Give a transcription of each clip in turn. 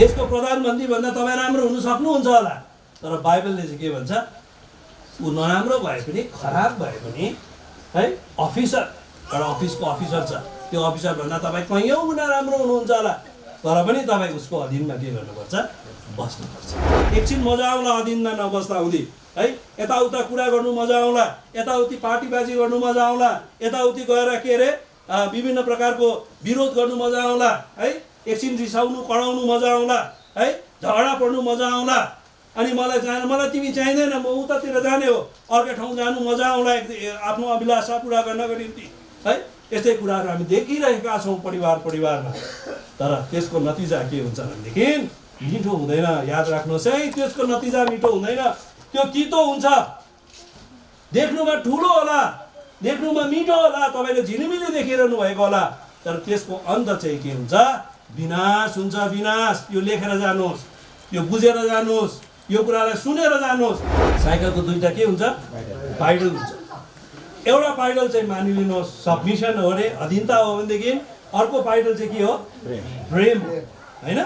देशको प्रधानमन्त्री भन्दा तपाईँ राम्रो हुन सक्नुहुन्छ होला, तर बाइबलले चाहिँ के भन्छ, ऊ नराम्रो भए पनि खराब भए पनि है अफिसर, एउटा अफिसको अफिसर छ, त्यो अफिसर भन्दा तपाईँ कैयौँ गुणा राम्रो हुनुहुन्छ होला, तर पनि तपाईँ उसको अधीनमा के गर्नुपर्छ, बस्नुपर्छ। एकछिन मजा आउला अधीनमा नबस्दा हुँदी है, यताउता कुरा गर्नु मजा आउला, यताउति पार्टीबाजी गर्नु मजा आउला, यताउति गएर के अरे विभिन्न प्रकारको विरोध गर्नु मजा आउला है, एकछिन रिसाउनु कराउनु मजा आउला है, झगडा पर्नु मजा आउला, अनि मलाई तिमी चाहिँदैन म उतातिर जाने हो, अर्कै ठाउँ जानु मजा आउला आफ्नो अभिलाषा पुरा गर्नको निम्ति है। यस्तै कुराहरू हामी देखिरहेका छौँ परिवारमा, तर त्यसको नतिजा के हुन्छ भनेदेखि मिठो हुँदैन। याद राख्नुहोस् है, त्यसको नतिजा मिठो हुँदैन, त्यो तितो हुन्छ। देख्नुमा ठुलो होला, देख्नुमा मिठो होला, तपाईँले झिलिमिली देखिरहनु भएको होला, तर त्यसको अन्त चाहिँ के हुन्छ, विनाश हुन्छ। विनाश। यो लेखेर जानुहोस्, यो बुझेर जानुहोस्, यो कुरालाई सुनेर जानुहोस्। साइकलको दुईटा के हुन्छ, पाइडल हुन्छ। एउटा पाइडल चाहिँ मानिलिनुहोस् सबमिसन हो अरे, अधीनता हो भनेदेखि, अर्को पाइडल चाहिँ के हो, प्रेम हो होइन।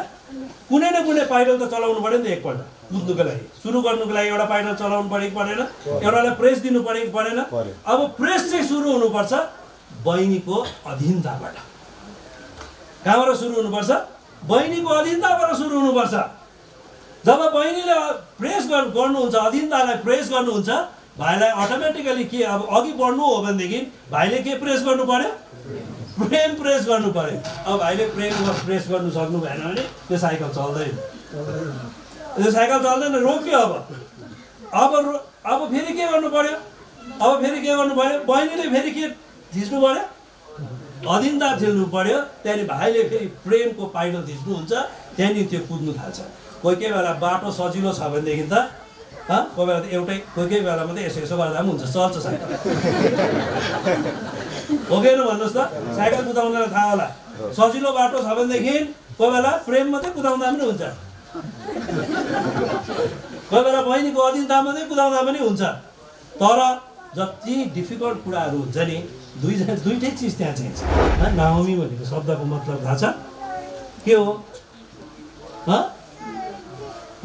कुनै न कुनै पाइडल त चलाउनु पऱ्यो नि त, एकपल्ट कुद्नुको लागि, सुरु गर्नुको लागि एउटा पाइडल चलाउनु पऱ्यो कि परेन, एउटालाई प्रेस दिनु पऱ्यो कि परेन। अब प्रेस चाहिँ सुरु हुनुपर्छ बहिनीको अधीनताबाट। कहाँबाट सुरु हुनुपर्छ, बहिनीको अधीनताबाट सुरु हुनुपर्छ। जब बहिनीले प्रेस गर्नुहुन्छ, अधीनतालाई प्रेस गर्नुहुन्छ, भाइलाई अटोमेटिकली के अब अघि बढ्नु हो भनेदेखि भाइले के प्रेस गर्नु पर्यो, प्रेम प्रेस गर्नु पर्यो। अब भाइले प्रेम प्रेस गर्नु सक्नु भएन भने त्यो साइकल चल्दैन, त्यो साइकल चल्दैन, रोक्यो। अब फेरि के गर्नु पर्यो, अब फेरि के गर्नु पर्यो, बहिनीले फेरि के थिच्नु पर्यो, अधीनता थिच्नु पर्यो। त्यहाँदेखि भाइले फेरि प्रेमको पाइडल थिच्नुहुन्छ, त्यहाँदेखि त्यो कुद्नु थाल्छ। कोही कोही बेला बाटो सजिलो छ भनेदेखि त कोही बेला त एउटै, कोही कोही बेला मात्रै यसो यसो गर्दा पनि हुन्छ, चल्छ साइकल। हो कि भन्नुहोस् त, साइकल कुदाउनलाई थाहा होला। सजिलो बाटो छ भनेदेखि कोही बेला प्रेम मात्रै कुदाउँदा पनि हुन्छ, कोही बेला बहिनीको अधीनता मात्रै कुदाउँदा पनि हुन्छ। तर जति डिफिकल्ट कुराहरू हुन्छ नि, दुईटै चिज त्यहाँ चाहिन्छ। नाओमी भनेको शब्दको मतलब थाहा छ के हो,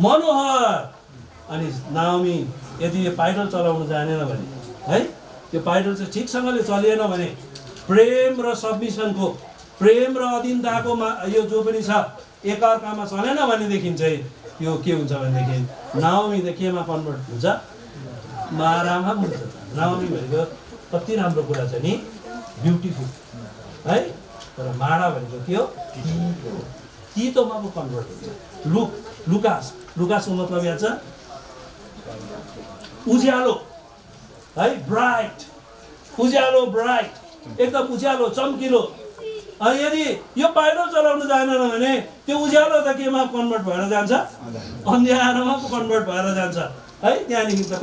मनोहर। अनि नाओमी यदि यो पाइडल चलाउनु जानेन भने है, त्यो पाइडल चाहिँ ठिकसँगले चलिएन भने, प्रेम र सबमिसनको, प्रेम र अधीनताको यो जो पनि छ एकअर्कामा चलेन भनेदेखि चाहिँ यो के हुन्छ भनेदेखि नाओमी त केमा कन्भर्ट हुन्छ, मारामा हुन्छ। नाओमी भनेको कति राम्रो कुरा छ नि, ब्युटिफुल है, तर मारा भनेको के हो, तितोमा पो कन्भर्ट हुन्छ। लुकासको मतलब याद छ, उज्यालो है, ब्राइट, उज्यालो ब्राइट, एकदम उज्यालो चम्किलो। अनि यदि यो पाइडल चलाउनु जानेन भने त्यो उज्यालो त केमा कन्भर्ट भएर जान्छ, अन्ध्यारोमा पो कन्भर्ट भएर जान्छ है। त्यहाँदेखि त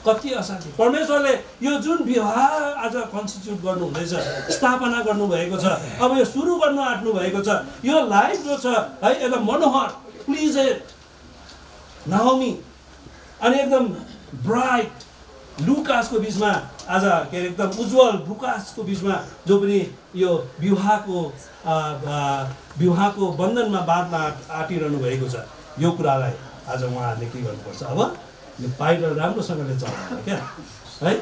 कति अशान्ति। परमेश्वरले यो जुन विवाह आज कन्स्टिट्युट गर्नु हुँदैछ, स्थापना गर्नुभएको छ, अब यो सुरु गर्नु आँट्नु भएको छ, यो लाइफ जो छ है एकदम मनोहर, प्लिजेड नाओमी अनि एकदम ब्राइट लुकासको बिचमा आज के अरे एकदम उज्जवल लुकासको बिचमा जो पनि यो विवाहको बन्धनमा बाँध्न आँटिरहनु भएको छ, यो कुरालाई आज उहाँहरूले के गर्नुपर्छ, अब यो पाइडल राम्रोसँगले चलाउनु क्या है,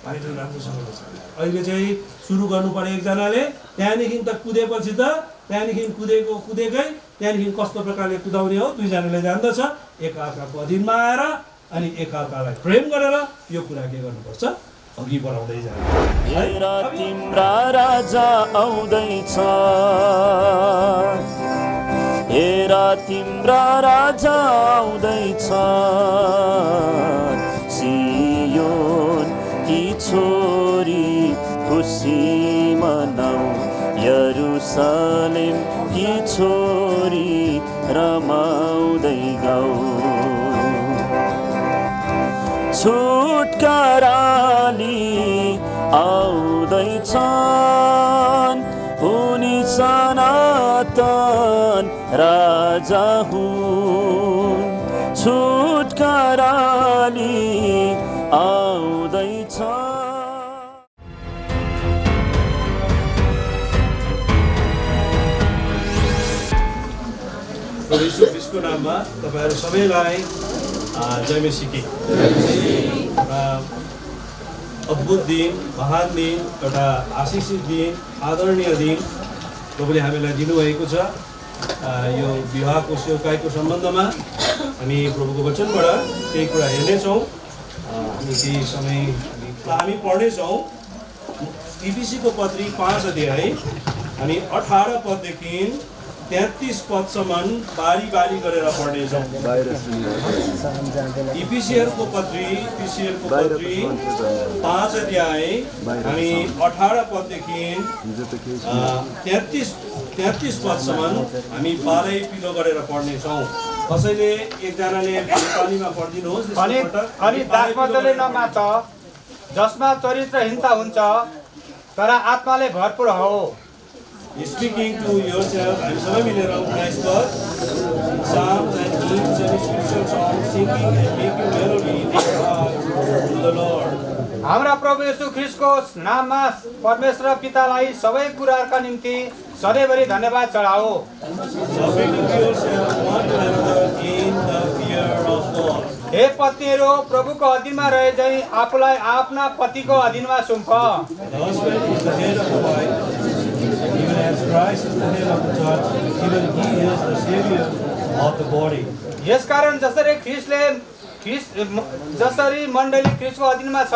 पाइडल राम्रोसँगले चलाउनु। अहिले चाहिँ सुरु गर्नु पर्यो एकजनाले, त्यहाँदेखि त कुदेपछि त त्यहाँदेखि कुदेकै त्यहाँदेखि कस्तो प्रकारले कुदाउने हो दुईजनाले जान्दछ। एकअर्काको अधीनमा आएर अनि एकअर्कालाई प्रेम गरेर यो कुरा के गर्नुपर्छ, अघि बढाउँदै जानु। हेरा तिम्रा राजा आउँदैछ, हेरा तिम्रा राजा आउँदैछ, सियोन की छोरी खुसी मनाऊ, यरुशलेम की छोरी रमाउँदै गाऊ। छुटकाराली आउँदैछन्, उनी सनातन राजा हुन्। छुटकाराली आउँदैछन्। प्रभु यीशु ख्रीष्टको नाममा तपाईहरु सबैलाई जय मसीह। अद्भुत दिन, महान दिन, एउटा आशिषित दिन, आदरणीय दिन प्रभुले हामीलाई दिनुभएको छ। यो विवाहको सेवकाईको सम्बन्धमा हामी प्रभुको वचनबाट केही कुरा हेर्नेछौँ। हामी केही समय हामी पढ्नेछौँ। इफिसीको पत्री 5 अध्याय हामी 18 पददेखि 33 पदसम्म बारी बारी गरेर पढ्नेछौँ। इफिसीहरूको पत्री 5 अध्याय हामी 18 पददेखि 33 पदसम्म हामी बाह्रै पिलो गरेर पढ्नेछौँ। कसैले एकजनाले नेपालीमा पढिदिनुहोस्। अनि दासमण्डली नमात जसमा चरित्रहीनता हुन्छ तर आत्माले भरपूर हो। Speaking to yourself, हामी सबै मिलेर 19 पद, psalms and hymns and spiritual songs, singing and making melody in your heart to the Lord. हाम्रा प्रभु येशू ख्रीष्टको नाममा परमेश्वर पितालाई सबै कुराहरूका निम्ति सधैँभरि धन्यवाद चढाओ। Submitting yourself one to another in the fear of God. हे पत्नीहरू प्रभुको अधीनमा रहे झैं आफूलाई आफ्ना पतिको अधीनमा सुम्प। The husband is the head of the wife, even as Christ is the head of the church, even he is the savior of the body. यसकारण जसरी मण्डली ख्रीष्टको अधीनमा छ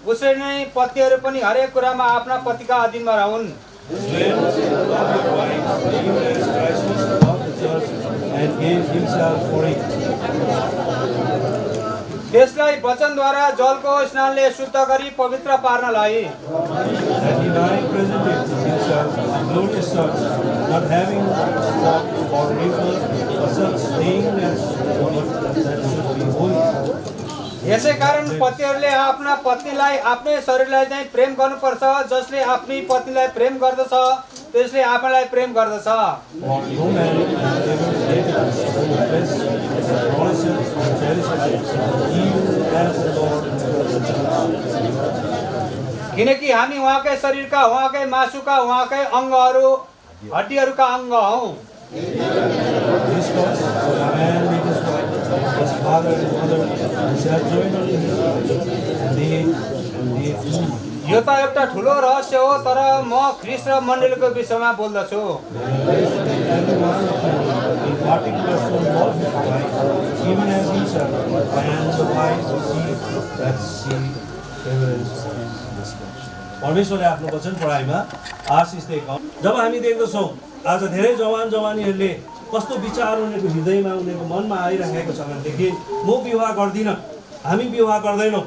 उसरी नै पत्नीहरू पनि हरेक कुरामा आफ्ना पतिका अधीनमा रहन्। Even as Christ was of the church and gave himself for it. त्यसलाई वचनद्वारा जलको स्नानले शुद्ध गरी पवित्र पार्नलाई। And he died presented himself a glorious church, not having spot or wrinkle or such thing that should be holy. यसै कारण पतिहरूले आफ्ना पत्नीलाई आफ्नै शरीरलाई चाहिँ प्रेम गर्नुपर्छ। जसले आफ्नै पत्नीलाई प्रेम गर्दछ त्यसले आफैलाई प्रेम गर्दछ। For no man ever hated his own flesh, but nourishes and cherishes it, even as the Lord does the church. किनकि हामी उहाँकै शरीरका, उहाँकै मासुका, उहाँकै अङ्गहरू हड्डीहरूका अङ्ग हौँ। This cause, a man with his wife, his father and his mother, and shall join unto his wife, and they two. यो त एउटा ठुलो रहस्य हो, तर म ख्रीष्ट र मण्डलीको विषयमा बोल्दछु। Every one of them, in particular, so love his wife, even as himself, and the wife see that she favors his spouse. परमेश्वरले आफ्नो वचन पढाइमा आशिष दिएका हुन्। जब हामी देख्दछौँ आज धेरै जवानीहरूले कस्तो विचार उनीहरूको हृदयमा उनीहरूको मनमा आइरहेको छ भनेदेखि म विवाह गर्दिनँ, हामी विवाह गर्दैनौँ।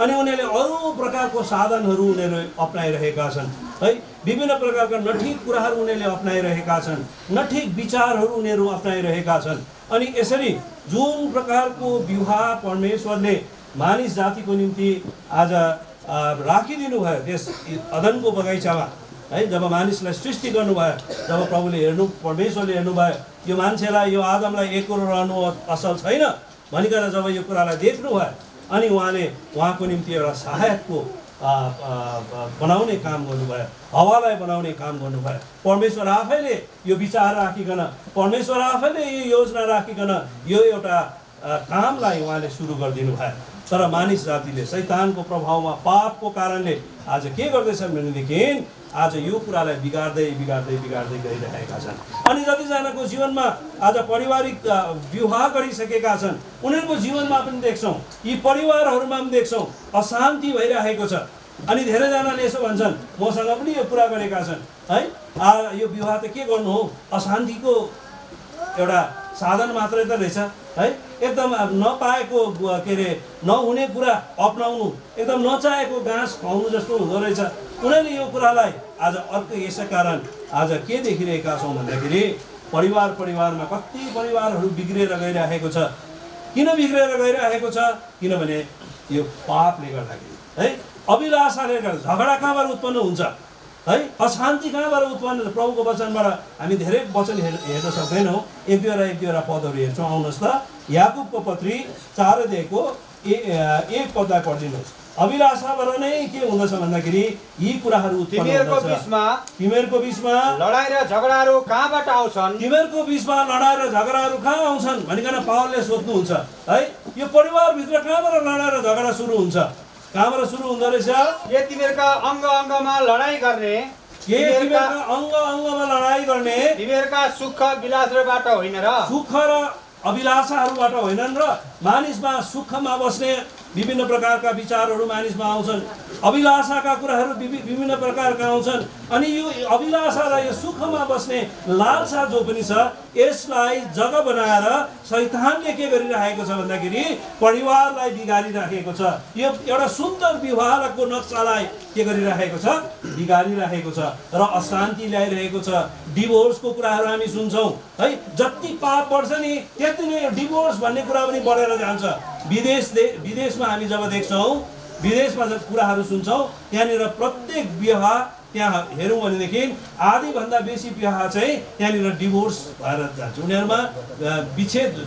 अनि उनीहरूले अरू प्रकारको साधनहरू उनीहरू अप्नाइरहेका छन् है। विभिन्न प्रकारका नठिक कुराहरू उनीहरूले अप्नाइरहेका छन्, नठिक विचारहरू उनीहरू अप्नाइरहेका छन्। अनि यसरी जुन प्रकारको विवाह परमेश्वरले मानिस जातिको निम्ति आज राखिदिनु भयो त्यस अदनको बगैँचामा है, जब मानिसलाई सृष्टि गर्नुभयो, जब प्रभुले परमेश्वरले हेर्नुभयो यो मान्छेलाई, यो आदमलाई एक कुरो रहनु असल छैन भनिकन जब यो कुरालाई देख्नुभयो अनि उहाँले उहाँको निम्ति एउटा सहायकको बनाउने काम गर्नुभयो, हवालाई बनाउने काम गर्नुभयो। परमेश्वर आफैले यो विचार राखिकन, परमेश्वर आफैले यो योजना राखिकन यो एउटा कामलाई उहाँले सुरु गरिदिनु भयो। तर मानिस जातिले शैतानको प्रभावमा पापको कारणले आज के गर्दैछन् भनेदेखि आज यो कुरालाई बिगार्दै गइरहेका छन्। अनि जतिजनाको जीवनमा आज पारिवारिक विवाह गरिसकेका छन् उनीहरूको जीवनमा पनि देख्छौँ, यी परिवारहरूमा पनि देख्छौँ अशान्ति भइरहेको छ। अनि धेरैजनाले यसो भन्छन्, मसँग पनि यो कुरा गरेका छन् है, यो विवाह त के गर्नु हो, अशान्तिको एउटा साधन मात्रै त रहेछ है। एकदम नपाएको के अरे नहुने कुरा अपनाउनु, एकदम नचाहेको घाँस खुवाउनु जस्तो हुँदो रहेछ। उनीहरूले यो कुरालाई आज अर्को यसै कारण आज के देखिरहेका छौँ भन्दाखेरि परिवारमा कति परिवारहरू बिग्रेर गइरहेको छ। किन बिग्रेर गइरहेको छ? किनभने यो पापले गर्दाखेरि है, अभिलाषाले गर्दा। झगडा कहाँबाट उत्पन्न हुन्छ है, अशान्ति कहाँबाट उत्पन्न हुन्छ? प्रभुको वचनबाट हामी धेरै वचन हेर्न सक्दैनौँ। एक दुईवटा पदहरू हेर्छौँ। आउनुहोस् त, याकुबको पत्री 4 अध्यायको 1 पदलाई पढिदिनुहोस्। अभिलाषाबाट नै के हुँदछ भन्दाखेरि यी कुराहरू उत्पन्न तिमीहरूको हुँदछ। बीचमा तिमीहरूको बीचमा लडाई र झगडाहरू कहाँबाट आउँछन्? तिमीहरूको बीचमा लडाई र झगडाहरू कहाँ आउँछन् भनिकन पावलले सोध्नुहुन्छ है। यो परिवारभित्र कहाँबाट लडाई र झगडा सुरु हुन्छ? कहाँबाट सुरु हुँदो रहेछ? के तिमीहरूका अङ्ग अङ्गमा लडाई गर्ने, तिमीहरूका अङ्ग अङ्गमा लडाई गर्ने तिमीहरूका सुख विलासबाट होइन र? सुख र अभिलाषाहरूबाट होइनन् र मानिसमा सुखमा बस्ने विभिन्न प्रकारका विचारहरू मानिसमा आउँछन्, अभिलाषाका कुराहरू विभिन्न प्रकारका आउँछन्। अनि यो अभिलाषा र यो सुखमा बस्ने लालसा जो पनि छ यसलाई जग्गा बनाएर शैतानले के गरिरहेको छ भन्दाखेरि परिवारलाई बिगारिराखेको छ। यो एउटा सुन्दर विवाहको नक्सालाई के गरिरहेको छ? बिगारिरहेको छ र अशान्ति ल्याइरहेको छ। डिभोर्सको कुराहरू हामी सुन्छौँ है। जति पाप बढ्छ नि त्यति नै डिभोर्स भन्ने कुरा पनि बढेर जान्छ। विदेशमा हामी जब देख्छौँ, विदेशमा जब कुराहरू सुन्छौँ, त्यहाँनिर प्रत्येक विवाह त्यहाँ हेरौँ भनेदेखि आधीभन्दा बेसी विवाह चाहिँ त्यहाँनिर डिभोर्स भएर जान्छ। उनीहरूमा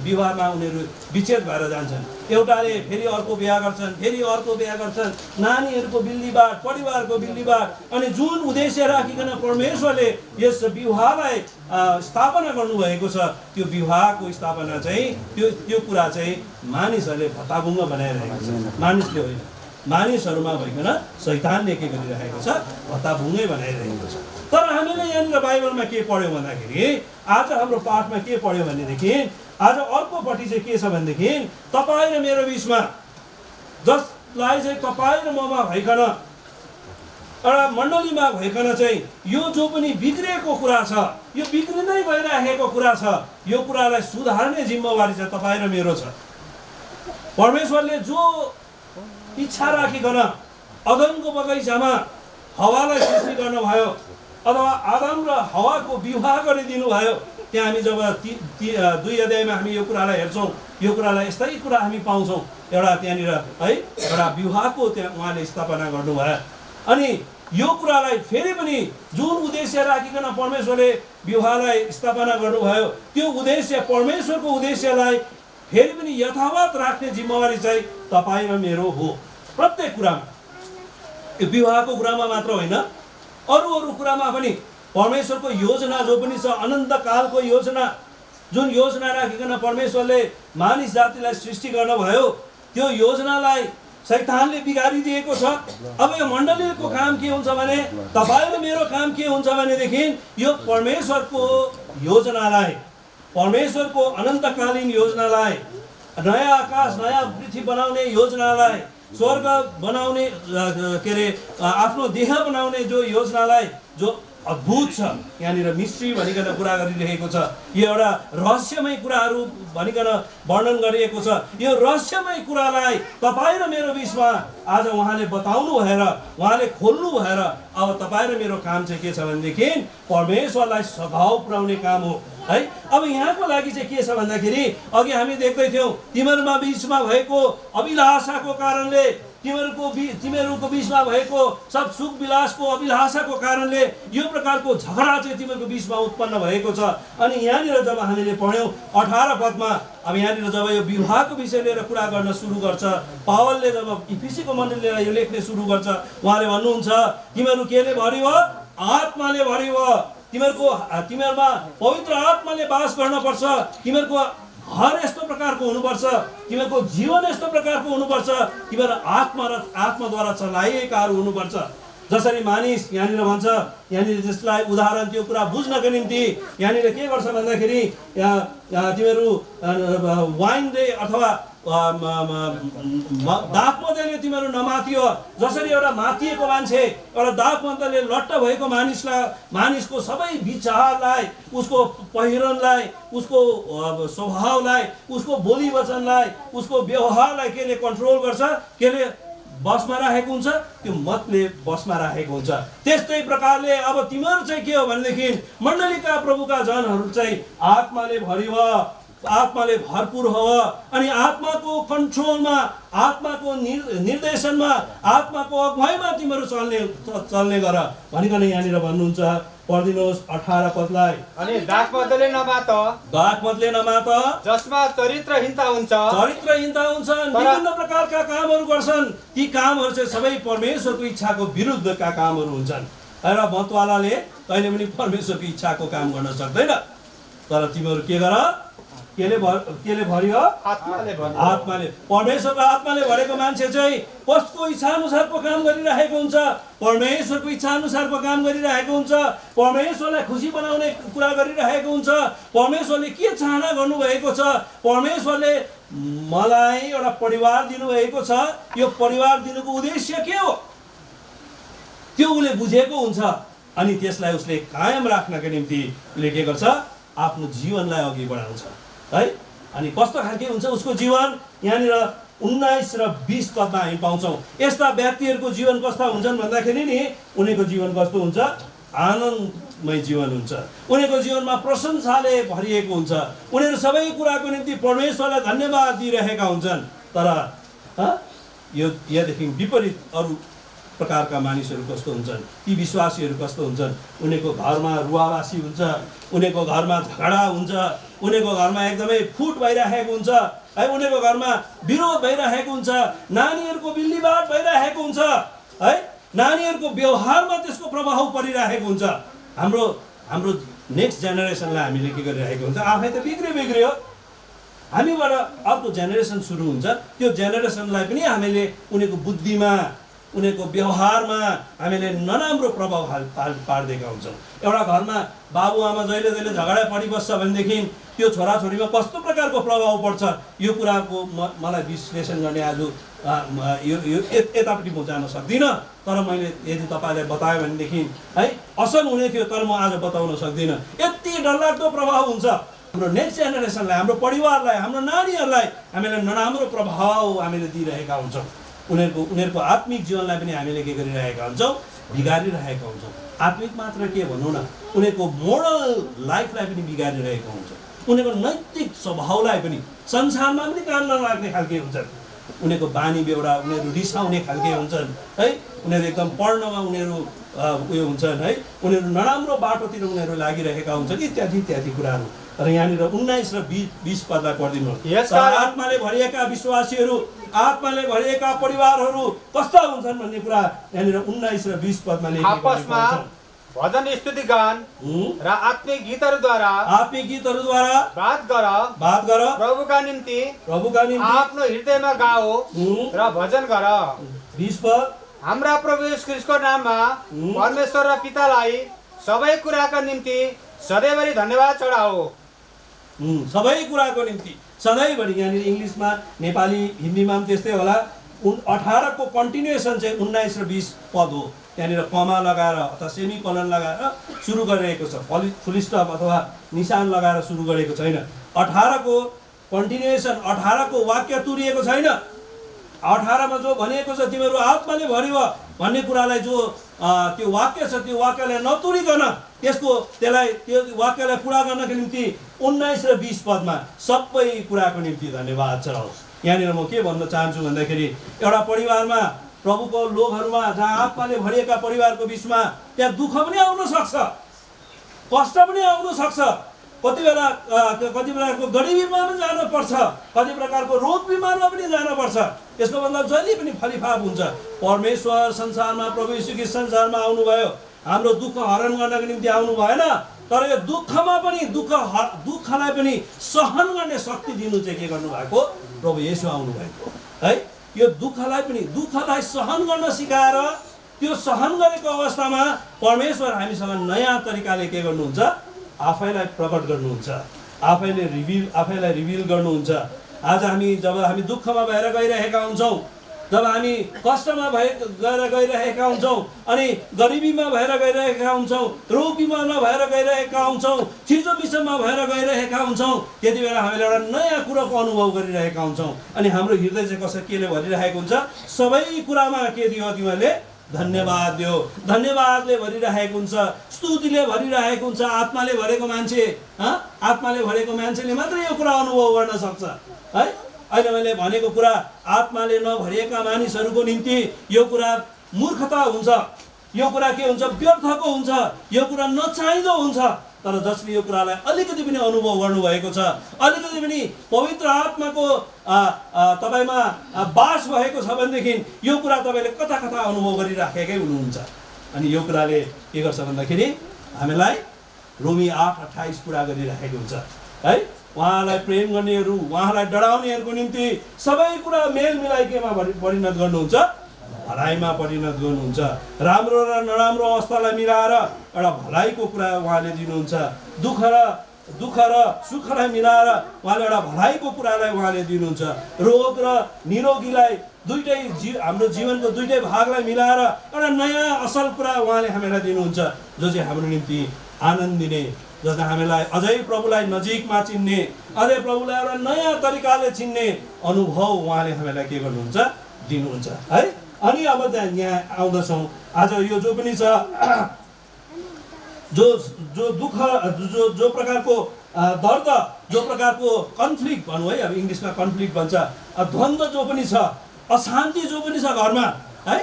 विवाहमा उनीहरू विच्छेद भएर जान्छन्। एउटाले फेरि अर्को बिहा गर्छन्, फेरि अर्को बिहा गर्छन्, नानीहरूको बिल्लीबाट, परिवारको बिल्लीबाट। अनि जुन उद्देश्य राखिकन परमेश्वरले यस विवाहलाई स्थापना गर्नुभएको छ त्यो विवाहको स्थापना चाहिँ त्यो कुरा चाहिँ मानिसहरूले भत्ताभुङ्ग बनाइरहेको छ। मानिसले होइन, मानिसहरूमा भइकन शैतानले के गरिरहेको छ? भत्ताभुङ्गै बनाइरहेको छ। तर हामीले यहाँनिर बाइबलमा के पढ्यौँ भन्दाखेरि आज हाम्रो पाठमा के पढ्यौँ भनेदेखि आज अर्कोपट्टि चाहिँ के छ भनेदेखि तपाईँ र मेरो बिचमा जसलाई चाहिँ तपाईँ र ममा भइकन एउटा मण्डलीमा भइकन चाहिँ यो जो पनि बिग्रेको कुरा छ, यो बिग्रिँदै गइरहेको कुरा छ, यो कुरालाई सुधार्ने जिम्मेवारी चाहिँ तपाईँ र मेरो छ। परमेश्वरले जो इच्छा राखिकन अदनको बगैँचामा हवालाई सृष्टि गर्नुभयो अथवा आदम र हवाको विवाह गरिदिनु भयो, त्यहाँ हामी जब 2 अध्यायमा हामी यो कुरालाई हेर्छौँ, यो कुरालाई यस्तै कुरा हामी पाउँछौँ। एउटा त्यहाँनिर है एउटा विवाहको त्यहाँ उहाँले स्थापना गर्नुभयो। अनि यो कुरालाई फेरि पनि जुन उद्देश्य राखिकन परमेश्वरले विवाहलाई स्थापना गर्नुभयो त्यो उद्देश्य परमेश्वरको उद्देश्यलाई फेरि पनि यथावत राख्ने जिम्मेवारी चाहिँ तपाईँ र मेरो हो। प्रत्येक कुरामा, यो विवाहको कुरामा मात्र होइन, अरू कुरामा पनि परमेश्वरको योजना जो पनि छ, अनन्तकालको योजना, जुन योजना राखिकन परमेश्वरले मानिस जातिलाई सृष्टि गर्नुभयो त्यो योजनालाई शैतानले बिगारिदिएको छ। अब यो मण्डलीको काम के हुन्छ भने, तपाईँ र मेरो काम के हुन्छ भनेदेखि यो परमेश्वरको योजनालाई, परमेश्वरको अनन्तकालीन योजनालाई, नयाँ आकाश नयाँ पृथ्वी बनाउने योजनालाई, स्वर्ग बनाउने के अरे आफ्नो देह बनाउने जो योजनालाई, जो अद्भुत छ यहाँनिर मिस्ट्री भनिकन कुरा गरिरहेको छ, यो एउटा रहस्यमय कुराहरू भनिकन वर्णन गरिएको छ। यो रहस्यमय कुरालाई तपाईँ र मेरो बिचमा आज उहाँले बताउनु भएर, उहाँले खोल्नु भएर अब तपाईँ र मेरो काम चाहिँ के छ भनेदेखि परमेश्वरलाई सघाउ पुर्याउने काम हो है। अब यहाँको लागि चाहिँ के छ भन्दाखेरि अघि हामी देख्दै थियौँ तिमीहरूमा बिचमा भएको अभिलाषाको कारणले, तिमीहरूको बिचमा भएको सब सुख विलासको अभिलाषाको कारणले यो प्रकारको झगडा चाहिँ तिमीहरूको बिचमा उत्पन्न भएको छ। अनि यहाँनिर जब हामीले पढ्यौँ 18 पदमा, अब यहाँनिर जब यो विवाहको विषय लिएर कुरा गर्न सुरु गर्छ पावलले, जब इफिसीको मण्डलीलाई यो लेख्ने सुरु गर्छ, उहाँले भन्नुहुन्छ तिमीहरू केले भरियो? आत्माले भरियो। तिमीहरूमा पवित्र आत्माले वास गर्नुपर्छ। तिमीहरूको घर यस्तो प्रकारको हुनुपर्छ, तिमीहरूको जीवन यस्तो प्रकारको हुनुपर्छ, तिमीहरू आत्माद्वारा चलाइएकाहरू हुनुपर्छ। जसरी मानिस यहाँनिर भन्छ, यहाँनिर जसलाई उदाहरण त्यो कुरा बुझ्नको निम्ति यहाँनिर के गर्छ भन्दाखेरि तिमीहरू वाइनले अथवा दागमन्तले तिमीहरू नमाथियो। जसरी एउटा माथिएको मान्छे, एउटा दागमन्तले लट्ट भएको मानिसको सबै विचारलाई, उसको पहिरनलाई, उसको स्वभावलाई, उसको बोली वचनलाई, उसको व्यवहारलाई केले कन्ट्रोल गर्छ, केले बसमा राखेको हुन्छ? त्यो मतले बसमा राखेको हुन्छ। त्यस्तै प्रकारले अब तिमीहरू चाहिँ के हो भनेदेखि मण्डलीका प्रभुका जनहरू चाहिँ आत्माले भरियो, आत्माले भरपूर हो। अनि आत्माको कन्ट्रोलमा, आत्माको निर्देशनमा, आत्माको अगुवाईमा तिमीहरू चल्ने गर भनिकन यहाँनिर भन्नुहुन्छ पढिदिनुहोस् 18 पदलाई। अनि दाखमधले नमात दाखमतले नमात जसमा चरित्रहीनता हुन्छ चरित्रहीनता हुन्छन्, विभिन्न प्रकारका कामहरू गर्छन्, ती कामहरू चाहिँ सबै परमेश्वरको इच्छाको विरुद्धका कामहरू हुन्छन्। र मतवालाले कहिले पनि परमेश्वरको इच्छाको काम गर्न सक्दैन। तर तिमीहरू के गर, केले भरियो? आत्माले भन्छ। आत्माले। परमेश्वरको आत्माले भरेको मान्छे चाहिँ कसको इच्छा अनुसारको काम गरिरहेको हुन्छ? परमेश्वरको इच्छा अनुसारको काम गरिरहेको हुन्छ, परमेश्वरलाई खुसी बनाउने कुरा गरिरहेको हुन्छ, परमेश्वरले के चाहना गर्नुभएको छ, परमेश्वरले मलाई एउटा परिवार दिनुभएको छ, यो परिवार दिनुको उद्देश्य के हो त्यो उसले बुझेको हुन्छ। अनि त्यसलाई उसले कायम राख्नका निम्ति उसले के गर्छ? आफ्नो जीवनलाई अघि बढाउँछ है। अनि कस्तो खालके हुन्छ उसको जीवन? यहाँनिर 19 र 20 पदमा हामी पाउँछौँ। यस्ता व्यक्तिहरूको जीवन कस्ता हुन्छन् भन्दाखेरि नि उनीहरूको जीवन कस्तो हुन्छ? आनन्दमय जीवन हुन्छ। उनीहरूको जीवनमा प्रशंसाले भरिएको हुन्छ। उनीहरू सबै कुराको निम्ति परमेश्वरलाई धन्यवाद दिइरहेका हुन्छन्। तर योदेखि विपरीत अरू प्रकारका मानिसहरू कस्तो हुन्छन्? ती विश्वासीहरू कस्तो हुन्छन्? उनीहरूको घरमा रुवावासी हुन्छ, उनीहरूको घरमा झगडा हुन्छ, उनीहरूको घरमा एकदमै फुट भइरहेको हुन्छ है, उनीहरूको घरमा विरोध भइरहेको हुन्छ, नानीहरूको बिल्लीबाट भइरहेको हुन्छ है, नानीहरूको व्यवहारमा त्यसको प्रभाव परिरहेको हुन्छ। हाम्रो नेक्स्ट जेनेरेसनलाई हामीले के गरिरहेको हुन्छ? आफै त बिग्रियो, हामीबाट अर्को जेनेरेसन सुरु हुन्छ। त्यो जेनेरेसनलाई पनि हामीले उनीहरूको बुद्धिमा, उनीहरूको व्यवहारमा हामीले नराम्रो प्रभाव पारिदिएका हुन्छौँ। एउटा घरमा बाबुआमा जहिले जहिले झगडा परिबस्छ भनेदेखि त्यो छोराछोरीमा कस्तो प्रकारको प्रभाव पर्छ यो कुराको मलाई विश्लेषण गर्ने आज यो यतापट्टि म जान सक्दिनँ। तर मैले यदि तपाईँलाई बताएँ भनेदेखि है असल हुने थियो, तर म आज बताउन सक्दिनँ। यति डरलाग्दो प्रभाव हुन्छ हाम्रो नेक्स्ट जेनेरेसनलाई, हाम्रो परिवारलाई, हाम्रो नानीहरूलाई हामीले नराम्रो प्रभाव हामीले दिइरहेका हुन्छौँ। उनीहरूको आत्मिक जीवनलाई पनि हामीले के गरिरहेका हुन्छौँ? बिगारिरहेका हुन्छौँ। आत्मिक मात्र के भनौँ न, उनीहरूको मोरल लाइफलाई पनि बिगारिरहेको हुन्छ। उनीहरूको नैतिक स्वभावलाई पनि संसारमा पनि काम नलाग्ने खालके हुन्छन्। उनीहरूको बानी बेहोरा, उनीहरू रिसाउने खालके हुन्छन् है, उनीहरू एकदम पढ्नमा उनीहरू उयो हुन्छन् है, उनीहरू नराम्रो बाटोतिर उनीहरू लागिरहेका हुन्छन्, इत्यादि इत्यादि कुराहरू। तर यहाँनिर 19 र 20 पदलाई पढिदिनुहोस्। आत्माले भरिएका विश्वासीहरू, आत्माले भरिएका परिवारहरू कस्ता हुन्छन् भन्ने कुरा यहाँनिर 19 र 20 पदमा लेखिएको छ। भजन स्तुति गान र आत्मिक गीतहरूद्वारा बात गर प्रभुका निम्ति आफ्नो हृदयमा गाओ र भजन गर। 20 पद हाम्रा प्रभु येशू ख्रीष्टको नाममा परमेश्वर र पितालाई सबै कुराका निम्ति सधैँभरि धन्यवाद चढाओ। सबै कुराको निम्ति सधैँभरि। यहाँनिर इङ्ग्लिसमा, नेपाली, हिन्दीमा पनि त्यस्तै होला। 18 को कन्टिन्युएसन चाहिँ 19 र 20 पद हो। त्यहाँनिर कमा लगाएर अथवा सेमिकोलन लगाएर सुरु गरिरहेको छ, फुल स्टप अथवा निशान लगाएर सुरु गरेको छैन। 18 को कन्टिन्युएसन, 18 को वाक्य तुरिएको छैन। 18 मा जो भनिएको छ तिमीहरू आत्माले भरियो भन्ने कुरालाई जो त्यो वाक्य छ त्यो वाक्यलाई नतुरिकन त्यो वाक्यलाई पुरा गर्नको निम्ति 19 र 20 पदमा सबै कुराको निम्ति धन्यवाद चढाओस्। यहाँनिर म के भन्न चाहन्छु भन्दाखेरि एउटा परिवारमा, प्रभुको लोकहरूमा, जहाँ आत्माले भरिएका परिवारको बिचमा त्यहाँ दुःख पनि आउन सक्छ, कष्ट पनि आउन सक्छ, कति बेलाको गरिबीमा पनि जानुपर्छ, कति प्रकारको रोग बिमारमा पनि जानुपर्छ। यसको मतलब जहिले पनि फलिफाप हुन्छ। परमेश्वर संसारमा, प्रभु यीशु ख्रीष्ट संसारमा आउनुभयो, हाम्रो दुःख हरण गर्नको निम्ति आउनु भएन, तर यो दुःखमा पनि दुःखलाई पनि सहन गर्ने शक्ति दिनु चाहिँ के गर्नुभएको? प्रभु येशू आउनुभएको है। यो दुःखलाई सहन गर्न सिकाएर त्यो सहन गरेको अवस्थामा परमेश्वर हामीसँग नयाँ तरिकाले के गर्नुहुन्छ? आफैलाई प्रकट गर्नुहुन्छ, आफैलाई रिभिल गर्नुहुन्छ। आज जब हामी दुःखमा भएर गइरहेका हुन्छौँ, जब हामी कष्टमा गइरहेका हुन्छौँ, अनि गरिबीमा भएर गइरहेका हुन्छौँ, रोग बिमारमा भएर गइरहेका हुन्छौँ, चिजो बिचमा भएर गइरहेका हुन्छौँ, त्यति बेला हामीले एउटा नयाँ कुराको अनुभव गरिरहेका हुन्छौँ। अनि हाम्रो हृदय चाहिँ कसरी केले भरिरहेको हुन्छ? सबै कुरामा के दियो? तिमीहरूले धन्यवाद दियो, धन्यवादले भरिरहेको हुन्छ, स्तुतिले भरिरहेको हुन्छ। आत्माले भरेको मान्छेले मात्रै यो कुरा अनुभव गर्न सक्छ है। अहिले मैले भनेको कुरा आत्माले नभरिएका मानिसहरूको निम्ति यो कुरा मूर्खता हुन्छ। यो कुरा के हुन्छ, व्यर्थको हुन्छ, यो कुरा नचाहिँदो हुन्छ। तर जसले यो कुरालाई अलिकति पनि अनुभव गर्नुभएको छ, अलिकति पनि पवित्र आत्माको तपाईँमा बास भएको छ भनेदेखि यो कुरा तपाईँले कता कता अनुभव गरिराखेकै हुनुहुन्छ। अनि यो कुराले के गर्छ भन्दाखेरि हामीलाई रोमी 8:28 पुरा गरिराखेको हुन्छ है। उहाँलाई प्रेम गर्नेहरू, उहाँलाई डराउनेहरूको निम्ति सबै कुरा मेल मिलाइ केमा परिणत गर्नुहुन्छ, भलाइमा परिणत गर्नुहुन्छ। राम्रो र नराम्रो अवस्थालाई मिलाएर एउटा भलाइको कुरा उहाँले दिनुहुन्छ। दुःख र सुखलाई मिलाएर उहाँले एउटा भलाइको कुरालाई उहाँले दिनुहुन्छ। रोग र निरोगीलाई दुईटै हाम्रो जीवनको दुईटै भागलाई मिलाएर एउटा नयाँ असल कुरा उहाँले हामीलाई दिनुहुन्छ, जो चाहिँ हाम्रो निम्ति आनन्द दिने, जसले हामीलाई अझै प्रभुलाई नजिकमा चिन्ने, अझै प्रभुलाई एउटा नयाँ तरिकाले चिन्ने अनुभव उहाँले हामीलाई के गर्नुहुन्छ, दिनुहुन्छ है। अनि अब त्यहाँ यहाँ आउँदछौँ, आज यो जो पनि छ, जो दुःख, जो प्रकारको दर्द, जो प्रकारको कन्फ्लिक्ट भनौँ है, अब इङ्ग्लिसमा कन्फ्लिक्ट भन्छ, द्वन्द्व जो पनि छ, अशान्ति जो पनि छ घरमा है,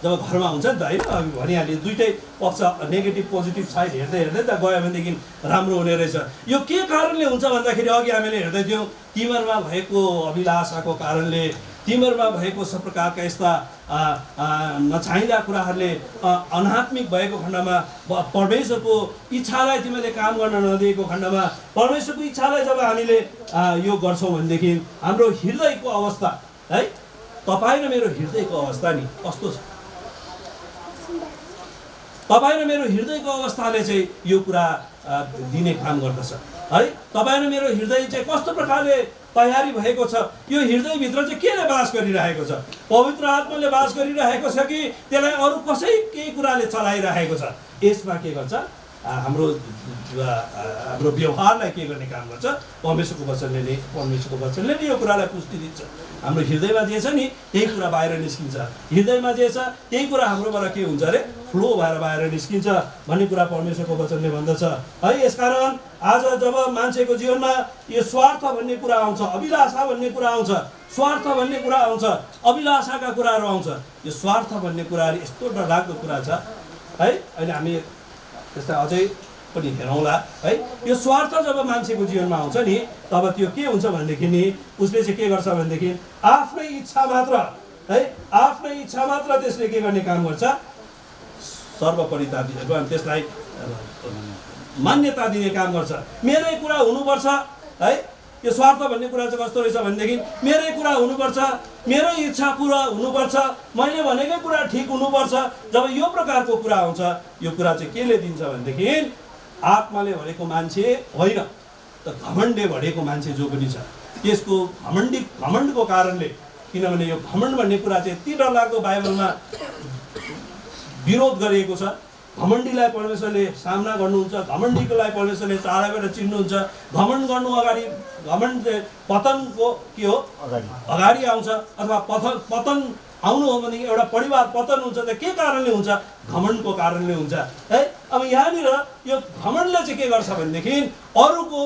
जब घरमा हुन्छ नि त होइन, अब भनिहाल्यो दुईटै पक्ष नेगेटिभ पोजिटिभ साइड हेर्दै हेर्दै त गयो भनेदेखि राम्रो हुने रहेछ। यो के कारणले हुन्छ भन्दाखेरि अघि हामीले हेर्दै थियौँ, तिमीहरूमा भएको अभिलाषाको कारणले, तिमीहरूमा भएको सब प्रकारका यस्ता नचाहिँदा कुराहरूले अनात्मिक भएको खण्डमा, परमेश्वरको इच्छालाई तिमीले काम गर्न नदिएको खण्डमा, परमेश्वरको इच्छालाई जब हामीले यो गर्छौँ भनेदेखि हाम्रो हृदयको अवस्था है, तपाईँ र मेरो हृदयको अवस्था नि कस्तो छ? तपाईँ र मेरो हृदयको अवस्थाले चाहिँ यो कुरा दिने काम गर्दछ है। तपाईँ र मेरो हृदय चाहिँ कस्तो प्रकारले तयारी भएको छ, यो हृदयभित्र चाहिँ केले बास गरिरहेको छ? पवित्र आत्माले बास गरिरहेको छ कि त्यसलाई अरू कसै केही कुराले चलाइरहेको छ? यसमा के गर्छ, हाम्रो व्यवहारलाई के गर्ने काम गर्छ? परमेश्वरको वचनले नै यो कुरालाई पुष्टि दिन्छ। हाम्रो हृदयमा जे छ नि त्यही कुरा बाहिर निस्किन्छ, हृदयमा जे छ त्यही कुरा हाम्रोबाट के हुन्छ अरे, फ्लो भएर बाहिर निस्किन्छ भन्ने कुरा परमेश्वरको वचनले भन्दछ है। यसकारण आज जब मान्छेको जीवनमा यो स्वार्थ भन्ने कुरा आउँछ, अभिलाषा भन्ने कुरा आउँछ, स्वार्थ भन्ने कुरा आउँछ, अभिलाषाका कुराहरू आउँछ, यो स्वार्थ भन्ने कुराहरू यस्तो डरलाग्दो कुरा छ है। अनि हामी त्यसलाई अझै पनि हेरौँला है। यो स्वार्थ जब मान्छेको जीवनमा आउँछ नि, तब त्यो के हुन्छ भनेदेखि नि, उसले चाहिँ के गर्छ भनेदेखि आफ्नै इच्छा मात्र है, आफ्नै इच्छा मात्र त्यसले के गर्ने काम गर्छ, सर्वपरिता दिने, त्यसलाई मान्यता दिने काम गर्छ। मेरै कुरा हुनुपर्छ है। यो स्वार्थ भन्ने कुरा चाहिँ कस्तो रहेछ भनेदेखि मेरै कुरा हुनुपर्छ, मेरो इच्छा पुरा हुनुपर्छ, मैले भनेकै कुरा ठिक हुनुपर्छ। जब यो प्रकारको कुरा आउँछ, यो कुरा चाहिँ केले दिन्छ भनेदेखि आत्माले भनेको मान्छे होइन, त घमण्डले भनेको मान्छे जो पनि छ, त्यसको घमण्डको कारणले, किनभने यो घमण्ड भन्ने कुरा चाहिँ यति डरलाग्दो बाइबलमा विरोध गरिएको छ। घमण्डीलाई परमेश्वरले सामना गर्नुहुन्छ, घमण्डीकोलाई परमेश्वरले चाँडैबाट चिन्नुहुन्छ। घमण्ड गर्नु अगाडि, घमण्ड पतनको के हो, अगाडि आउँछ, अथवा पतन आउनु हो भनेदेखि एउटा परिवार पतन हुन्छ त के कारणले हुन्छ, घमण्डको कारणले हुन्छ है। अब यहाँनिर यो घमण्डले चाहिँ के गर्छ भनेदेखि अरूको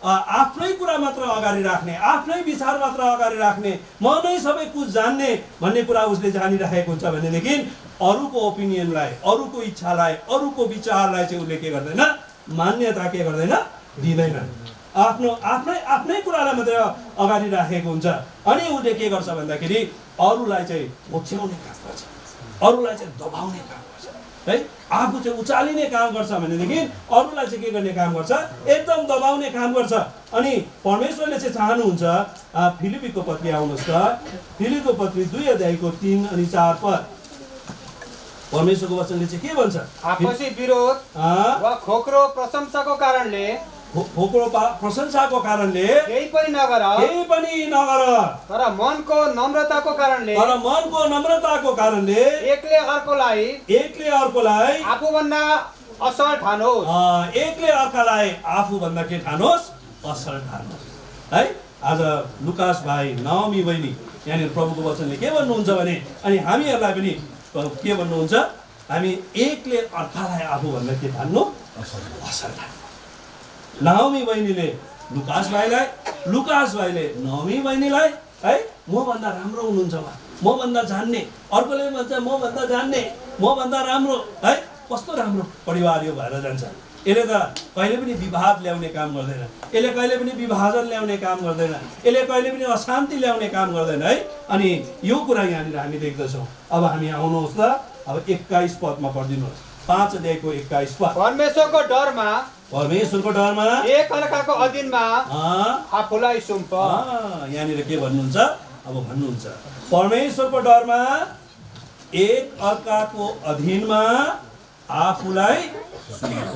आफ्नै कुरा मात्र अगाडि राख्ने, आफ्नै विचार मात्र अगाडि राख्ने, म नै सबै कुछ जान्ने भन्ने कुरा उसले जानिरहेको हुन्छ भनेदेखि अरूको ओपिनियनलाई, अरूको इच्छालाई, अरूको विचारलाई चाहिँ उसले के गर्दैन, मान्यता के गर्दैन, दिँदैन। आफ्नै कुरालाई मात्रै अगाडि राखेको हुन्छ। अनि उसले के गर्छ भन्दाखेरि अरूलाई चाहिँ होच्याउने काम गर्छ, अरूलाई चाहिँ दबाउने काम गर्छ है। आफू चाहिँ उचालिने काम गर्छ भनेदेखि अरूलाई चाहिँ के गर्ने काम गर्छ, एकदम दबाउने काम गर्छ। अनि परमेश्वरले चाहिँ चाहनुहुन्छ, फिलिपीको पत्री आउनुहोस् त, फिलिपीको पत्री 2:3 अनि 4 पद, परमेश्वरको वचनले चाहिँ के भन्छ, आपसी विरोध वा खोक्रो प्रशंसाको कारणले, प्रशंसाको कारणले केही पनि नगर, तर मनको नम्रताको कारणले एकले अर्कोलाई आफूभन्दा असल ठानोस्, एकले अर्कालाई आफूभन्दा के ठानोस्, असल ठानोस् है। आज लुकास भाइ, नवमी बहिनी, यहाँनिर प्रभुको वचनले के भन्नुहुन्छ भने, अनि हामीहरूलाई पनि के भन्नुहुन्छ, हामी एकले अर्कालाई आफूभन्दा के ठान्नु, असल ठान्नु। नवमी बहिनीले लुकास भाइलाई, लुकास भाइले नवमी बहिनीलाई है मभन्दा राम्रो हुनुहुन्छ उहाँ, मभन्दा जान्ने, अर्कोले भन्छ मभन्दा जान्ने, मभन्दा राम्रो है। कस्तो राम्रो परिवार यो भएर जान्छ। यसले त कहिले पनि विवाद ल्याउने काम गर्दैन, यसले कहिले पनि विभाजन ल्याउने काम गर्दैन, यसले कहिले पनि अशान्ति ल्याउने काम गर्दैन है। अनि यो कुरा यहाँनिर हामी देख्दछौँ। अब हामी आउनुहोस् त, अब 21 पदमा पढिदिनुहोस्, 5 अध्यायको 21 पद। परमेश्वरको डरमा एक अर्काको अधीनमा आफूलाई सुम्प। यहाँनिर के भन्नुहुन्छ? अब भन्नुहुन्छ परमेश्वरको डरमा एक अर्काको अधीनमा आफूलाई सुम्प।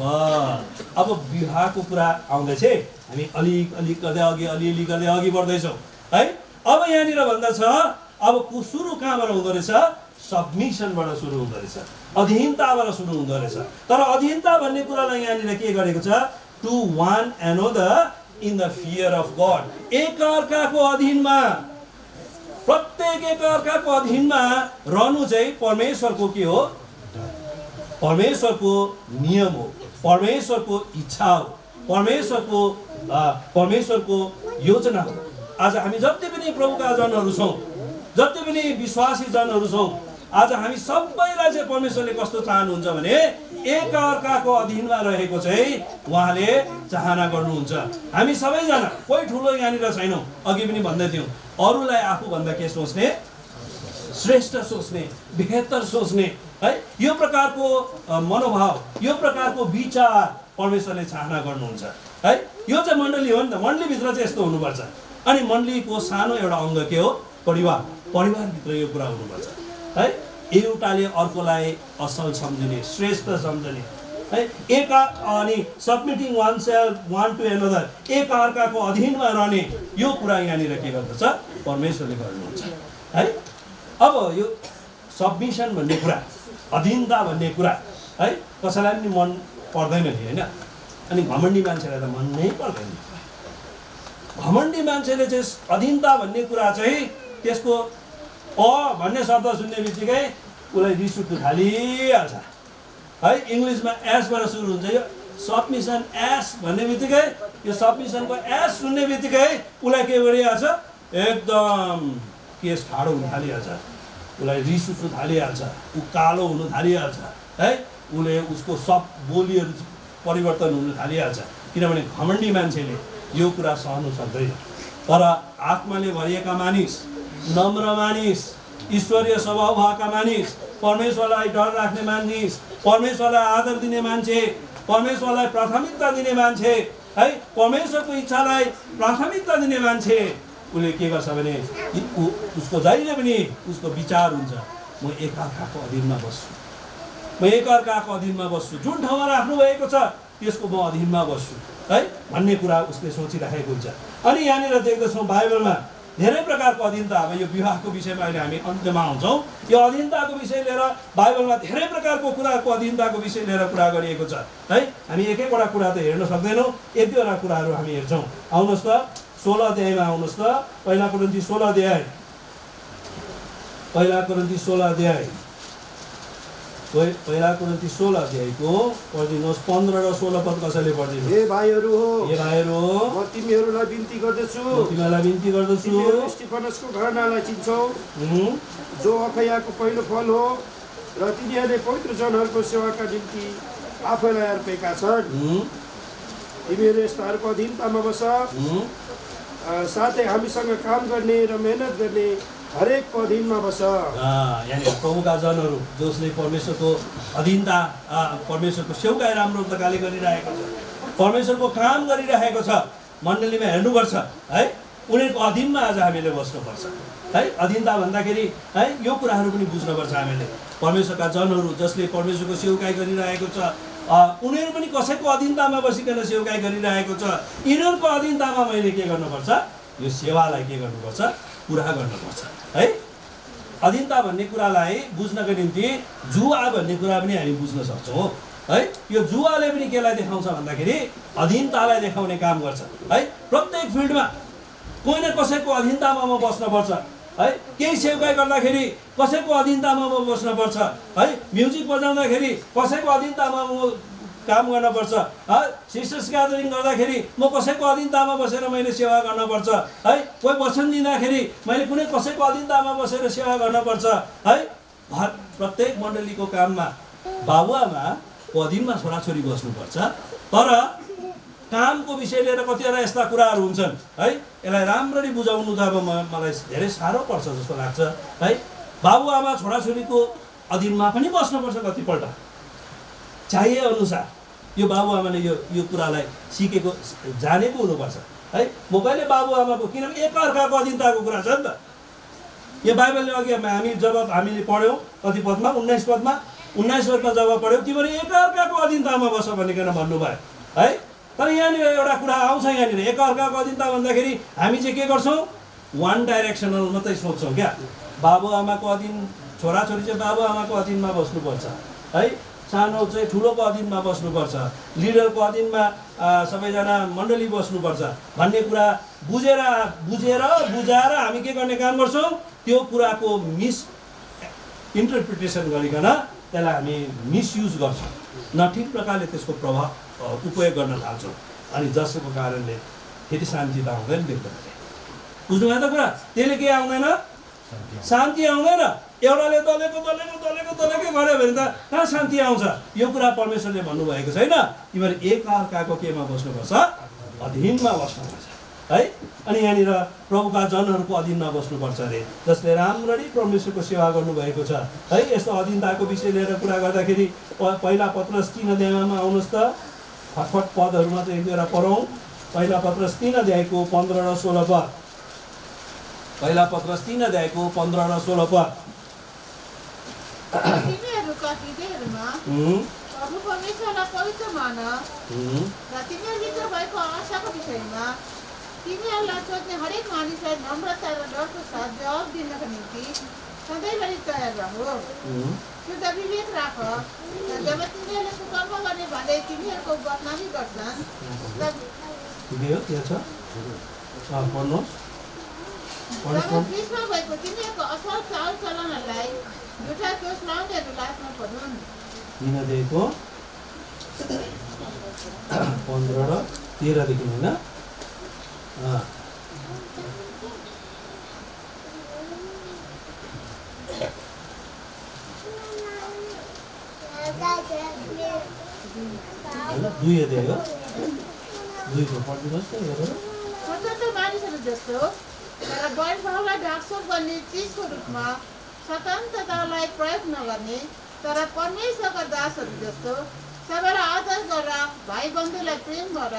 अब विवाहको कुरा आउँदैछ, हामी अलिक गर्दै अलिअलि गर्दै अघि बढ्दैछौँ है। अब यहाँनिर भन्दछ अब सुरु कहाँबाट हुँदो रहेछ? सबमिसनबाट सुरु हुँदो रहेछ, अधीनताबाट सुरु हुँदो रहेछ। तर अधीनता भन्ने कुरालाई यहाँनिर के गरेको छ? To one another in the fear of God. एक अर्काको अधीनमा, प्रत्येक एक अर्काको अधीनमा रहनु चाहिँ परमेश्वरको के हो? परमेश्वरको नियम हो, परमेश्वरको इच्छा हो, परमेश्वरको योजना हो। आज हामी जति पनि प्रभुका जनहरू छौँ, जति पनि विश्वासी जनहरू छौँ, आज हामी सबैलाई चाहिँ परमेश्वरले कस्तो चाहनुहुन्छ भने एक अर्काको अधीनमा रहेको चाहिँ उहाँले चाहना गर्नुहुन्छ। हामी सबैजना कोही ठुलो यहाँनिर छैनौँ, अघि पनि भन्दै थियौँ, अरूलाई आफूभन्दा के सोच्ने? श्रेष्ठ सोच्ने, बेहतर सोच्ने है। यो प्रकारको मनोभाव, यो प्रकारको विचार परमेश्वरले चाहना गर्नुहुन्छ है। यो चाहिँ मण्डली हो नि त, मण्डलीभित्र चाहिँ यस्तो हुनुपर्छ। अनि मण्डलीको सानो एउटा अङ्ग के हो? परिवार। परिवारभित्र यो कुरा हुनुपर्छ है। एउटाले अर्कोलाई असल सम्झिने, श्रेष्ठ सम्झिने है। अनि submitting oneself one to another, एक अर्काको अधीनमा रहने, यो कुरा यहाँनिर के गर्दछ? परमेश्वरले गर्नुहुन्छ है। अब यो सबमिसन भन्ने कुरा, अधीनता भन्ने कुरा है, कसैलाई पनि मन पर्दैन नि होइन। अनि घमण्डी मान्छेलाई त मन नै पर्दैन। घमण्डी मान्छेले चाहिँ अधीनता भन्ने कुरा चाहिँ त्यसको भन्ने शब्द सुन्ने बित्तिकै उसलाई रिस उठ्नु थालिहाल्छ है। इङ्ग्लिसमा एसबाट सुरु हुन्छ यो सबमिसन, एस भन्ने बित्तिकै, यो सबमिसनको एस सुन्ने बित्तिकै उसलाई के गरिहाल्छ? एकदम केस ठाडो हुन थालिहाल्छ, उसलाई रिस उठ्नु थालिहाल्छ, ऊ कालो हुन थालिहाल्छ है। उसले उसको सब बोलीहरू परिवर्तन हुन थालिहाल्छ, किनभने घमण्डी मान्छेले यो कुरा सहनु सक्दैन। तर आत्माले भरिएका मानिस, नम्र मानिस, ईश्वरीय स्वभाव भएका मानिस, परमेश्वरलाई डर राख्ने मानिस, परमेश्वरलाई आदर दिने मान्छे, परमेश्वरलाई प्राथमिकता दिने मान्छे है, परमेश्वरको इच्छालाई प्राथमिकता दिने मान्छे, उसले के गर्छ भने उसको जहिले पनि उसको विचार हुन्छ, म एकअर्काको अधीनमा बस्छु, म एकअर्काको अधीनमा बस्छु, जुन ठाउँमा राख्नु भएको छ त्यसको म अधीनमा बस्छु है भन्ने कुरा उसले सोचिराखेको हुन्छ। अनि यहाँनिर देख्दछौँ बाइबलमा धेरै प्रकारको अधीनता। अब यो विवाहको विषयमा अहिले हामी अन्त्यमा आउँछौँ। यो अधीनताको विषय लिएर बाइबलमा धेरै प्रकारको कुराको अधीनताको विषय लिएर कुरा गरिएको छ है। हामी एक एकवटा कुरा त हेर्न सक्दैनौँ, एक दुईवटा कुराहरू हामी हेर्छौँ। आउनुहोस् त 16 अध्यायमा आउनुहोस् त। पहिला कोरिन्थी 16 अध्याय, पहिला कोरिन्थी 16 अध्याय, पहिला कोरिन्थी 16 अध्यायको पढिदिनुहोस् 15 र 16 पद कसैले पढिदिनु। हे भाइहरू हो, म तिमीहरूलाई बिन्ती गर्दछु, तिमीहरू स्टिफनसको घरनालाई चिन्छौ, जो अखयाको पहिलो फल हो र तिनीहरूले पवित्र जनहरूको सेवाका निम्ति आफैलाई अर्पेका छन्। तिमीहरू यस्ताहरूको अधीनतामा बस, साथै हामीसँग काम गर्ने र मेहनत गर्ने हरेकको अधीनमा बस। यानी प्रभुका जनहरू जसले परमेश्वरको अधीनता, परमेश्वरको सेवकाई राम्रो प्रकारले गरिरहेको छ, परमेश्वरको काम गरिरहेको छ, मण्डलीमा हेर्नुपर्छ है। उनीहरूको अधीनमा आज हामीले बस्नुपर्छ है। अधीनता भन्दाखेरि है यो कुराहरू पनि बुझ्नुपर्छ हामीले। परमेश्वरका जनहरू जसले परमेश्वरको सेवकाई गरिरहेको छ, उनीहरू पनि कसैको अधीनतामा बसिकन सेवकाई गरिरहेको छ। यिनीहरूको अधीनतामा मैले के गर्नुपर्छ? यो सेवालाई के गर्नुपर्छ? पुरा गर्नुपर्छ है। अधीनता भन्ने कुरालाई बुझ्नको निम्ति जुवा भन्ने कुरा पनि हामी बुझ्न सक्छौँ है। यो जुवाले पनि केलाई देखाउँछ भन्दाखेरि अधीनतालाई देखाउने काम गर्छ है। प्रत्येक फिल्डमा कोही न कसैको अधीनतामा म बस्नुपर्छ है। केही सेवकाई गर्दाखेरि कसैको अधीनतामा म बस्नुपर्छ है। म्युजिक बजाउँदाखेरि कसैको अधीनतामा म काम गर्नुपर्छ। सिस्टर्स ग्यादरिङ गर्दाखेरि म कसैको अधीनतामा बसेर मैले सेवा गर्नुपर्छ है। कोही वचन दिँदाखेरि मैले कुनै कसैको अधीनतामा बसेर सेवा गर्नुपर्छ है। प्रत्येक मण्डलीको काममा बाबुआमाको अधीनमा छोराछोरी बस्नुपर्छ। तर कामको विषय लिएर कतिवटा यस्ता कुराहरू हुन्छन् है, यसलाई राम्ररी बुझाउनु त अब मलाई धेरै साह्रो पर्छ जस्तो लाग्छ है। बाबुआमा छोराछोरीको अधीनमा पनि बस्नुपर्छ कतिपल्ट, चाहिए अनुसार। यो बाबुआमाले यो कुरालाई सिकेको जानेको हुनुपर्छ है। म कहिले बाबुआमाको, किनभने एकअर्काको अधीनताको कुरा छ नि त। यो बाइबलले अघि हामीले पढ्यौँ कति पदमा, 19 पदमा जब पढ्यौँ तिमीहरू एकअर्काको अधीनतामा बस भनिकन भन्नुभयो है। तर यहाँनिर एउटा कुरा आउँछ, यहाँनिर एकअर्काको अधीनता भन्दाखेरि हामी चाहिँ के गर्छौँ, वान डाइरेक्सनल मात्रै सोच्छौँ क्या। बाबुआमाको अधीन, छोराछोरी चाहिँ बाबुआमाको अधीनमा बस्नुपर्छ है, सानो चाहिँ ठुलोको अधीनमा बस्नुपर्छ, लिडरको अधीनमा सबैजना मण्डली बस्नुपर्छ भन्ने कुरा बुझाएर हामी के गर्ने काम गर्छौँ, त्यो कुराको इन्टरप्रिटेसन गरिकन त्यसलाई हामी मिसयुज गर्छौँ, नठिक प्रकारले त्यसको उपयोग गर्न थाल्छौँ। अनि जसको कारणले फेरि शान्ति त आउँदैन देख्दैन। बुझ्नुभयो त कुरा? त्यसले के आउँदैन, शान्ति आउँदैन। एउटाले दलेको गऱ्यो भने त कहाँ शान्ति आउँछ? यो कुरा परमेश्वरले भन्नुभएको छैन। तिमीहरू एकअर्काको केमा बस्नुपर्छ, अधीनमा बस्नुपर्छ है। अनि यहाँनिर प्रभुका जनहरूको अधीनमा बस्नुपर्छ अरे, जसले राम्ररी परमेश्वरको सेवा गर्नुभएको छ है। यस्तो अधीनताको विषय लिएर कुरा गर्दाखेरि पहिला पत्रस 3 अध्यायमा आउनुहोस् त, फटफट पदहरूमा चाहिँ एक दुईवटा पढौँ। पहिला पत्रस 3 अध्यायको 15 र 16 पद। पहिला पत्रस 3 अध्यायको 15 र 16 पद। तिमीहरूका हृदयहरूमा प्रभु परमेश्वरलाई पवित्र मान र तिमीहरूभित्र भएको आशाको विषयमा तिमीहरूलाई सोध्ने हरेक मानिसलाई नम्रता र डरको साथ जवाब दिनका निम्ति सधैँभरि तयार रहो। शुद्ध विवेक राख र जब तिमीहरूले सुकर्म गर्ने भन्दै तिमीहरूको बदनामी गर्छन् तब क्रिसमा भएको तिमीहरूको असल चाल चलनलाई झुटा दोष लाउनेहरू लास्न परुन्। 15 र 13 देखि होइन। दुई अध्याय हो, 2 को पढिदिनुहोस् त हेरेर। स्वतन्त्र मानिसहरू जस्तो तर वैभवलाई ढाकछोप गर्ने चिजको रूपमा स्वतन्त्रतालाई प्रयोग नगर्ने तर परमेश्वरका दासहरू जस्तो सबैलाई आदर गर, भाइ बन्धुलाई प्रेम गर,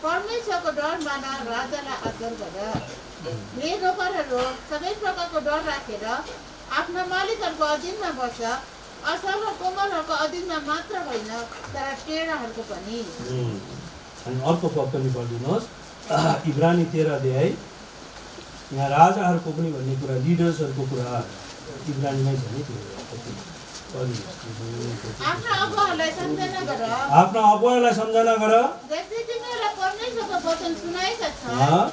परमेश्वरको डर मान, राजालाई आदर गर। हे नोकरहरू, सबै प्रकारको डर राखेर आफ्ना मालिकहरूको अधीनमा बस, असल र कोमलहरूको अधीनमा मात्र होइन तर टेढाहरूको पनि। अनि अर्को पद पनि पढिदिनुहोस्, इब्रानी 13 अध्याय। यहाँ राजाहरूको पनि भन्ने कुरा, लिडर्सहरूको कुरा इब्रानीमै छ नि। आफ्ना अगुवाहरूलाई सम्झना गर,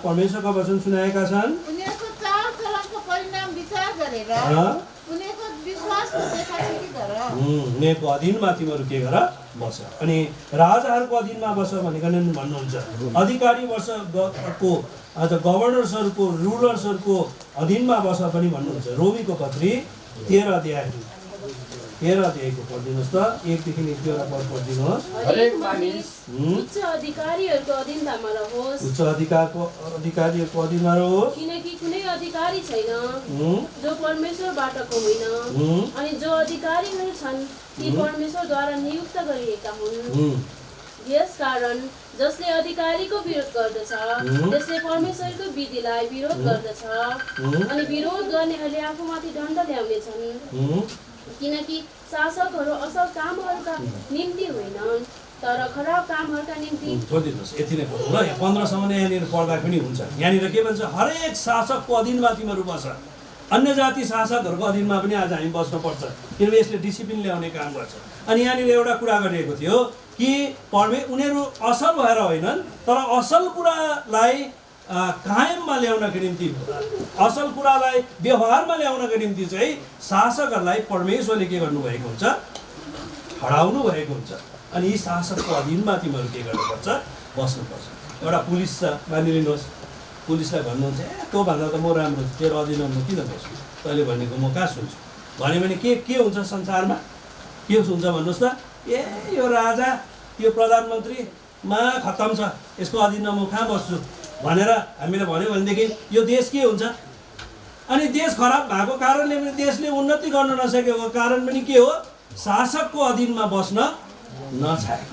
परमेश्वरको वचन सुनाएका छन्, उनीहरूको चाल चलनको परिणाम विचार गरेर उनीहरूको विश्वास देखादेखि गर। उनीहरूको अधीनमा तिमीहरू के गर, बस। अनि राजाहरूको अधीनमा बस भनेको भन्नुहुन्छ, अधिकारी वर्षको गभर्नर्सहरूको, रुलर्सहरूको अधीनमा बस पनि भन्नुहुन्छ। रोमीको पत्री 13 अध्यायको पढिदिनुहोस् त, 1 देखि 11 पद पढिदिनुहोस्। हरेक मानिस उच्च अधिकारीहरूको अधीनमा रहोस्, उच्च अधिकारीहरूको अधीनमा रहोस्, किनकि कुनै अधिकारी छैन जो परमेश्वरबाटको होइन, अनि जो अधिकारीहरू छन् ती परमेश्वरद्वारा नियुक्त गरिएका हुन्। यसकारण जसले अधिकारीको विरोध गर्दछ त्यसले परमेश्वरको विधिलाई विरोध गर्दछ, अनि विरोध गर्नेहरूले आफूमाथि दण्ड ल्याउनेछन्। किनकि शासकहरू असल कामहरूका निम्ति होइनन् तर खराब कामहरूका निम्ति। छोडिदिनुहोस्, यति नै भनौँ ल। 15 सम्म यहाँनिर पढ्दा पनि हुन्छ। यहाँनिर के भन्छ, हरेक शासकको अधीनमा तिमीहरू बस। अन्य जाति शासकहरूको अधीनमा पनि आज हामी बस्नुपर्छ, किनभने यसले डिसिप्लिन ल्याउने काम गर्छ। अनि यहाँनिर एउटा कुरा गरिएको थियो कि उनीहरू असल भएर होइनन् तर असल कुरालाई कायममा ल्याउनको निम्ति, असल कुरालाई व्यवहारमा ल्याउनको निम्ति चाहिँ शासकहरूलाई परमेश्वरले के गर्नुभएको हुन्छ, हराउनु भएको हुन्छ। अनि यी शासकको अधीनमा तिमीहरू के गर्नुपर्छ, बस्नुपर्छ। एउटा पुलिस छ मानिलिनुहोस्, पुलिसलाई भन्नुहुन्छ ए तँभन्दा त म राम्रो, तेरो अधीनमा म किन बस्छु, तैँले भनेको म कहाँ सुन्छु भन्यो भने के हुन्छ संसारमा, के हुन्छ भन्नुहोस् त, ए यो राजा यो प्रधानमन्त्रीमा खत्तम छ, यसको अधीनमा म कहाँ बस्छु भनेर हामीले भन्यो भनेदेखि यो देश के हुन्छ। अनि देश खराब भएको कारणले पनि, देशले उन्नति गर्न नसकेको कारण पनि के हो, शासकको अधीनमा बस्न नचाहे।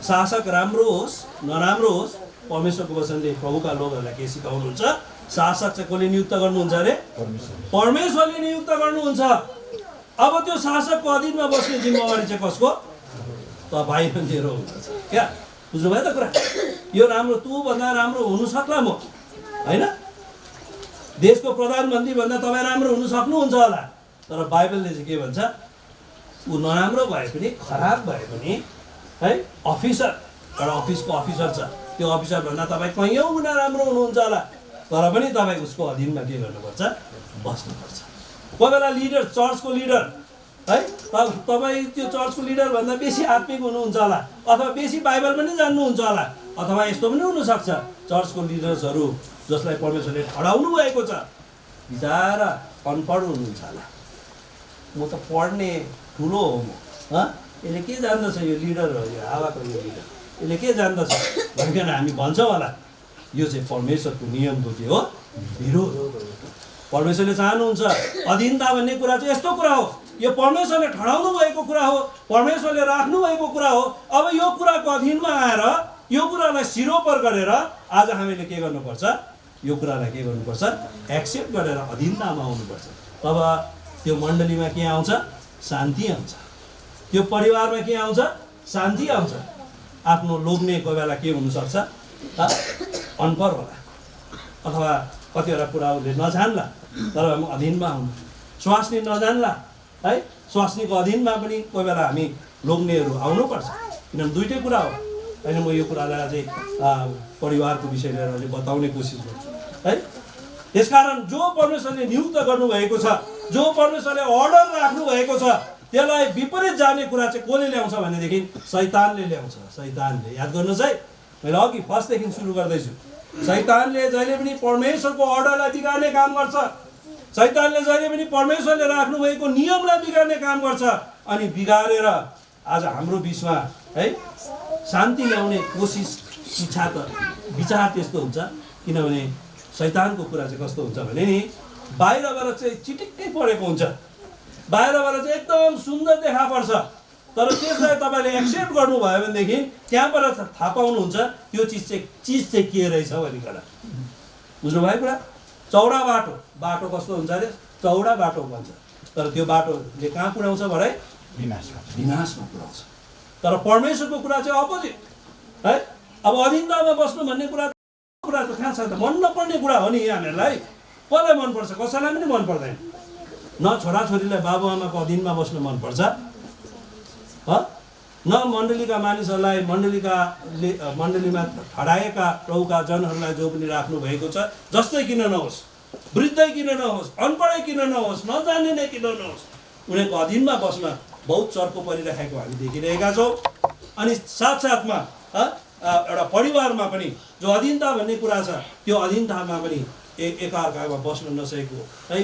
शासक राम्रो होस् नराम्रो होस्, परमेश्वरको वचनले प्रभुका लोकहरूलाई के सिकाउनुहुन्छ, शासक चाहिँ कसले नियुक्त गर्नुहुन्छ अरे, परमेश्वरले नियुक्त गर्नुहुन्छ। अब त्यो शासकको अधीनमा बस्ने जिम्मेवारी चाहिँ कसको, तपाईँ र मेरो हुन्छ। क्या बुझ्नुभयो त कुरा, यो राम्रो तँभन्दा राम्रो हुनु सक्ला म होइन, देशको प्रधानमन्त्री भन्दा तपाईँ राम्रो हुनु सक्नुहुन्छ होला, तर बाइबलले चाहिँ के भन्छ, ऊ नराम्रो भए पनि खराब भए पनि है, अफिसर एउटा अफिसको अफिसर छ, त्यो अफिसरभन्दा तपाईँ कैयौँ गुणा राम्रो हुनुहुन्छ होला, तर पनि तपाईँ उसको अधीनमा के गर्नुपर्छ, बस्नुपर्छ। कोही बेला लिडर, चर्चको लिडर है, तपाईँ त्यो चर्चको लिडरभन्दा बेसी आत्मिक हुनुहुन्छ होला, अथवा बेसी बाइबल पनि जान्नुहुन्छ होला, अथवा यस्तो पनि हुनसक्छ चर्चको लिडर्सहरू जसलाई परमेश्वरले ठडाउनु भएको छ बिचारा अनपढ हुनुहुन्छ होला। म त पढ्ने ठुलो हो म, यसले के जान्दछ, यो लिडर हो, यो हावाको यो लिडर, यसले के जान्दछ भनिकन हामी भन्छौँ होला। यो चाहिँ परमेश्वरको नियमको के हो, विरोध हो। परमेश्वरले चाहनुहुन्छ अधीनता भन्ने कुरा चाहिँ यस्तो कुरा हो, यो परमेश्वरले ठडाउनु भएको कुरा हो, परमेश्वरले राख्नु भएको कुरा हो। अब यो कुराको अधीनमा आएर यो कुरालाई सिरोपर गरेर आज हामीले के गर्नुपर्छ, यो कुरालाई के गर्नुपर्छ, एक्सेप्ट गरेर अधीनतामा आउनुपर्छ। तब त्यो मण्डलीमा के आउँछ, शान्ति आउँछ। त्यो परिवारमा के आउँछ, शान्ति आउँछ। आफ्नो लोग्ने कोही बेला के हुनसक्छ, अनपढ होला अथवा कतिवटा कुराहरूले नजान्ला, तर अधीनमा आउनु, स्वास्नी नजान्ला है, स्वास्नीको अधीनमा पनि कोही बेला हामी लोग्नेहरू आउनुपर्छ। किनभने दुइटै कुरा हो होइन। म यो कुरालाई चाहिँ परिवारको विषय लिएर अझै बताउने कोसिस गर्छु है। त्यसकारण जो परमेश्वरले नियुक्त गर्नुभएको छ, जो परमेश्वरले अर्डर राख्नु भएको छ, त्यसलाई विपरीत जाने कुरा चाहिँ कसले ल्याउँछ भनेदेखि शैतानले ल्याउँछ। शैतानले, याद गर्नुहोस् है, मैले अघि फर्स्टदेखि सुरु गर्दैछु। शैतानले जहिले पनि परमेश्वरको अर्डरलाई बिगार्ने काम गर्छ। शैतानले जहिले पनि परमेश्वरले राख्नु भएको नियमलाई बिगार्ने काम गर्छ। अनि बिगारेर आज हाम्रो बिचमा है शान्ति ल्याउने कोसिस, इच्छा त विचार त्यस्तो हुन्छ। किनभने शैतानको कुरा चाहिँ कस्तो हुन्छ भने नि, बाहिरबाट चाहिँ चिटिक्कै परेको हुन्छ, बाहिरबाट चाहिँ एकदम सुन्दर देखा पर्छ, तर त्यसलाई तपाईँले एक्सेप्ट गर्नुभयो भनेदेखि त्यहाँबाट थाहा पाउनुहुन्छ त्यो चिज चाहिँ के रहेछ भनिकन। बुझ्नुभयो कुरा। चौडा बाटो, बाटो कस्तो हुन्छ अरे, चौडा बाटो भन्छ, तर त्यो बाटोले कहाँ पुर्याउँछ भने विनाशमा पुर्याउँछ। तर परमेश्वरको कुरा चाहिँ अपोजिट है। अब अधीनतामा बस्नु भन्ने कुरा त कहाँ छ त, मन नपर्ने कुरा हो नि हामीहरूलाई। कसलाई मनपर्छ, कसैलाई पनि मन पर्दैन। न छोराछोरीलाई बाबुआमाको अधीनमा बस्न मनपर्छ, न मण्डलीका मानिसहरूलाई, मण्डलीमा ठडाएका प्रभुका जनहरूलाई जो पनि राख्नु भएको छ, जस्तै किन नहोस्, वृद्धै किन नहोस्, अनपढै किन नहोस्, नजान्ने नै किन नहोस्, उनीहरूको अधीनमा बस्न बहुत चर्को परिराखेको हामी देखिरहेका छौँ। अनि साथसाथमा एउटा परिवारमा पनि जो अधीनता भन्ने कुरा छ, त्यो अधीनतामा पनि एकाअर्कामा बस्न नसकेको है,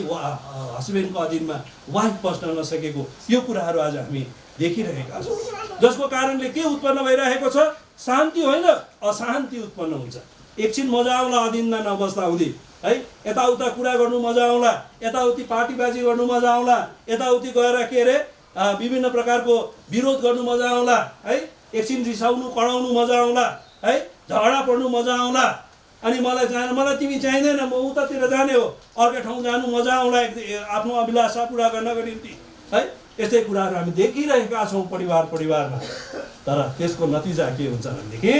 हस्बेन्डको अधीनमा वाइफ बस्न नसकेको, यो कुराहरू आज हामी देखिरहेका छौँ। जसको कारणले के उत्पन्न भइरहेको छ, शान्ति होइन अशान्ति उत्पन्न हुन्छ। एकछिन मजा आउला अधीनमा नबस्दा हुँदै है, यताउता कुरा गर्नु मजा आउला, यताउति पार्टीबाजी गर्नु मजा आउला, यताउति गएर के अरे विभिन्न प्रकारको विरोध गर्नु मजा आउला है, एकछिन रिसाउनु कराउनु मजा आउला है, झगडा पर्नु मजा आउला। अनि मलाई तिमी चाहिँदैन, म उतातिर जाने हो, अर्कै ठाउँ जानु मजा आउला, आफ्नो अभिलाषा पुरा गर्नको निम्ति है। यस्तै कुराहरू हामी देखिरहेका छौँ परिवारमा। तर त्यसको नतिजा के हुन्छ भनेदेखि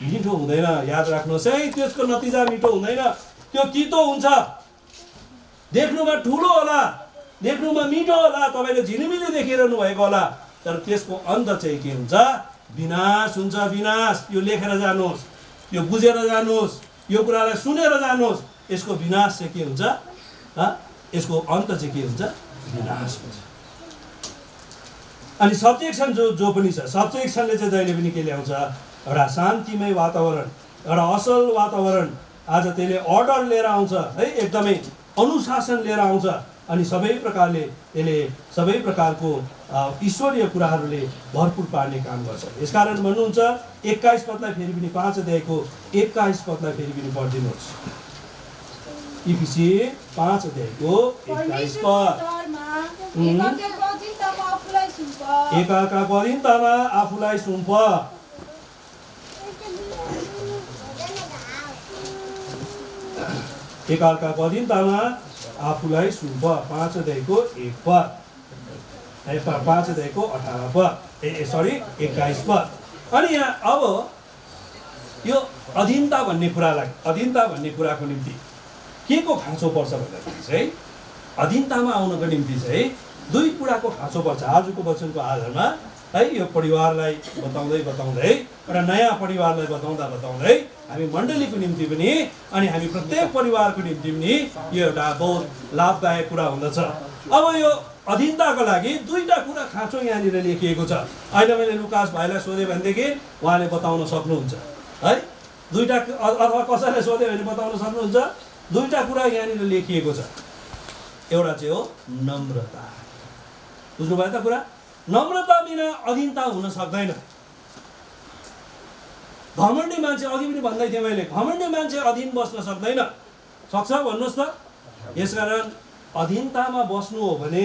मिठो हुँदैन। याद राख्नुहोस् है, त्यसको नतिजा मिठो हुँदैन, त्यो तितो हुन्छ। देख्नुमा ठुलो होला, देख्नुमा मिठो होला, तपाईँले झिलिमिली देखिरहनु भएको होला, तर त्यसको अन्त चाहिँ के हुन्छ, विनाश हुन्छ। विनाश, यो लेखेर जानुहोस्, यो बुझेर जानुहोस्, यो कुरालाई सुनेर जानुहोस्। यसको विनाश चाहिँ के हुन्छ, यसको अन्त चाहिँ के हुन्छ, विनाश हुन्छ। अनि सब्जेक्सन जो पनि छ, सब्जेक्सनले चाहिँ जहिले पनि के ल्याउँछ, एउटा शान्तिमय वातावरण, एउटा असल वातावरण, आज त्यसले अर्डर लिएर आउँछ है, एकदमै अनुशासन लिएर आउँछ। अनि सबै प्रकारले यसले सबै प्रकारको ईश्वरीय कुराहरूले भरपुर पार्ने काम गर्छ। यसकारण भन्नुहुन्छ 21 पदलाई फेरि पनि 5 अध्यायको 21 पदलाई फेरि पनि पढिदिनुहोस्। इफिसी 5 अध्यायको 21 पद। एकाकाको अधीनतामा आफूलाई सुम्प। एकाकाको अधीनतामा आफूलाई सुम्प। 5 अध्यायको 1 पद, 5 अध्यायको 18 पद, 21 पद। अनि यहाँ अब यो अधीनता भन्ने कुराको निम्ति के को खाँचो पर्छ भन्दाखेरि चाहिँ, अधीनतामा आउनको निम्ति चाहिँ 2 कुराको खाँचो पर्छ। आजको वचनको आधारमा है, यो परिवारलाई बताउँदै एउटा नयाँ परिवारलाई बताउँदै हामी मण्डलीको निम्ति पनि अनि हामी प्रत्येक परिवारको निम्ति पनि यो एउटा बहुत लाभदायक कुरा हुँदछ। अब यो अधीनताको लागि 2टा कुरा खाँचो यहाँनिर लेखिएको छ। अहिले मैले लुकास भाइलाई सोधेँ भनेदेखि उहाँले बताउन सक्नुहुन्छ है, 2टा, अथवा कसैले सोध्यो भने बताउन सक्नुहुन्छ। 2टा कुरा यहाँनिर लेखिएको छ। एउटा चाहिँ हो नम्रता। बुझ्नुभयो त कुरा? नम्रता बिना अधीनता हुन सक्दैन। घमण्डी मान्छे, अघि पनि भन्दै थिएँ मैले, घमण्डी मान्छे अधीन बस्न सक्दैन। सक्छ भन्नुहोस् त? यसकारण अधीनतामा बस्नु हो भने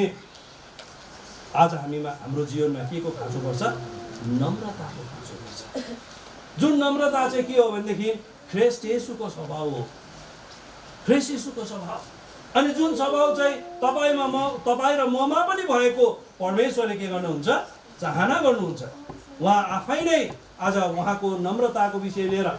आज हाम्रो जीवनमा के को खाँचो पर्छ? नम्रताको खाँचो पर्छ। जुन नम्रता चाहिँ के हो भनेदेखि ख्रिस्ट येशूको स्वभाव हो। ख्रिस्ट येशूको स्वभाव। अनि जुन स्वभाव चाहिँ तपाईँ र ममा पनि भएको परमेश्वरले के गर्नुहुन्छ? चाहना गर्नुहुन्छ। उहाँ आफै नै आज उहाँको नम्रताको विषय लिएर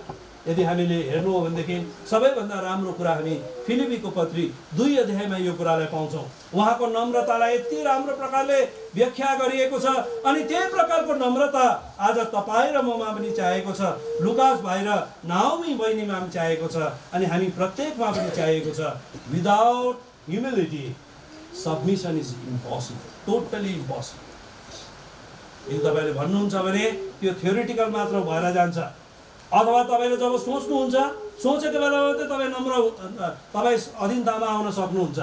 यदि हामीले हेर्नु हो भनेदेखि सबैभन्दा राम्रो कुरा हामी फिलिपीको पत्री 2 अध्यायमा यो कुरालाई पाउँछौँ। उहाँको नम्रतालाई यति राम्रो प्रकारले व्याख्या गरिएको छ। अनि त्यही प्रकारको नम्रता आज तपाईँ र ममा पनि चाहिएको छ, लुकास भाइ र नाओमी बहिनीमा पनि चाहिएको छ, अनि हामी प्रत्येकमा पनि चाहिएको छ। Without humility submission is impossible, totally impossible. यदि तपाईँले भन्नुहुन्छ भने त्यो थ्योरिटिकल मात्र भएर जान्छ, अथवा तपाईँले जब सोच्नुहुन्छ, सोचेको बेलामा मात्रै तपाईँ अधीनतामा आउन सक्नुहुन्छ।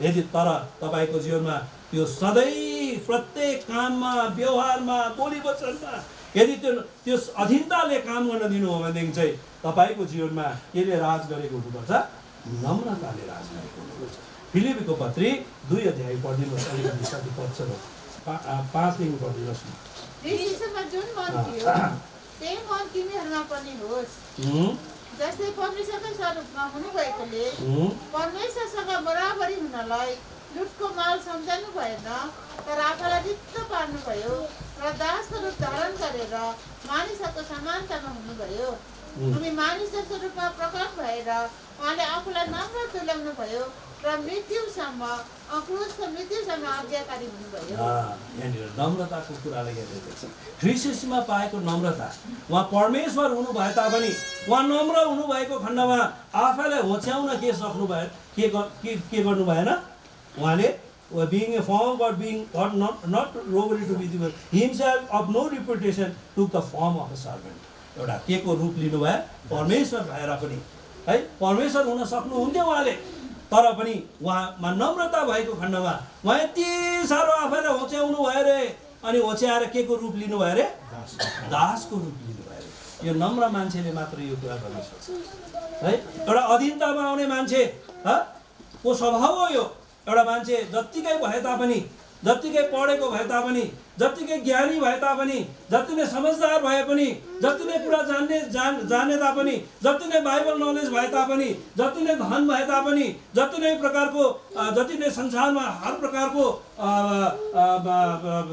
यदि तर तपाईँको जीवनमा त्यो सधैँ प्रत्येक काममा, व्यवहारमा, बोली वचनमा यदि त्यो अधीनताले काम गर्न दिनु हो भनेदेखि चाहिँ तपाईँको जीवनमा केले राज गरेको हुनुपर्छ? नम्रताले राज गरेको हुनुपर्छ। फिलिपीको पत्री 2 अध्याय पढिदिनुहोस्। अलिकति कति पद छ? 5 देखि पढिदिनुहोस् न। जुन मन थियो त्यही मन तिमीहरूमा पनि होस्, जस्तै परमेश्वरकै स्वरूपमा हुनुभएकोले परमेश्वरसँग बराबरी हुनलाई लुटको माल सम्झनु भएन, तर आफूलाई रिक्त पार्नुभयो र दासको रूप धारण गरेर मानिसहरूको समानतामा हुनुभयो। हामी मानिस जस्तो रूपमा प्रकट भएर उहाँले आफूलाई नम्र तुल्याउनु भयो र मृत्युसम्म, क्रुसको मृत्युसम्म आज्ञाकारी हुनुभयो। यहाँनिर नम्रताको कुरालाई हेरेको छ। ख्रिस्टमा पाएको नम्रता, उहाँ परमेश्वर हुनु भए तापनि उहाँ नम्र हुनुभएको खण्डमा आफैलाई होच्याउन के सक्नु भएन, के गर्नु भएन? उहाँले being a form of God, being God, not robbery to be given, himself of no reputation took the form of a servant. एउटा के को रूप लिनुभयो? परमेश्वर भएर पनि है, परमेश्वर हुन सक्नुहुन्थ्यो उहाँले, तर पनि उहाँमा नम्रता भएको खण्डमा उहाँ यति साह्रो आफैलाई होच्याउनु भयो रे। अनि होच्याएर के को रूप लिनुभयो अरे? दासको रूप लिनुभयो अरे। यो नम्र मान्छेले मात्र यो कुरा गर्न सक्छ है। एउटा अधीनतामा आउने मान्छे को स्वभाव हो यो। एउटा मान्छे जत्तिकै भए तापनि, जत्तिकै पढेको भए तापनि, जत्तिकै ज्ञानी भए तापनि, जति नै समझदार भए पनि, जति नै कुरा जाने तापनि, जति नै बाइबल नलेज भए तापनि, जति नै धन भए तापनि, जति नै प्रकारको, जति नै संसारमा हर प्रकारको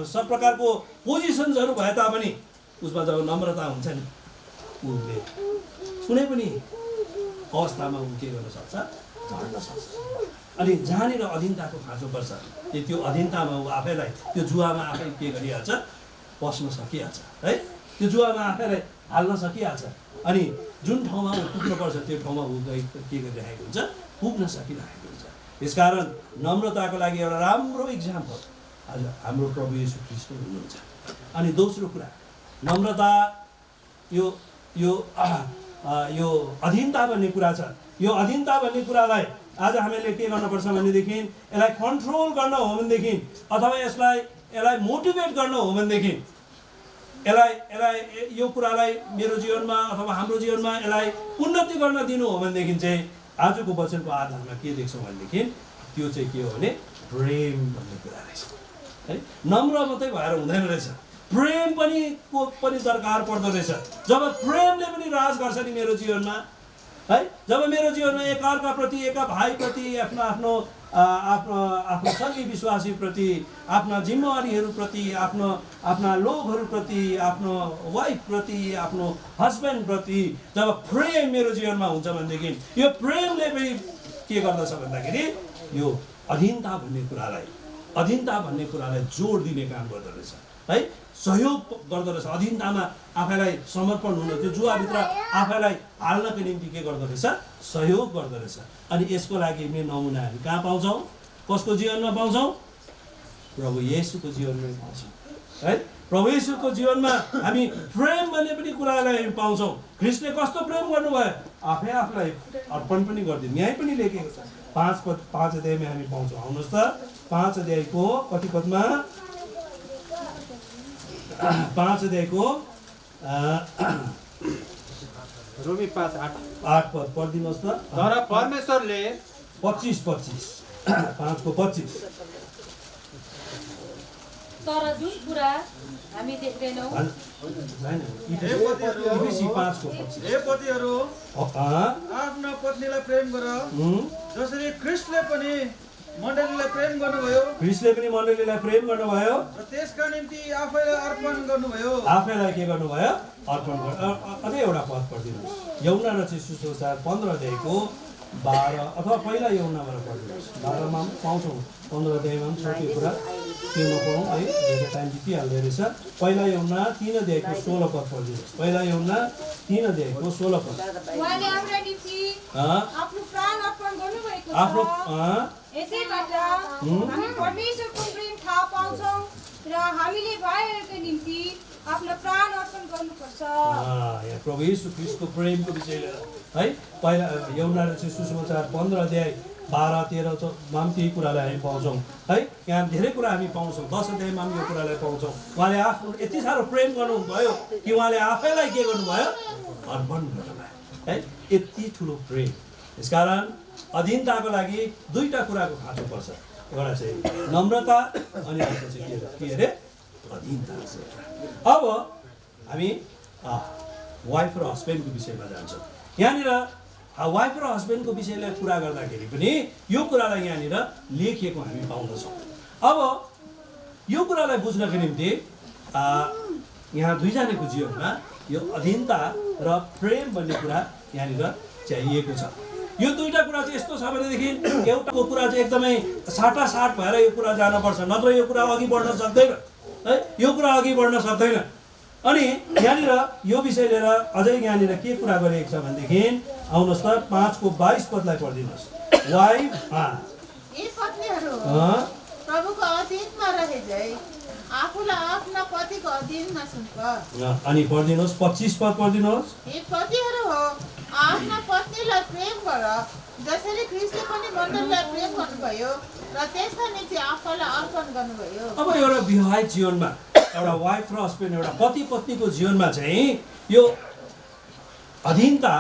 सब प्रकारको पोजिसन्सहरू भए तापनि उसमा जब नम्रता हुन्छ नि, उसले कुनै पनि अवस्थामा ऊ के गर्न सक्छ? झर्न सक्छ। अनि जहाँनिर अधीनताको खाँचो पर्छ, त्यो अधीनतामा ऊ आफैलाई त्यो जुवामा आफै के गरिहाल्छ? पस्न सकिहाल्छ है, त्यो जुवामा आफैलाई हाल्न सकिहाल्छ। अनि जुन ठाउँमा ऊ पुग्नुपर्छ त्यो ठाउँमा ऊ के गरिरहेको हुन्छ? पुग्न सकिरहेको हुन्छ। यसकारण नम्रताको लागि एउटा राम्रो इक्जाम्पल आज हाम्रो प्रभु येशू ख्रीष्ट हुनुहुन्छ। अनि दोस्रो कुरा नम्रता, यो यो यो अधीनता भन्ने कुरा छ। यो अधीनता भन्ने कुरालाई आज हामीले के गर्नुपर्छ भनेदेखि यसलाई कन्ट्रोल गर्न हो भनेदेखि अथवा यसलाई मोटिभेट गर्न हो भनेदेखि यसलाई यो कुरालाई मेरो जीवनमा अथवा हाम्रो जीवनमा यसलाई उन्नति गर्न दिनु हो भनेदेखि चाहिँ आजको वचनको आधारमा के देख्छौँ भनेदेखि त्यो चाहिँ के हो भने प्रेम भन्ने कुरा रहेछ है। नम्र मात्रै भएर हुँदैन रहेछ, प्रेम पनि दरकार पर्दो रहेछ। जब प्रेमले पनि राज गर्छ नि मेरो जीवनमा है, जब मेरो जीवनमा एकअर्काप्रति, एका भाइप्रति, आफ्नो सङ्गी विश्वासीप्रति, आफ्ना जिम्मेवारीहरूप्रति, आफ्ना लोकहरूप्रति, आफ्नो वाइफप्रति, आफ्नो हस्बेन्डप्रति जब प्रेम मेरो जीवनमा हुन्छ भनेदेखि यो प्रेमले पनि के गर्दछ भन्दाखेरि यो अधीनता भन्ने कुरालाई जोड दिने काम गर्दो रहेछ है, सहयोग गर्दो रहेछ। अधीनतामा आफैलाई समर्पण हुन, त्यो जुवाभित्र आफैलाई हाल्नको निम्ति के गर्दो रहेछ, सहयोग गर्दो रहेछ। अनि यसको लागि मेरो नमुना हामी कहाँ पाउँछौँ, कसको जीवनमा पाउँछौँ, प्रभु येशूको जीवनमा पाउँछौँ है। प्रभु येशूको जीवनमा हामी प्रेम भन्ने पनि कुरालाई हामी पाउँछौँ। ख्रीष्टले कस्तो प्रेम गर्नुभयो, आफैलाई अर्पण पनि गरिदिनु, यहीँ पनि लेखेको छ 5 अध्यायमा हामी पाउँछौँ। आउनुहोस् त 5 अध्यायको कति पदमा, 5 अध्यायको रोमी 5:8 पद पढिदिनुहोस् त। तर परमेश्वरले 25 5 को 25 तर जुन कुरा हामी देख्दैनौँ, इफिसी 5 को 25 हे पतिहरू आफ्ना पत्नीलाई प्रेम गर, जसरी ख्रीष्टले पनि मण्डलीलाई प्रेम गर्नुभयो, ख्रीष्टले पनि मण्डलीलाई प्रेम गर्नुभयो र त्यसका निम्ति आफैलाई अर्पण गर्नुभयो। आफैलाई के गर्नुभयो, अर्पण गर्नु। अझै एउटा पद पढिदिनुहोस्, यौना रचित सुसमाचार 15 अध्यायको 12 अथवा पहिला यौनाबाट पढिदिनुहोस्। 12 मा पाउँछौँ, 15 अध्यायमा पनि छ त्यो कुरा, त्यो नपढौँ है, धेरै टाइम बितिहाल्दो रहेछ। पहिला यौना 3 अध्यायको 16 पद पढिदिनुहोस्। पहिला यौना 3 अध्यायको 16 पद। उहाँले हाम्रा निम्ति आफ्नो प्राण अर्पण गर्नुभएको छ, यसैबाट हामी परमेश्वरको प्रेम थाहा पाउँछौँ र हामीले भाइहरूको निम्ति आफ्नो प्राण अर्पण गर्नुपर्छ। यहाँ प्रभु येशू ख्रीष्टको प्रेमको विषय लिएर है, पहिला यौना रचित सुसमाचार 15 अध्याय 12-13 मा पनि त्यही कुरालाई हामी पाउँछौँ है। यहाँ धेरै कुरा हामी पाउँछौँ, 10 अध्यायमा पनि यो कुरालाई पाउँछौँ। उहाँले आफ्नो यति साह्रो प्रेम गर्नुभयो कि उहाँले आफैलाई के गर्नुभयो, अर्पण गर्नुभयो है, यति ठुलो प्रेम। यसकारण अधीनताको लागि दुईटा कुराको खाँचो पर्छ, एउटा चाहिँ नम्रता अनि अर्को चाहिँ के अरे, अधीनता। अब हामी वाइफ र हस्बेन्डको विषयमा जान्छौँ। यहाँनिर वाइफ र हस्बेन्डको विषयलाई कुरा गर्दाखेरि पनि यो कुरालाई यहाँनिर लेखिएको हामी पाउँदछौँ। अब यो कुरालाई बुझ्नको निम्ति यहाँ दुईजनाको जीवनमा यो अधीनता र प्रेम भन्ने कुरा यहाँनिर चाहिएको छ। यो दुईटा कुरा चाहिँ यस्तो छ भनेदेखि एउटाको कुरा चाहिँ एकदमै साटासाट भएर यो कुरा जानुपर्छ, नत्र यो कुरा अघि बढ्न सक्दैन है, यो कुरा अघि बढ्न सक्दैन। अनि यहाँनिर यो विषय लिएर अझै यहाँनिर के कुरा गरिएको छ भनेदेखि आउनुहोस् त 5 को 22 पदलाई पढिदिनुहोस्। वाइफ यी पत्नीहरू प्रभुको अधीनमा रहे झै आफूलाई आफ्ना पतिको अधीनमा सुन्प। अनि पढिदिनुहोस् 25 पद पढिदिनुहोस्। यी पतिहरू हो आफ्ना पत्नीलाई प्रेम गर, जसरी ख्रीष्टले पनि मण्डलीलाई प्रेम गर्नुभयो र त्यसका निम्ति आफूलाई अर्पण गर्नुभयो। अब एउटा विवाहित जीवनमा एउटा वाइफ र हस्बेन्ड, एउटा पति पत्नीको जीवनमा चाहिँ यो अधीनता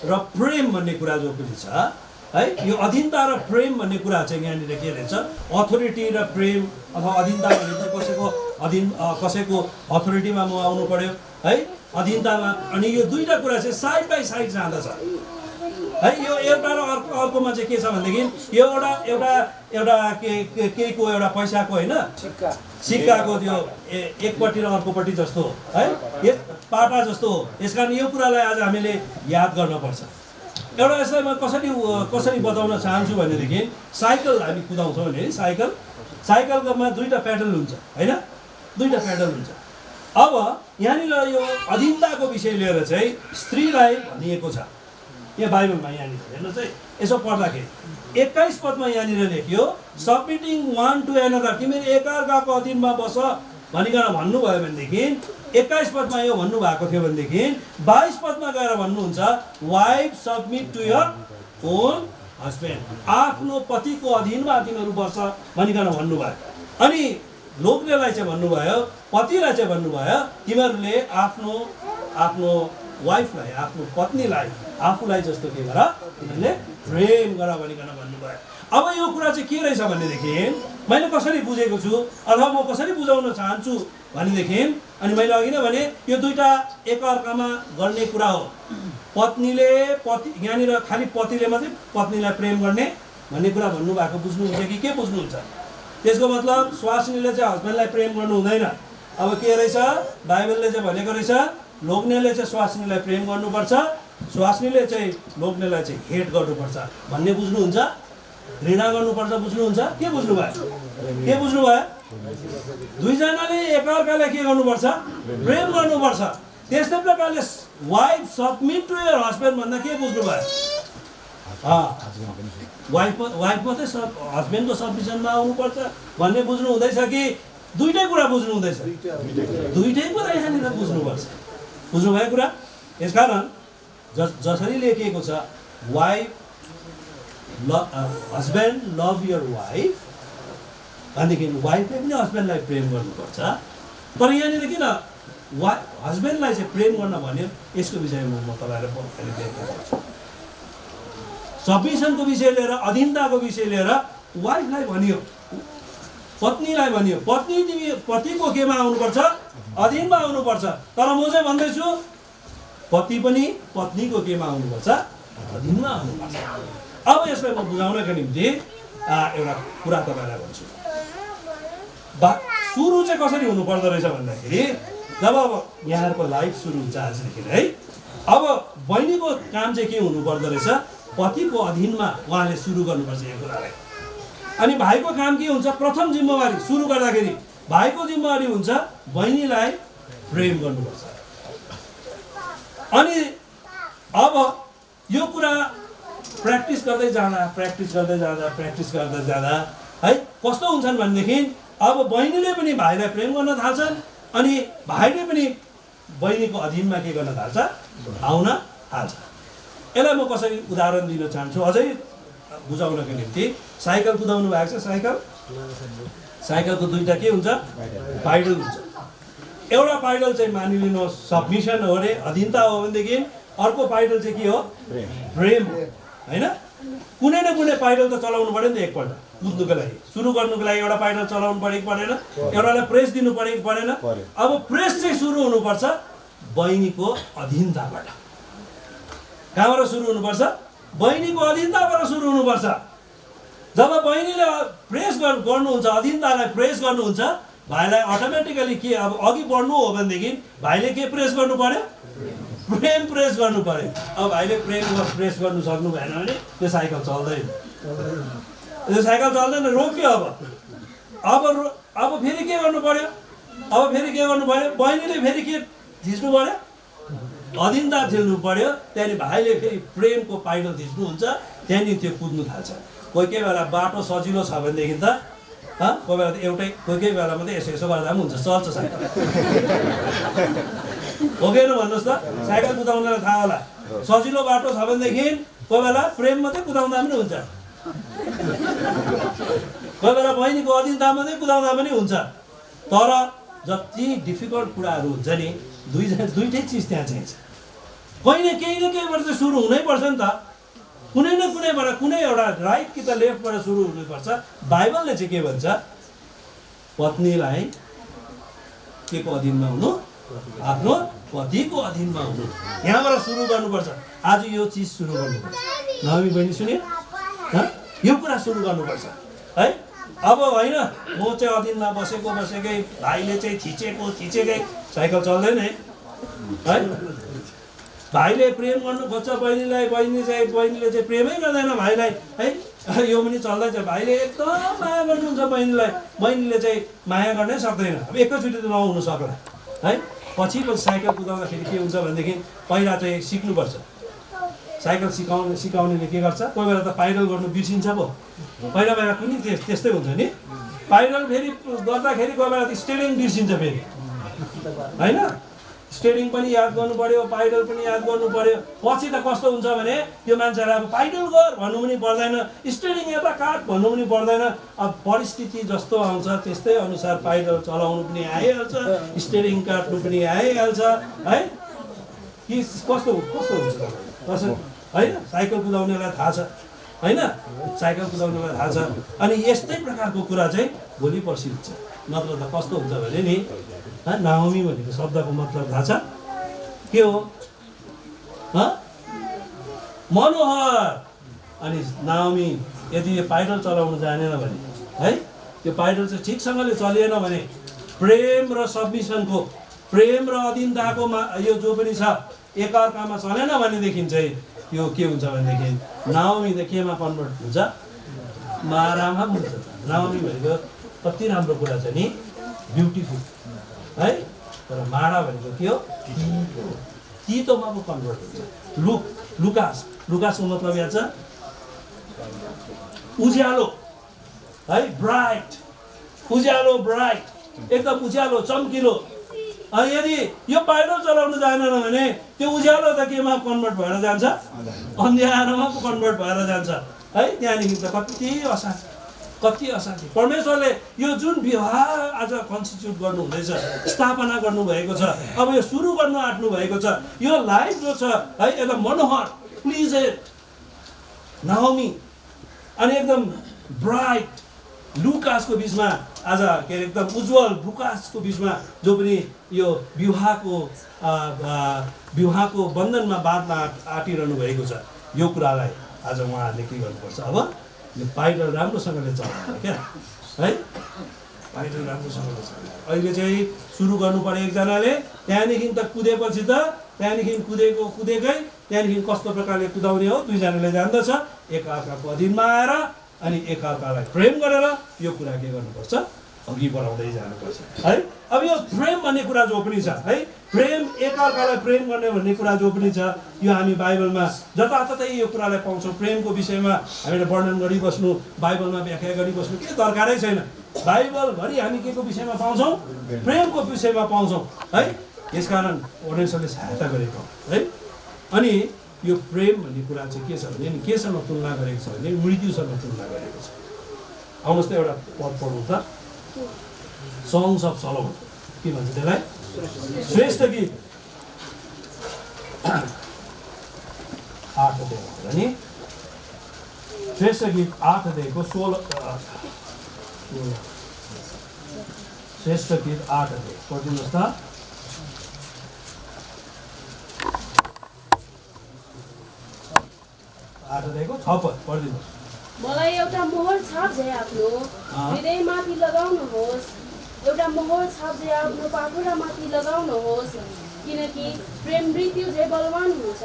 र प्रेम भन्ने कुरा जो पनि छ है, यो अधीनता र प्रेम भन्ने कुरा चाहिँ यहाँनिर के रहेछ, अथोरिटी र प्रेम अथवा अधीनता भने कसैको अथोरिटीमा म आउनु पर्यो है, अधीनतामा। अनि यो दुईटा कुरा चाहिँ साइड बाई साइड जाँदछ है। यो एउटा र अर्कोमा चाहिँ के छ भनेदेखि यो एउटा केहीको एउटा पैसाको होइन, सिक्काको त्यो एकपट्टि र अर्कोपट्टि जस्तो है, एक पाटा जस्तो हो। यस कारण यो कुरालाई आज हामीले याद गर्नुपर्छ। एउटा यसलाई म कसरी बताउन चाहन्छु भनेदेखि साइकल हामी कुदाउँछौँ भने साइकलमा दुईटा पेडल हुन्छ होइन, दुईटा पेडल हुन्छ। अब यहाँनिर यो अधीनताको विषय लिएर चाहिँ स्त्रीलाई भनिएको छ यहाँ बाइबलमा यहाँनिर हेर्नुहोस् है, यसो पढ्दाखेरि 21 पदमा यहाँनिर लेख्यो सबमिटिङ वान टु एनदर, तिमीहरू एकअर्काको अधीनमा बस भनिकन भन्नुभयो भनेदेखि 21 पदमा यो भन्नुभएको थियो भनेदेखि 22 पदमा गएर भन्नुहुन्छ wife submit to your own husband, आफ्नो पतिको अधीनमा तिमीहरू बस भनिकन भन्नुभयो। अनि लोग्नेलाई चाहिँ भन्नुभयो, पतिलाई चाहिँ भन्नुभयो तिमीहरूले आफ्नो आफ्नो वाइफलाई, आफ्नो पत्नीलाई आफूलाई जस्तो के गर, तिमीहरूले प्रेम गर भनिकन भन्नुभयो। अब यो कुरा चाहिँ के रहेछ भनेदेखि मैले कसरी बुझेको छु अथवा म कसरी बुझाउन चाहन्छु भनेदेखि, अनि मैले अघि नै भने यो दुईटा एकअर्कामा गर्ने कुरा हो। पत्नीले यहाँनिर खालि पतिले मात्रै पत्नीलाई प्रेम गर्ने भन्ने कुरा भन्नुभएको बुझ्नुहुन्छ कि के बुझ्नुहुन्छ? त्यसको मतलब स्वास्नीले चाहिँ हस्बेन्डलाई प्रेम गर्नु हुँदैन। अब के रहेछ, बाइबलले चाहिँ भनेको रहेछ लोग्नेले चाहिँ स्वास्नीलाई प्रेम गर्नुपर्छ, स्वास्नीले चाहिँ लोग्नेलाई चाहिँ हेट गर्नुपर्छ भन्ने बुझ्नुहुन्छ? घृणा गर्नुपर्छ बुझ्नुहुन्छ? के बुझ्नुभयो? के बुझ्नुभयो? दुईजनाले एकअर्कालाई के गर्नुपर्छ? प्रेम गर्नुपर्छ। त्यस्तै प्रकारले wife submit to your husband भन्दा के बुझ्नुभयो? वाइफ मात्रै हस्बेन्डको सबमिसनमा आउनुपर्छ भन्ने बुझ्नु हुँदैछ कि दुइटै कुरा बुझ्नु हुँदैछ? दुइटै कुरा यहाँनिर बुझ्नुपर्छ। बुझ्नुभयो कुरा? यसकारण जसरी लेखिएको छ wife husband love your wife भनेदेखि वाइफले पनि हस्बेन्डलाई प्रेम गर्नुपर्छ। तर यहाँनिर किन हस्बेन्डलाई चाहिँ प्रेम गर्न भन्यो, यसको विषयमा म तपाईँलाई व्याख्या गर्छु। सबमिसनको विषय लिएर, अधीनताको विषय लिएर वाइफलाई भनियो, पत्नीलाई भनियो, पत्नी तिमी पतिको केमा आउनुपर्छ? अधीनमा आउनुपर्छ। तर म चाहिँ भन्दैछु पति पनि पत्नीको केमा आउनुपर्छ? अधीनमा आउनुपर्छ। अब यसलाई म बुझाउनका निम्ति एउटा कुरा तपाईँलाई भन्छु। सुरु चाहिँ कसरी हुनु पर्दो रहेछ भन्दाखेरि जब अब यहाँहरूको लाइफ सुरु हुन्छ आजदेखि है, अब बहिनीको काम चाहिँ के हुनु पर्दो रहेछ? पतिको अधीनमा उहाँले सुरु गर्नुपर्छ यो कुरालाई। अनि भाइको काम के हुन्छ? प्रथम जिम्मेवारी सुरु गर्दाखेरि भाइको जिम्मेवारी हुन्छ बहिनीलाई प्रेम गर्नुपर्छ। अनि अब यो कुरा प्र्याक्टिस गर्दै जाँदा है कस्तो हुन्छन् भनेदेखि अब बहिनीले पनि भाइलाई प्रेम गर्न थाल्छन् अनि भाइले पनि बहिनीको अधीनमा के गर्न थाल्छ? आउन थाल्छ। यसलाई म कसरी उदाहरण दिन चाहन्छु अझै बुझाउनको निम्ति। साइकल कुदाउनु भएको छ? साइकलको दुईटा के हुन्छ? पाइडल हुन्छ। एउटा पाइडल चाहिँ मानिलिनुहोस् सबमिसन हो अरे, अधीनता हो भनेदेखि अर्को पाइडल चाहिँ के हो? प्रेम हो, होइन? कुनै न कुनै पाइडल त चलाउनु पऱ्यो नि त एकपल्ट कुद्नुको लागि, सुरु गर्नुको लागि एउटा पाइडल चलाउनु पऱ्यो कि परेन? एउटालाई प्रेस दिनु पऱ्यो कि परेन? अब प्रेस चाहिँ सुरु हुनुपर्छ बहिनीको अधीनताबाट। कहाँबाट सुरु हुनुपर्छ? बहिनीको अधीनताबाट सुरु हुनुपर्छ। जब बहिनीले प्रेस गर्नुहुन्छ, अधीनतालाई प्रेस गर्नुहुन्छ, भाइलाई अटोमेटिकली के अब अघि बढ्नु हो भनेदेखि भाइले के प्रेस गर्नु पर्यो? प्रेम प्रेस गर्नु पर्यो। अब भाइले प्रेस गर्नु सक्नु भएन भने त्यो साइकल चल्दैन, त्यो साइकल चल्दैन, रोक्यो। अब फेरि के गर्नु पर्यो? बहिनीले फेरि के थिच्नु पर्यो? अधीनता थिच्नु पर्यो। त्यहाँदेखि भाइले फेरि प्रेमको पाइडल थिच्नुहुन्छ, त्यहाँदेखि त्यो कुद्नु थाल्छ। कोही कोही बेला बाटो सजिलो छ भनेदेखि त कोही बेला त एउटै, कोही बेला मात्रै यसो गर्दा पनि हुन्छ, चल्छ साइकल। हो कि भन्नुहोस् त? साइकल कुदाउनलाई थाहा होला। सजिलो बाटो छ भनेदेखि कोही बेला प्रेम मात्रै कुदाउँदा पनि हुन्छ, कोही बेला बहिनीको अधीनता मात्रै कुदाउँदा पनि हुन्छ। तर जति डिफिकल्ट कुराहरू हुन्छ नि दुईटै चिज त्यहाँ चाहिन्छ। केही न केहीबाट चाहिँ सुरु हुनैपर्छ नि त। कुनै न कुनैबाट, कुनै एउटा राइट कि त लेफ्टबाट सुरु हुनुपर्छ। बाइबलले चाहिँ के भन्छ? पत्नीलाई के को अधीनमा हुनु? आफ्नो पतिको अधीनमा हुनु। यहाँबाट सुरु गर्नुपर्छ। आज यो चिज सुरु गर्नुपर्छ। नवी बहिनी सुन्यो? यो कुरा सुरु गर्नुपर्छ है। अब होइन म चाहिँ अधीनमा बसेकै भाइले चाहिँ थिचेकै साइकल चल्दैन है। भाइले प्रेम गर्नु खोज्छ बहिनीलाई, बहिनीले चाहिँ प्रेमै गर्दैन भाइलाई है। यो पनि चल्दैछ। भाइले एकदम माया गर्नुहुन्छ बहिनीले चाहिँ माया गर्नै सक्दैन। अब एकैचोटि त नहुनु सक्ला है। पछि साइकल कुदाउँदाखेरि के हुन्छ भनेदेखि पहिला चाहिँ सिक्नुपर्छ। साइकल सिकाउनेले के गर्छ, कोही बेला त पाइडल गर्नु बिर्सिन्छ पो। पहिला पहिला कुनै त्यस्तै हुन्छ नि, पाइडल फेरि गर्दाखेरि कोही बेला त स्टेरिङ बिर्सिन्छ फेरि, होइन? स्टेरिङ पनि याद गर्नु पर्यो, पाइडल पनि याद गर्नु पर्यो। पछि त कस्तो हुन्छ भने त्यो मान्छेलाई अब पाइडल गर भन्नु पनि पर्दैन, स्टेरिङ यता काट भन्नु पनि पर्दैन। अब परिस्थिति जस्तो आउँछ त्यस्तै अनुसार पाइडल चलाउनु पनि आइहाल्छ, स्टेरिङ काट्नु पनि आइहाल्छ, है? कि कस्तो कस्तो हुन्छ कसो, होइन? साइकल कुदाउनेलाई थाहा छ, होइन? साइकल कुदाउनेलाई थाहा छ। अनि यस्तै प्रकारको कुरा चाहिँ भोलि पर्सि हुन्छ। नत्र त कस्तो हुन्छ भने नि, नाओमी भनेको शब्दको मतलब थाहा छ के हो? मनोहर। अनि नाओमी यदि यो पाइडल चलाउन जानेन भने, है, त्यो पाइडल चाहिँ ठिकसँगले चलिएन भने, प्रेम र सबमिसनको, प्रेम र अधीनताको यो जो पनि छ एकअर्कामा चलेन भनेदेखि चाहिँ यो के हुन्छ भनेदेखि नाओमी त केमा कन्भर्ट हुन्छ? मारामा हुन्छ। नाओमी भनेको कति राम्रो कुरा छ नि, ब्युटिफुल, है? तर मारा भनेको के हो? तितोमा पो कन्भर्ट हुन्छ। लुकासको मतलब याद छ? उज्यालो, है? ब्राइट, उज्यालो, ब्राइट, एकदम उज्यालो चम्किलो। अनि यदि यो पाइडल चलाउन जानेन भने त्यो उज्यालो त केमा कन्भर्ट भएर जान्छ? अँध्यारोमा पो कन्भर्ट भएर जान्छ, है? त्यहाँदेखि त कति अशान्ति। परमेश्वरले यो जुन विवाह आज कन्स्टिट्युट गर्नु हुँदैछ, स्थापना गर्नुभएको छ, अब यो सुरु गर्न आँट्नु भएको छ, यो लाइफ जो छ, है, एकदम मनोहर, प्लिजेड नाओमी, अनि एकदम ब्राइट लुकासको बिचमा आज के अरे एकदम उज्जवल लुकासको बिचमा जो पनि यो विवाहको बन्धनमा बाँध्न आँटिरहनु भएको छ, यो कुरालाई आज उहाँहरूले के गर्नुपर्छ? अब यो पाइडल राम्रोसँगले चलाउनु क्या, है? पाइडल राम्रोसँगले चलाउनु। अहिले चाहिँ सुरु गर्नु पर्यो एकजनाले, त्यहाँदेखि त कुदेपछि त त्यहाँदेखि कुदेकै त्यहाँदेखि कस्तो प्रकारले कुदाउने हो दुईजनाले जान्दछ। एकअर्काको अधीनमा आएर अनि एकअर्कालाई प्रेम गरेर यो कुरा के गर्नुपर्छ? अघि बढाउँदै जानुपर्छ, है? अब यो प्रेम भन्ने कुरा जो पनि छ, है, प्रेम, एकअर्कालाई प्रेम गर्ने भन्ने कुरा जो पनि छ, यो हामी बाइबलमा जताततै यो कुरालाई पाउँछौँ। प्रेमको विषयमा हामीले वर्णन गरिबस्नु, बाइबलमा व्याख्या गरिबस्नु के दरकारै छैन। बाइबलभरि हामी के को विषयमा पाउँछौँ? प्रेमको विषयमा पाउँछौँ, है? यसकारण परमेश्वरले सहायता गरेको, है? अनि यो प्रेम भन्ने कुरा चाहिँ के छ भने नि केसँग तुलना गरेको छ भने मृत्युसँग तुलना गरेको छ। आउनुहोस् त एउटा पद पढौँ त, सङ्ग्स अफ सलोमन, के भन्छ त्यसलाई? श्रेष्ठ गीत 8 अध्याय होला नि, श्रेष्ठ गीत 8 अध्यायको 16, श्रेष्ठ गीत 8 अध्याय पढिदिनुहोस् त। 8 अध्यायको 6 पद पढिदिनुहोस्। मलाई एउटा मोहर छाप झै आफ्नो हृदयमाथि लगाउनुहोस्, एउटा मोहर छाप झै आफ्नो पाखुरामाथि लगाउनुहोस्, किनकि प्रेम मृत्यु झै बलवान हुन्छ।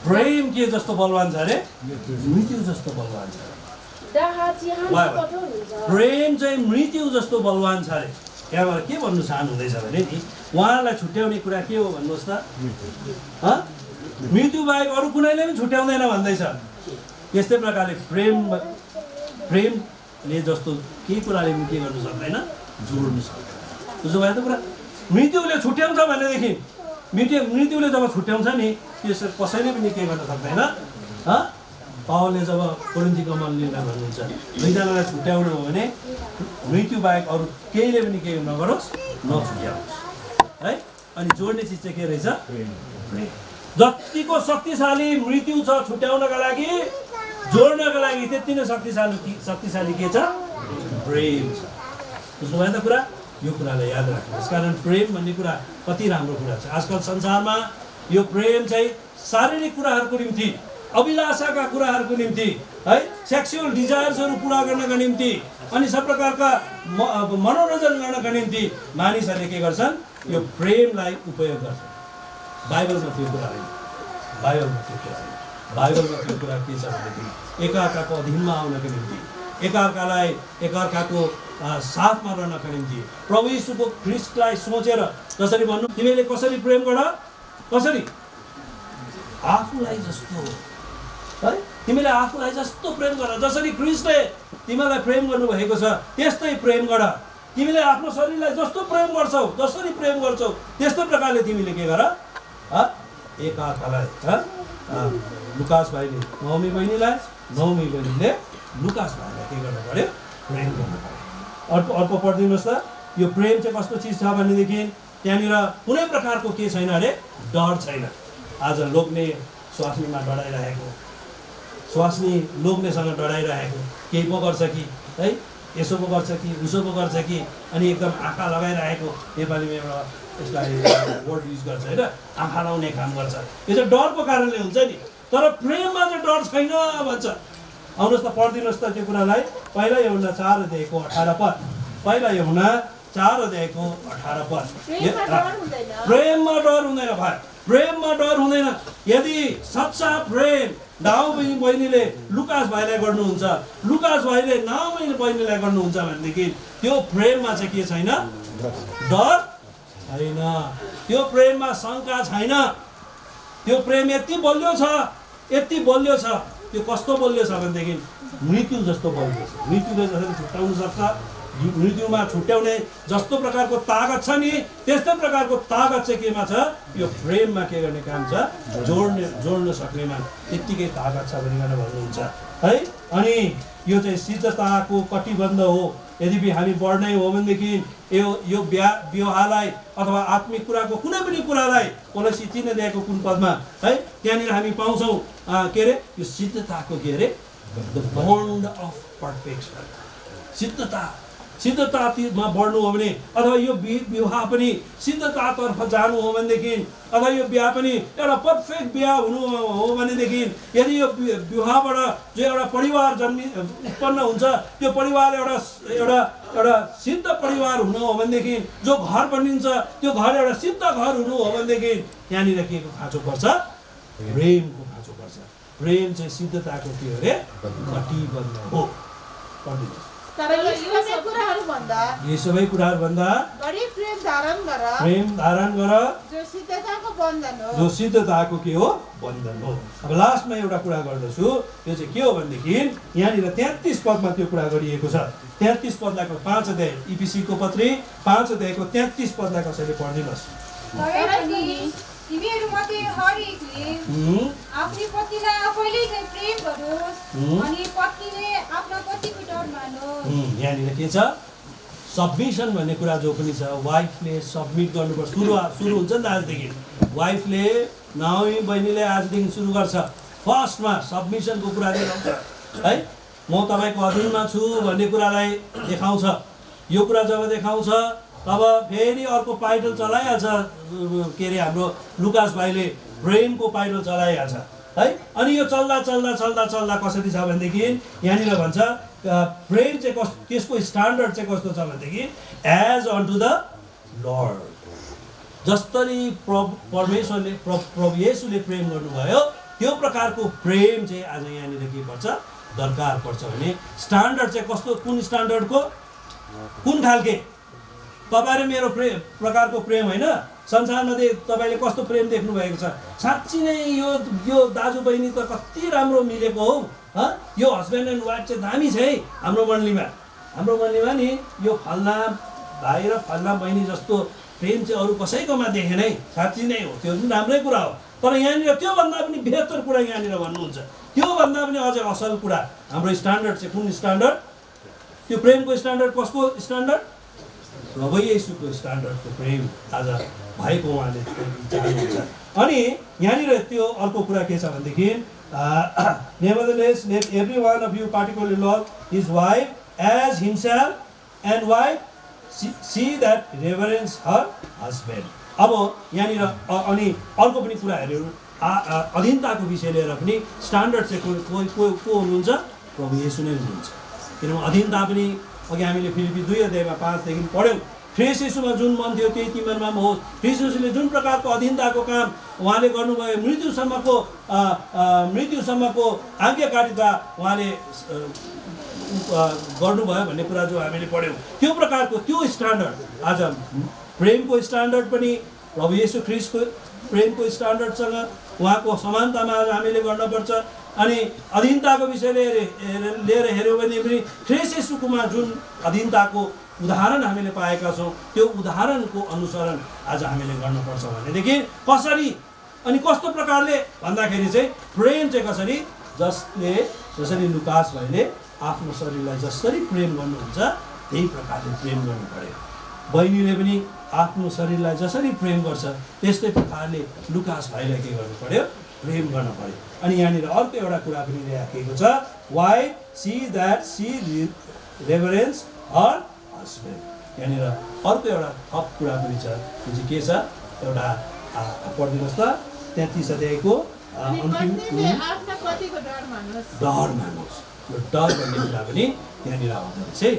प्रेम के जस्तो बलवान छ अरे? मृत्यु जस्तो बलवान छ। डाहा चिहान कठोर हुन्छ। प्रेम चाहिँ मृत्यु जस्तो बलवान छ अरे। यहाँबाट के भन्नु चाहनुहुँदैछ भने नि उहाँलाई छुट्याउने कुरा के हो भन्नुहोस् त? मृत्यु बाहेक अरू कुनैले पनि छुट्याउँदैन भन्दैछ। यस्तै प्रकारले प्रेमले जस्तो केही कुराले पनि के गर्नु सक्दैन? जोड्नु सक्दैन। बुझ्नुभयो त कुरा? मृत्युले छुट्याउँछ भनेदेखि मृत्युले जब छुट्याउँछ नि त्यसो कसैले पनि के गर्न सक्दैन। पावलले जब कोरिन्थीको मण्डलीलाई भन्नुहुन्छ दुईजनालाई छुट्याउनु हो भने मृत्यु बाहेक अरू केहीले पनि के नगरोस्, नछुट्याओस्, है? अनि जोड्ने चिज चाहिँ के रहेछ? प्रेम। जतिको शक्तिशाली मृत्यु छ छुट्याउनका लागि, जोड्नका लागि त्यति नै शक्तिशाली के छ? प्रेम छ। बुझ्नुभयो त कुरा? यो कुरालाई याद राख्नुहोस्। कारण प्रेम भन्ने कुरा कति राम्रो कुरा छ। आजकल संसारमा यो प्रेम चाहिँ शारीरिक कुराहरूको निम्ति, अभिलाषाका कुराहरूको निम्ति, है, सेक्सुअल डिजायर्सहरू पुरा गर्नका निम्ति अनि सब प्रकारका मनोरञ्जन गर्नका निम्ति मानिसहरूले के गर्छन्? यो प्रेमलाई उपयोग गर्छन्। बाइबलमा त्यो कुरा होइन। बाइबलमा त्यो कुरा के छ भनेदेखि एकअर्काको अधीनमा आउनको निम्ति, एकअर्काको साथमा रहनका निम्ति, प्रभु यीशुको ख्रिस्टलाई सोचेर जसरी भन्नु तिमीले कसरी प्रेम गर? कसरी? आफूलाई जस्तो है तिमीले आफूलाई जस्तो प्रेम गर, जसरी ख्रीष्टले तिमीलाई प्रेम गर्नुभएको छ त्यस्तै प्रेम गर। तिमीले आफ्नो शरीरलाई जस्तो प्रेम गर्छौ, जसरी प्रेम गर्छौ त्यस्तै प्रकारले तिमीले के गर, एकअर्कालाई। लुकास भाइले नवमी बहिनीलाई, नवमी बहिनीले लुकास भाइलाई के गर्नु पर्यो, प्रेम गर्नु पर्यो। अर्को पढिदिनुहोस् त, यो प्रेम चाहिँ कस्तो चिज छ भनेदेखि त्यहाँनिर कुनै प्रकारको के छैन अरे, डर छैन। आज लोग्ने स्वास्नीमा डराइरहेको, स्वास्नी लोग्नेसँग डराइरहेको, केही पो गर्छ कि है, यसो पो गर्छ कि उसो पो गर्छ कि, अनि एकदम आँखा लगाइरहेको, नेपालीमा एउटा यसलाई वर्ड युज गर्छ होइन, आँखा लाउने काम गर्छ। यो चाहिँ डरको कारणले हुन्छ नि, तर प्रेममा चाहिँ डर छैन भन्छ। आउनुहोस् त पढिदिनुहोस् त त्यो कुरालाई। पहिला यूहन्ना 4:18 पद, पहिला यूहन्ना 4:18 प्रेममा डर हुँदैन भाइ, प्रेममा डर हुँदैन। यदि सच्चा प्रेम नाउमी बहिनीले लुकास भाइलाई गर्नुहुन्छ, लुकास भाइले नाउमी बहिनीलाई गर्नुहुन्छ भनेदेखि त्यो प्रेममा चाहिँ के छैन, डर छैन, त्यो प्रेममा शङ्का छैन। त्यो प्रेम यति बलियो छ, यति बलियो छ। त्यो कस्तो बलियो छ भनेदेखि मृत्यु जस्तो बलियो छ। मृत्युले जसरी छुट्याउन सक्छ, मृत्युमा छुट्याउने जस्तो प्रकारको तागत छ नि, त्यस्तै प्रकारको तागत चाहिँ केमा छ, यो प्रेममा के गर्ने काम छ, जोड्न सक्नेमा त्यत्तिकै तागत छ भनिकन भन्नुहुन्छ है। अनि यो चाहिँ सिद्धताको कटिबन्ध हो। यदि हामी बढ्नै हो भनेदेखि यो विवाहलाई अथवा आत्मिक कुराको कुनै पनि कुरालाई कोलोसी 3 कुन पदमा है, त्यहाँनिर हामी पाउँछौँ के अरे, यो सिद्धताको के अरे, द बन्ड अफ पर्फेक्सन। सिद्धतामा बढ्नु हो भने, अथवा यो विवाह पनि सिद्धतातर्फ जानु हो भनेदेखि, अथवा यो बिहा पनि एउटा पर्फेक्ट बिहा हुनु हो भनेदेखि, यदि यो विवाहबाट जो एउटा परिवार उत्पन्न हुन्छ, त्यो परिवार एउटा सिद्ध परिवार हुनु हो भनेदेखि, जो घर बनिन्छ त्यो घर एउटा सिद्ध घर हुनु हो भनेदेखि त्यहाँनिर के को खाँचो पर्छ, प्रेमको खाँचो पर्छ। प्रेम चाहिँ सिद्धताको के अरे, कटिबन्ध हो। तर यी सबै कुराहरू भन्दा प्रेम धारण गर, जो सिद्धताको बन्धन हो, जो सिद्धताको के हो, बन्धन हो। अब लास्टमा एउटा कुरा गर्दछु, त्यो चाहिँ के हो भनेदेखि यहाँनिर 33 पदमा त्यो कुरा गरिएको छ। 33 पदलाई 5 अध्याय, इफिसीको पत्री 5 अध्यायको 33 पदलाई कसैले पढिदिनुहोस्। तिमीहरूमध्ये हरेकले आफ्नो पतिलाई आफैले चाहिँ प्रेम गरोस्, अनि पत्नीले आफ्नो पतिको डर मानोस्। यहाँनिर के छ, सबमिसन भन्ने कुरा जो पनि छ, वाइफले सबमिट गर्नुपर्छ। सुरु हुन्छ नि त आजदेखि, वाइफले नाउमी बहिनीले आजदेखि सुरु गर्छ, फर्स्टमा सबमिसनको कुरा देखाउँछ है। म तपाईँको अधीनमा छु भन्ने कुरालाई देखाउँछ। यो कुरा जब देखाउँछ तब फेरि अर्को पाइटल चलाइहाल्छ, के अरे हाम्रो लुकास भाइले प्रेमको पाइटल चलाइहाल्छ है। अनि यो चल्दा कसरी छ भनेदेखि यहाँनिर भन्छ प्रेम चाहिँ त्यसको स्ट्यान्डर्ड चाहिँ कस्तो छ भनेदेखि as unto the Lord. जसरी परमेश्वरले प्रभु येशूले प्रेम गर्नुभयो त्यो प्रकारको प्रेम चाहिँ आज यहाँनिर के पर्छ, दरकार पर्छ भने स्ट्यान्डर्ड चाहिँ कस्तो, कुन स्ट्यान्डर्डको, कुन खालके तपाईँ र मेरो प्रकारको प्रेम होइन। संसारमा तपाईँले कस्तो प्रेम देख्नु भएको छ, साँच्ची नै यो दाजुबहिनी त कति राम्रो मिलेको हो, यो हस्बेन्ड एन्ड वाइफ चाहिँ दामी छ है। हाम्रो मण्डलीमा नि यो फल्ना भाइ र फल्ना बहिनी जस्तो प्रेम चाहिँ अरू कसैकोमा देखेन है। साँच्ची नै हो, त्यो पनि राम्रै कुरा हो। तर यहाँनिर त्योभन्दा पनि बेहतर कुरा यहाँनिर भन्नुहुन्छ, त्योभन्दा पनि अझै असल कुरा। हाम्रो स्ट्यान्डर्ड चाहिँ कुन स्ट्यान्डर्ड, त्यो प्रेमको स्ट्यान्डर्ड कसको स्ट्यान्डर्ड, प्रभु येशूको स्ट्यान्डर्डको प्रेम आज भएको उहाँले चाहनुहुन्छ। अनि यहाँनिर त्यो अर्को कुरा के छ भनेदेखि nevertheless let every one of you particularly love his wife as himself and wife see that reverence her husband। अब यहाँनिर अनि अर्को पनि कुराहरू अधीनताको विषय लिएर पनि स्ट्यान्डर्ड चाहिँ को हुनुहुन्छ, प्रभु येशू नै हुनुहुन्छ। किनभने अधीनता पनि अघि हामीले फिलिपी 2:5 देखि पढ्यौँ। ख्रीष्ट येशूमा जुन मन थियो त्यही तिमीहरूमा पनि होस्। ख्रीष्ट येशूले जुन प्रकारको अधीनताको काम उहाँले गर्नुभयो, मृत्युसम्मको आज्ञाकारिता उहाँले गर्नुभयो भन्ने कुरा जो हामीले पढ्यौँ, त्यो प्रकारको त्यो स्ट्यान्डर्ड आज प्रेमको स्ट्यान्डर्ड पनि प्रभु येशू ख्रीष्टको प्रेमको स्ट्यान्डर्डसँग उहाँको समानतामा आज हामीले गर्नुपर्छ। अनि अधीनताको विषय लिएर हेऱ्यौँ भने पनि ख्रीष्ट येशूमा जुन अधीनताको उदाहरण हामीले पाएका छौँ त्यो उदाहरणको अनुसरण आज हामीले गर्नुपर्छ भनेदेखि कसरी अनि कस्तो प्रकारले भन्दाखेरि चाहिँ प्रेम चाहिँ कसरी जसरी लुकास भाइले आफ्नो शरीरलाई जसरी प्रेम गर्नुहुन्छ त्यही प्रकारले प्रेम गर्नु पर्यो। बहिनीले पनि आफ्नो शरीरलाई जसरी प्रेम गर्छ त्यस्तै प्रकारले लुकास भाइलाई के गर्नु पर्यो, प्रेम गर्नु पर्यो। अनि यहाँनिर अर्को एउटा कुरा पनि राखिएको छ, wife see that she reverence her husband. यहाँनिर अर्को एउटा थप कुरा पनि छ, त्यो चाहिँ के छ, एउटा पढिदिनुहोस् त 33 अध्यायको डर मान्नुहोस्। यो डर भन्ने कुरा पनि त्यहाँनिर आउँदो रहेछ है,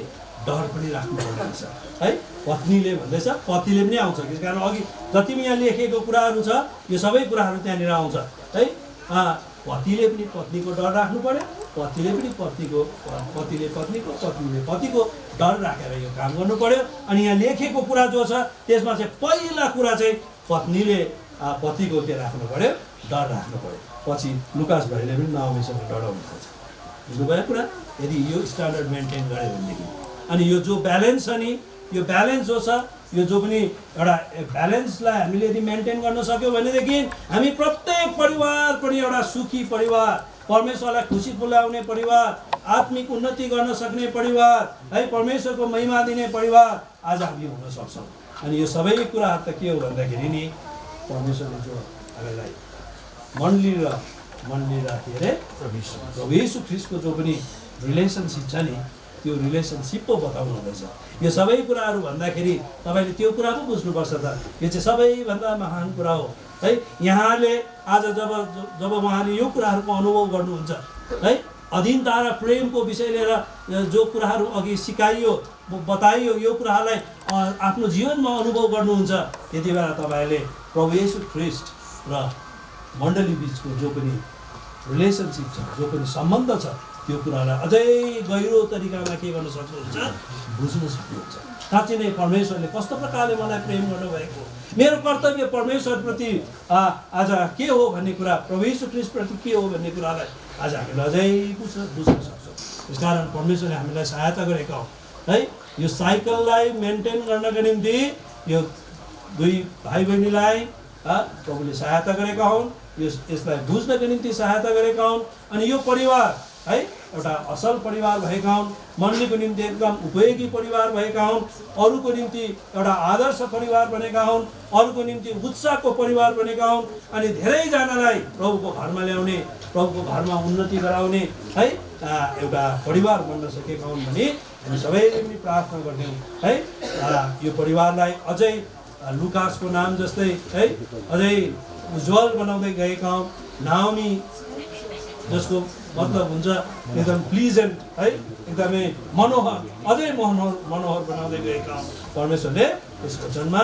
डर पनि राख्नुपर्ने रहेछ है। पत्नीले भन्दैछ, पतिले पनि आउँछ, त्यस कारण अघि जति पनि यहाँ लेखेको कुराहरू छ यो सबै कुराहरू त्यहाँनिर आउँछ है। पतिले पनि पत्नीको डर राख्नु पर्यो, पतिले पनि पत्नीले पतिको डर राखेर यो काम गर्नु पर्यो। अनि यहाँ लेखेको कुरा जो छ त्यसमा चाहिँ पहिला कुरा चाहिँ पत्नीले पतिको के राख्नु पर्यो, डर राख्नु पर्यो। पछि लुकास भाइले पनि नाओमीसँग डराउनु पर्छ। बुझ्नुभयो कुरा? यदि यो स्ट्यान्डर्ड मेन्टेन गऱ्यो भनेदेखि अनि यो जो ब्यालेन्स छ नि, यो ब्यालेन्स जो छ, यो जो पनि एउटा ब्यालेन्सलाई हामीले यदि मेन्टेन गर्न सक्यौँ भनेदेखि हामी प्रत्येक परिवार पनि एउटा सुखी परिवार, परमेश्वरलाई खुसी बोलाउने परिवार, आत्मिक उन्नति गर्न सक्ने परिवार है, परमेश्वरको महिमा दिने परिवार आज हामी हुन सक्छौँ। अनि यो सबै कुराहरू त के हो भन्दाखेरि नि परमेश्वरले जो हामीलाई मण्डली र के अरे प्रभु येशू ख्रीष्टको जो पनि रिलेसनसिप छ नि त्यो रिलेसनसिप पो बताउनु हुँदैछ। यो सबै कुराहरू भन्दाखेरि तपाईँले त्यो कुरा पो बुझ्नुपर्छ त, यो चाहिँ सबैभन्दा महान कुरा हो है। यहाँले आज जब उहाँले यो कुराहरूको अनुभव गर्नुहुन्छ है, अधीनता र प्रेमको विषय लिएर जो कुराहरू अघि सिकाइयो बताइयो यो कुराहरूलाई आफ्नो जीवनमा अनुभव गर्नुहुन्छ, त्यति बेला तपाईँहरूले प्रभु येशू ख्रीष्ट र मण्डली बिचको जो पनि रिलेसनसिप छ, जो पनि सम्बन्ध छ, त्यो कुरालाई अझै गहिरो तरिकामा के गर्न सक्नुहुन्छ, बुझ्न सक्नुहुन्छ। साँच्चै नै परमेश्वरले कस्तो प्रकारले मलाई प्रेम गर्नुभएको, मेरो कर्तव्य परमेश्वरप्रति आज के हो भन्ने कुरा, प्रभु येशू ख्रीष्टप्रति के हो भन्ने कुरालाई आज हामीले अझै बुझ्न सक्छौँ। त्यसकारण परमेश्वरले हामीलाई सहायता गरेका हौँ है। यो साइकललाई मेन्टेन गर्नका निम्ति यो दुई भाइ बहिनीलाई प्रभुले सहायता गरेका हुन्, यसलाई बुझ्नको निम्ति सहायता गरेका हुन्। अनि यो परिवार है एउटा असल परिवार भएका हुन्, मण्डलीको निम्ति एकदम उपयोगी परिवार भएका हुन्, अरूको निम्ति एउटा आदर्श परिवार बनेका हुन्, अरूको निम्ति उत्साहको परिवार बनेका हुन्। अनि धेरैजनालाई प्रभुको घरमा ल्याउने, प्रभुको घरमा उन्नति गराउने है एउटा परिवार बन्न सकेका हुन् भने हामी सबैले पनि प्रार्थना गर्छौँ है। यो परिवारलाई अझै लुकासको नाम जस्तै है अझै उज्जवल बनाउँदै गएका हौँ। नाओमी जसको मतलब हुन्छ एकदम प्लिजेन्ट है, एकदमै मनोहर, अझै मनोहर बनाउँदै गएका हौँ। परमेश्वरले यस वचनमा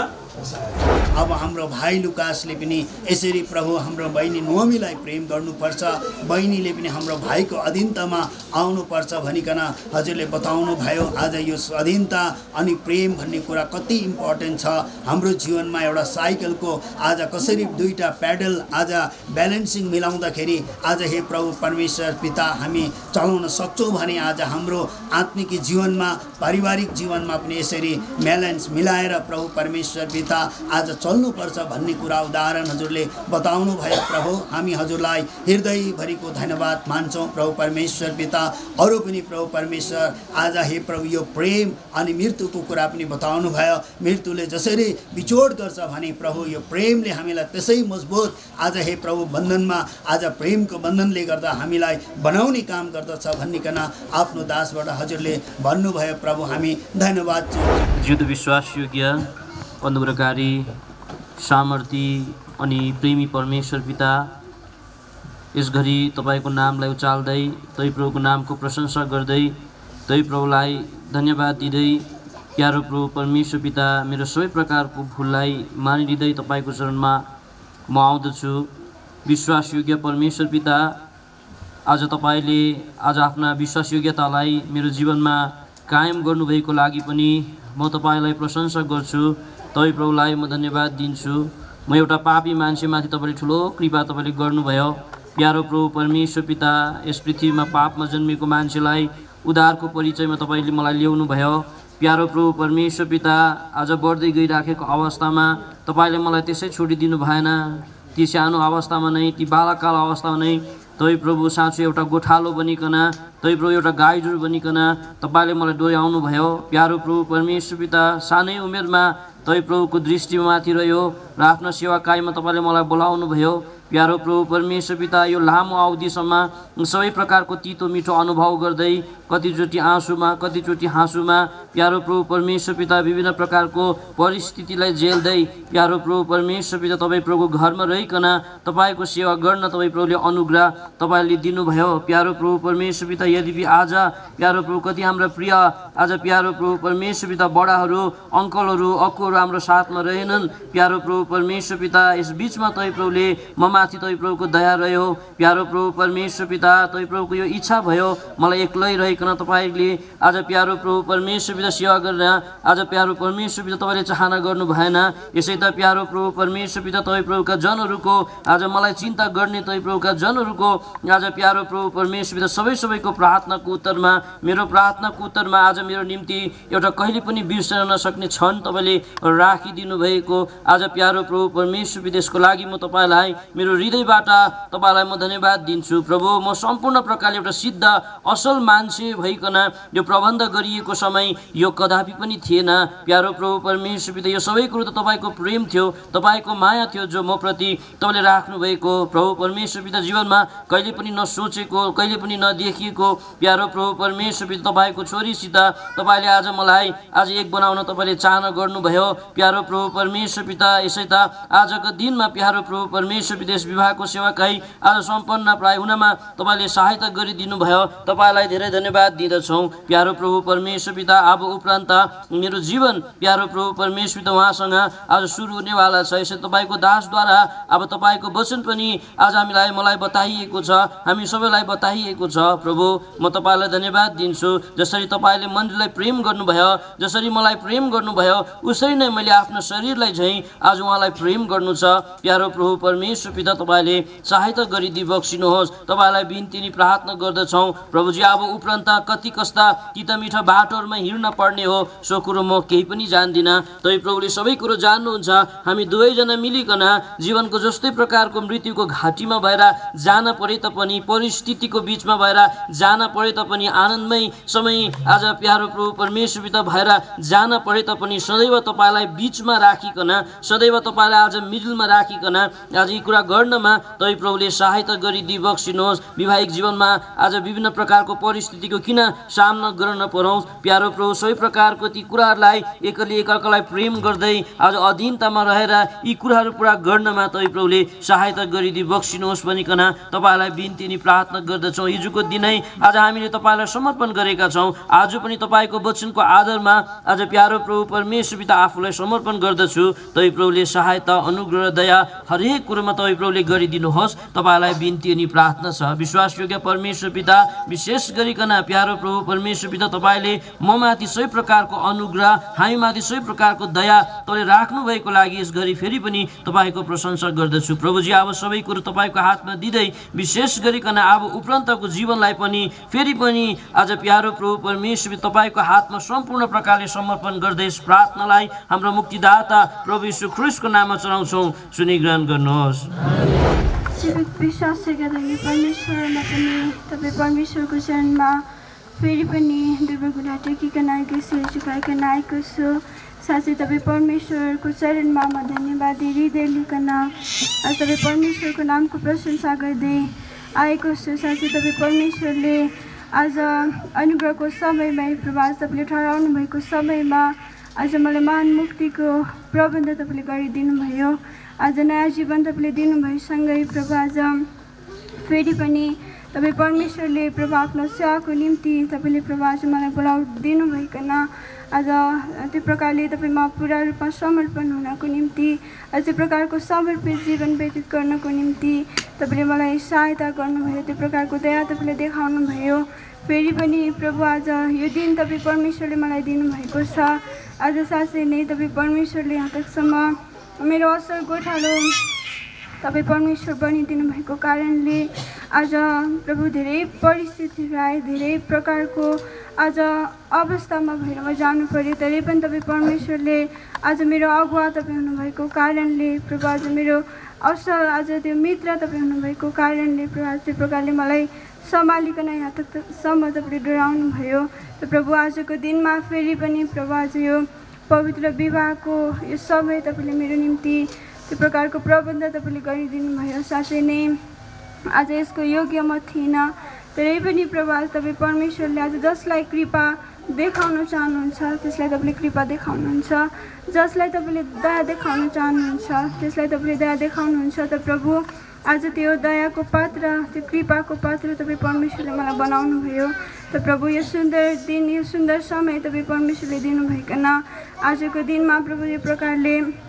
अब हाम्रो भाइ लुकासले पनि यसरी प्रभु हाम्रो बहिनी नोमीलाई प्रेम गर्नुपर्छ, बहिनीले पनि हाम्रो भाइको अधीनतामा आउनुपर्छ भनिकन हजुरले बताउनु भयो। आज यो अधीनता अनि प्रेम भन्ने कुरा कति इम्पोर्टेन्ट छ हाम्रो जीवनमा। एउटा साइकलको आज कसरी दुईटा पेडल आज ब्यालेन्सिङ मिलाउँदाखेरि आज हे प्रभु परमेश्वर पिता हामी चलाउन सक्छौँ भने आज हाम्रो आत्मिक जीवनमा, पारिवारिक जीवनमा पनि यसरी ब्यालेन्स मिलाएर प्रभु परमेश्वर पिता आज चल्नुपर्छ भन्ने कुरा उदाहरण हजुरले बताउनु भयो। प्रभु हामी हजुरलाई हृदयभरिको धन्यवाद मान्छौँ प्रभु परमेश्वर पिता। अरू पनि प्रभु परमेश्वर आज हे प्रभु यो प्रेम अनि मृत्युको कुरा पनि बताउनु भयो। मृत्युले जसरी बिछोड गर्छ भने प्रभु यो प्रेमले हामीलाई त्यसै मजबुत आज हे प्रभु बन्धनमा, आज प्रेमको बन्धनले गर्दा हामीलाई बनाउने काम गर्दछ भनिकन आफ्नो दासबाट हजुरले भन्नुभयो। प्रभु हामी धन्यवाद जिउँदो विश्वासयोग्य अनुग्रहकारी सामर्थी अनि प्रेमी परमेश्वर पिता, यस घडी तपाईँको नामलाई उचाल्दै, तै प्रभुको नामको प्रशंसा गर्दै, तै प्रभुलाई धन्यवाद दिँदै, प्यारो प्रभु परमेश्वर पिता मेरो सबै प्रकारको भुललाई मानिलिँदै तपाईँको चरणमा म आउँदछु। विश्वासयोग्य परमेश्वर पिता, आज तपाईँले आज आफ्ना विश्वासयोग्यतालाई मेरो जीवनमा कायम गर्नुभएको लागि पनि म तपाईँलाई प्रशंसा गर्छु। तै प्रभुलाई म धन्यवाद दिन्छु। म एउटा पापी मान्छेमाथि तपाईँले ठुलो कृपा तपाईँले गर्नुभयो। प्यारो प्रभु परमेश्वर पिता, यस पृथ्वीमा पापमा जन्मेको मान्छेलाई उद्धारको परिचयमा तपाईँले मलाई ल्याउनु भयो। प्यारो प्रभु परमेश्वर पिता, आज बढ्दै गइराखेको अवस्थामा तपाईँले मलाई त्यसै छोडिदिनु भएन। ती सानो अवस्थामा नै, ती बालकाल अवस्थामा नै तै प्रभु साँचो एउटा गोठालो बनिकन, तै प्रभु एउटा गाईजुर बनिकन तपाईँले मलाई डोर्याउनु भयो। प्यारो प्रभु परमेश्वर पिता, सानै उमेरमा तै प्रभुको दृष्टि माथि रह्यो र आफ्नो सेवाकाईमा तपाईँले मलाई बोलाउनु भयो। प्यारो प्रभु परमेश्वर पिता, यो लामो अवधिसम्म सबै प्रकारको तितो मिठो अनुभव गर्दै कतिचोटि आँसुमा, कतिचोटि हाँसुमा, प्यारो प्रभु परमेश्वर पिता विभिन्न प्रकारको परिस्थितिलाई झेल्दै प्यारो प्रभु परमेश्वर पिता तपाईँ प्रभुको घरमा रहिकन तपाईँको सेवा गर्न तपाईँ प्रभुले अनुग्रह तपाईँले दिनुभयो। प्यारो प्रभु परमेश्वर पिता, यद्यपि आज प्यारो प्रभु कति हाम्रा प्रिय आज प्यारो प्रभु परमेश्वर पिता बडाहरू, अङ्कलहरू, अक्कुहरू हाम्रो साथमा रहेनन्। प्यारो प्रभु परमेश्वर पिता, यस बिचमा तपाईँ प्रभुले माथि तपाईँ प्रभुको दया रह्यो। प्यारो प्रभु परमेश्वर पिता, तपाईँ प्रभुको यो इच्छा भयो मलाई एक्लै रहिकन तपाईँले आज प्यारो प्रभु परमेश्वर पिता सेवा गर्न आज प्यारो परमेश्वर पिता तपाईँले चाहना गर्नु भएन। यसै त प्यारो प्रभु परमेश्वर पिता, तपाईँ प्रभुका जनहरूको आज मलाई चिन्ता गर्ने तपाईँ प्रभुका जनहरूको आज प्यारो प्रभु परमेश्वर पिता सबैको प्रार्थनाको उत्तरमा, मेरो प्रार्थनाको उत्तरमा आज मेरो निम्ति एउटा कहिले पनि बिर्सन नसक्ने क्षण तपाईँले राखिदिनु भएको आज प्यारो प्रभु परमेश्वर पिता, यसको लागि म तपाईँलाई मेरो हृदयबाट तपाईँलाई म धन्यवाद दिन्छु। प्रभु, म सम्पूर्ण प्रकारले एउटा सिद्ध असल मान्छे भइकन यो प्रबन्ध गरिएको समय यो कदापि पनि थिएन। प्यारो प्रभु परमेश्वर पिता, यो सबै कुरो त तपाईँको प्रेम थियो, तपाईँको माया थियो जो म प्रति तपाईँले राख्नुभएको। प्रभु परमेश्वर पिता, जीवनमा कहिले पनि नसोचेको, कहिले पनि नदेखिएको प्यारो प्रभु परमेश्वर पिता तपाईँको छोरीसित तपाईँले आज मलाई आज एक बनाउन तपाईँले चाहना गर्नुभयो। प्यारो प्रभु परमेश्वर पिता, यसै त आजको दिनमा प्यारो प्रभु परमेश्वर पिता यस विवाहको सेवाकाई आज सम्पन्न प्राय हुनमा तपाईँले सहायता गरिदिनु भयो। तपाईँलाई धेरै धन्यवाद दिँदछौँ। प्यारो प्रभु परमेश्वर पिता, अब उपरान्त मेरो जीवन प्यारो प्रभु परमेश्वर पिता उहाँसँग आज सुरु हुनेवाला छ। यसै तपाईँको दासद्वारा अब तपाईँको वचन पनि आज मलाई बताइएको छ, हामी सबैलाई बताइएको छ। प्रभु, म तपाईँलाई धन्यवाद दिन्छु। जसरी तपाईँले मण्डलीलाई प्रेम गर्नुभयो, जसरी मलाई प्रेम गर्नुभयो, उसरी नै मैले आफ्नो शरीरलाई झैँ आज उहाँलाई प्रेम गर्नु छ। प्यारो प्रभु परमेश्वर पिता, तपाईँले सहायता गरिदिई बक्सिनुहोस्। तपाईँलाई बिन्ती नि प्रार्थना गर्दछौँ। प्रभुजी, अब उपरान्त कति कस्ता तिता मिठा बाटोहरूमा हिँड्न पर्ने हो सो कुरो म केही पनि जान्दिनँ। तपाईँ प्रभुले सबै कुरो जान्नुहुन्छ। हामी दुवैजना मिलिकन जीवनको जस्तै प्रकारको मृत्युको घाटीमा भएर जान परे तापनि, परिस्थितिको बिचमा भएर जान परे तापनि, आनन्दमय समय आज प्यारो प्रभु परमेश्वर पिता भएर जान परे तापनि सदैव तपाईँलाई बिचमा राखिकन, सदैव तपाईँलाई आज मिडलमा राखिकन आज यी कुरा गर्नमा तपाईँ प्रभुले सहायता गरिदिई बक्सिनुहोस्। वैवाहिक जीवनमा आज विभिन्न प्रकारको परिस्थितिको किन सामना गर्न नपरौँ। प्यारो प्रभु, सबै प्रकारको ती कुराहरूलाई एकले एकअर्कालाई प्रेम गर्दै आज अधीनतामा रहेर यी कुराहरू पुरा गर्नमा तपाईँ प्रभुले सहायता गरिदिई बक्सिनुहोस् भनिकन तपाईँलाई बिन्ती नि प्रार्थना गर्दछौँ। हिजोको दिनै आज हामीले तपाईँलाई समर्पण गरेका छौँ। आज पनि तपाईँको वचनको आधारमा आज प्यारो प्रभु परमेश्वर पिता आफूलाई समर्पण गर्दछु। तपाईँ प्रभुले सहायता, अनुग्रह, दया हरेक कुरोमा तपाईँ प्रभुले गरिदिनुहोस्। तपाईँलाई बिन्ती अनि प्रार्थना छ। विश्वासयोग्य परमेश्वर पिता, विशेष गरिकन प्यारो प्रभु परमेश्वर पिता, तपाईँले म माथि सबै प्रकारको अनुग्रह, हामी माथि सबै प्रकारको दया तपाईँले राख्नु भएको लागि यस घरि फेरि पनि तपाईँको प्रशंसा गर्दछु। प्रभुजी, अब सबै कुरो तपाईँको हातमा दिँदै विशेष गरिकन अब उपरान्तको जीवनलाई पनि फेरि पनि आज प्यारो प्रभु परमेश्वर तपाईँको हातमा सम्पूर्ण प्रकारले समर्पण गर्दै यस प्रार्थनालाई हाम्रो मुक्तिदाता प्रभु यीशु ख्रीष्टको नाममा चढाउँछौँ। सुनि ग्रहण गर्नुहोस्। विश्वास परमेश्वरमा पनि तपाईँ परमेश्वरको चरणमा फेरि पनि दुर्बल टेकिकन आएको छु, झुकाइकन आएको छु। साँच्चै तपाईँ परमेश्वरको चरणमा म धन्यवाद हृदय लिकन आज तपाईँ परमेश्वरको नामको प्रशंसा गर्दै आएको छु। साँच्चै तपाईँ परमेश्वरले आज अनुग्रहको समयमा प्रभु आज तपाईँले ठहराउनु भएको समयमा आज मलाई महान मुक्तिको प्रबन्ध तपाईँले गरिदिनु भयो। आज नयाँ जीवन तपाईँले दिनुभएसँगै प्रभु आज फेरि पनि तपाईँ परमेश्वरले प्रभु आफ्नो सेवाको निम्ति तपाईँले प्रभु आज मलाई बोलाइदिनु भइकन आज त्यो प्रकारले तपाईँमा पुरा रूपमा समर्पण हुनको निम्ति, त्यो प्रकारको समर्पित जीवन व्यतीत गर्नको निम्ति तपाईँले मलाई सहायता गर्नुभयो। त्यो प्रकारको दया तपाईँले देखाउनु भयो। फेरि पनि प्रभु आज यो दिन तपाईँ परमेश्वरले मलाई दिनुभएको छ। आज साँच्चै नै तपाईँ परमेश्वरले यहाँ तकसम्म मेरो असल गोठालो तपाईँ परमेश्वर बनिदिनु भएको कारणले आज प्रभु धेरै परिस्थितिहरू आए, धेरै प्रकारको आज अवस्थामा भएर म जानु पऱ्यो, तरै पनि तपाईँ परमेश्वरले आज मेरो अगुवा तपाईँ हुनुभएको कारणले प्रभु आज मेरो असल आज त्यो मित्र तपाईँ हुनुभएको कारणले प्रभु आज त्यो प्रकारले मलाई सम्हालिकन यहाँ तकसम्म तपाईँले डोराउनु भयो। त प्रभु आजको दिनमा फेरि पनि प्रभु आज यो पवित्र विवाहको यो समय तपाईँले मेरो निम्ति त्यो प्रकारको प्रबन्ध तपाईँले गरिदिनु भयो। साथै नै आज यसको योग्य म थिइनँ, तरै पनि प्रभु आज तपाईँ परमेश्वरले आज जसलाई कृपा देखाउन चाहनुहुन्छ त्यसलाई तपाईँले कृपा देखाउनुहुन्छ, जसलाई तपाईँले दया देखाउन चाहनुहुन्छ त्यसलाई तपाईँले दया देखाउनुहुन्छ। त प्रभु आज त्यो दयाको पात्र, त्यो कृपाको पात्र तपाईँ परमेश्वरले मलाई बनाउनु भयो। त प्रभु यो सुन्दर दिन, यो सुन्दर समय तपाईँ परमेश्वरले दिनुभइकन आजको दिनमा प्रभु यो प्रकारले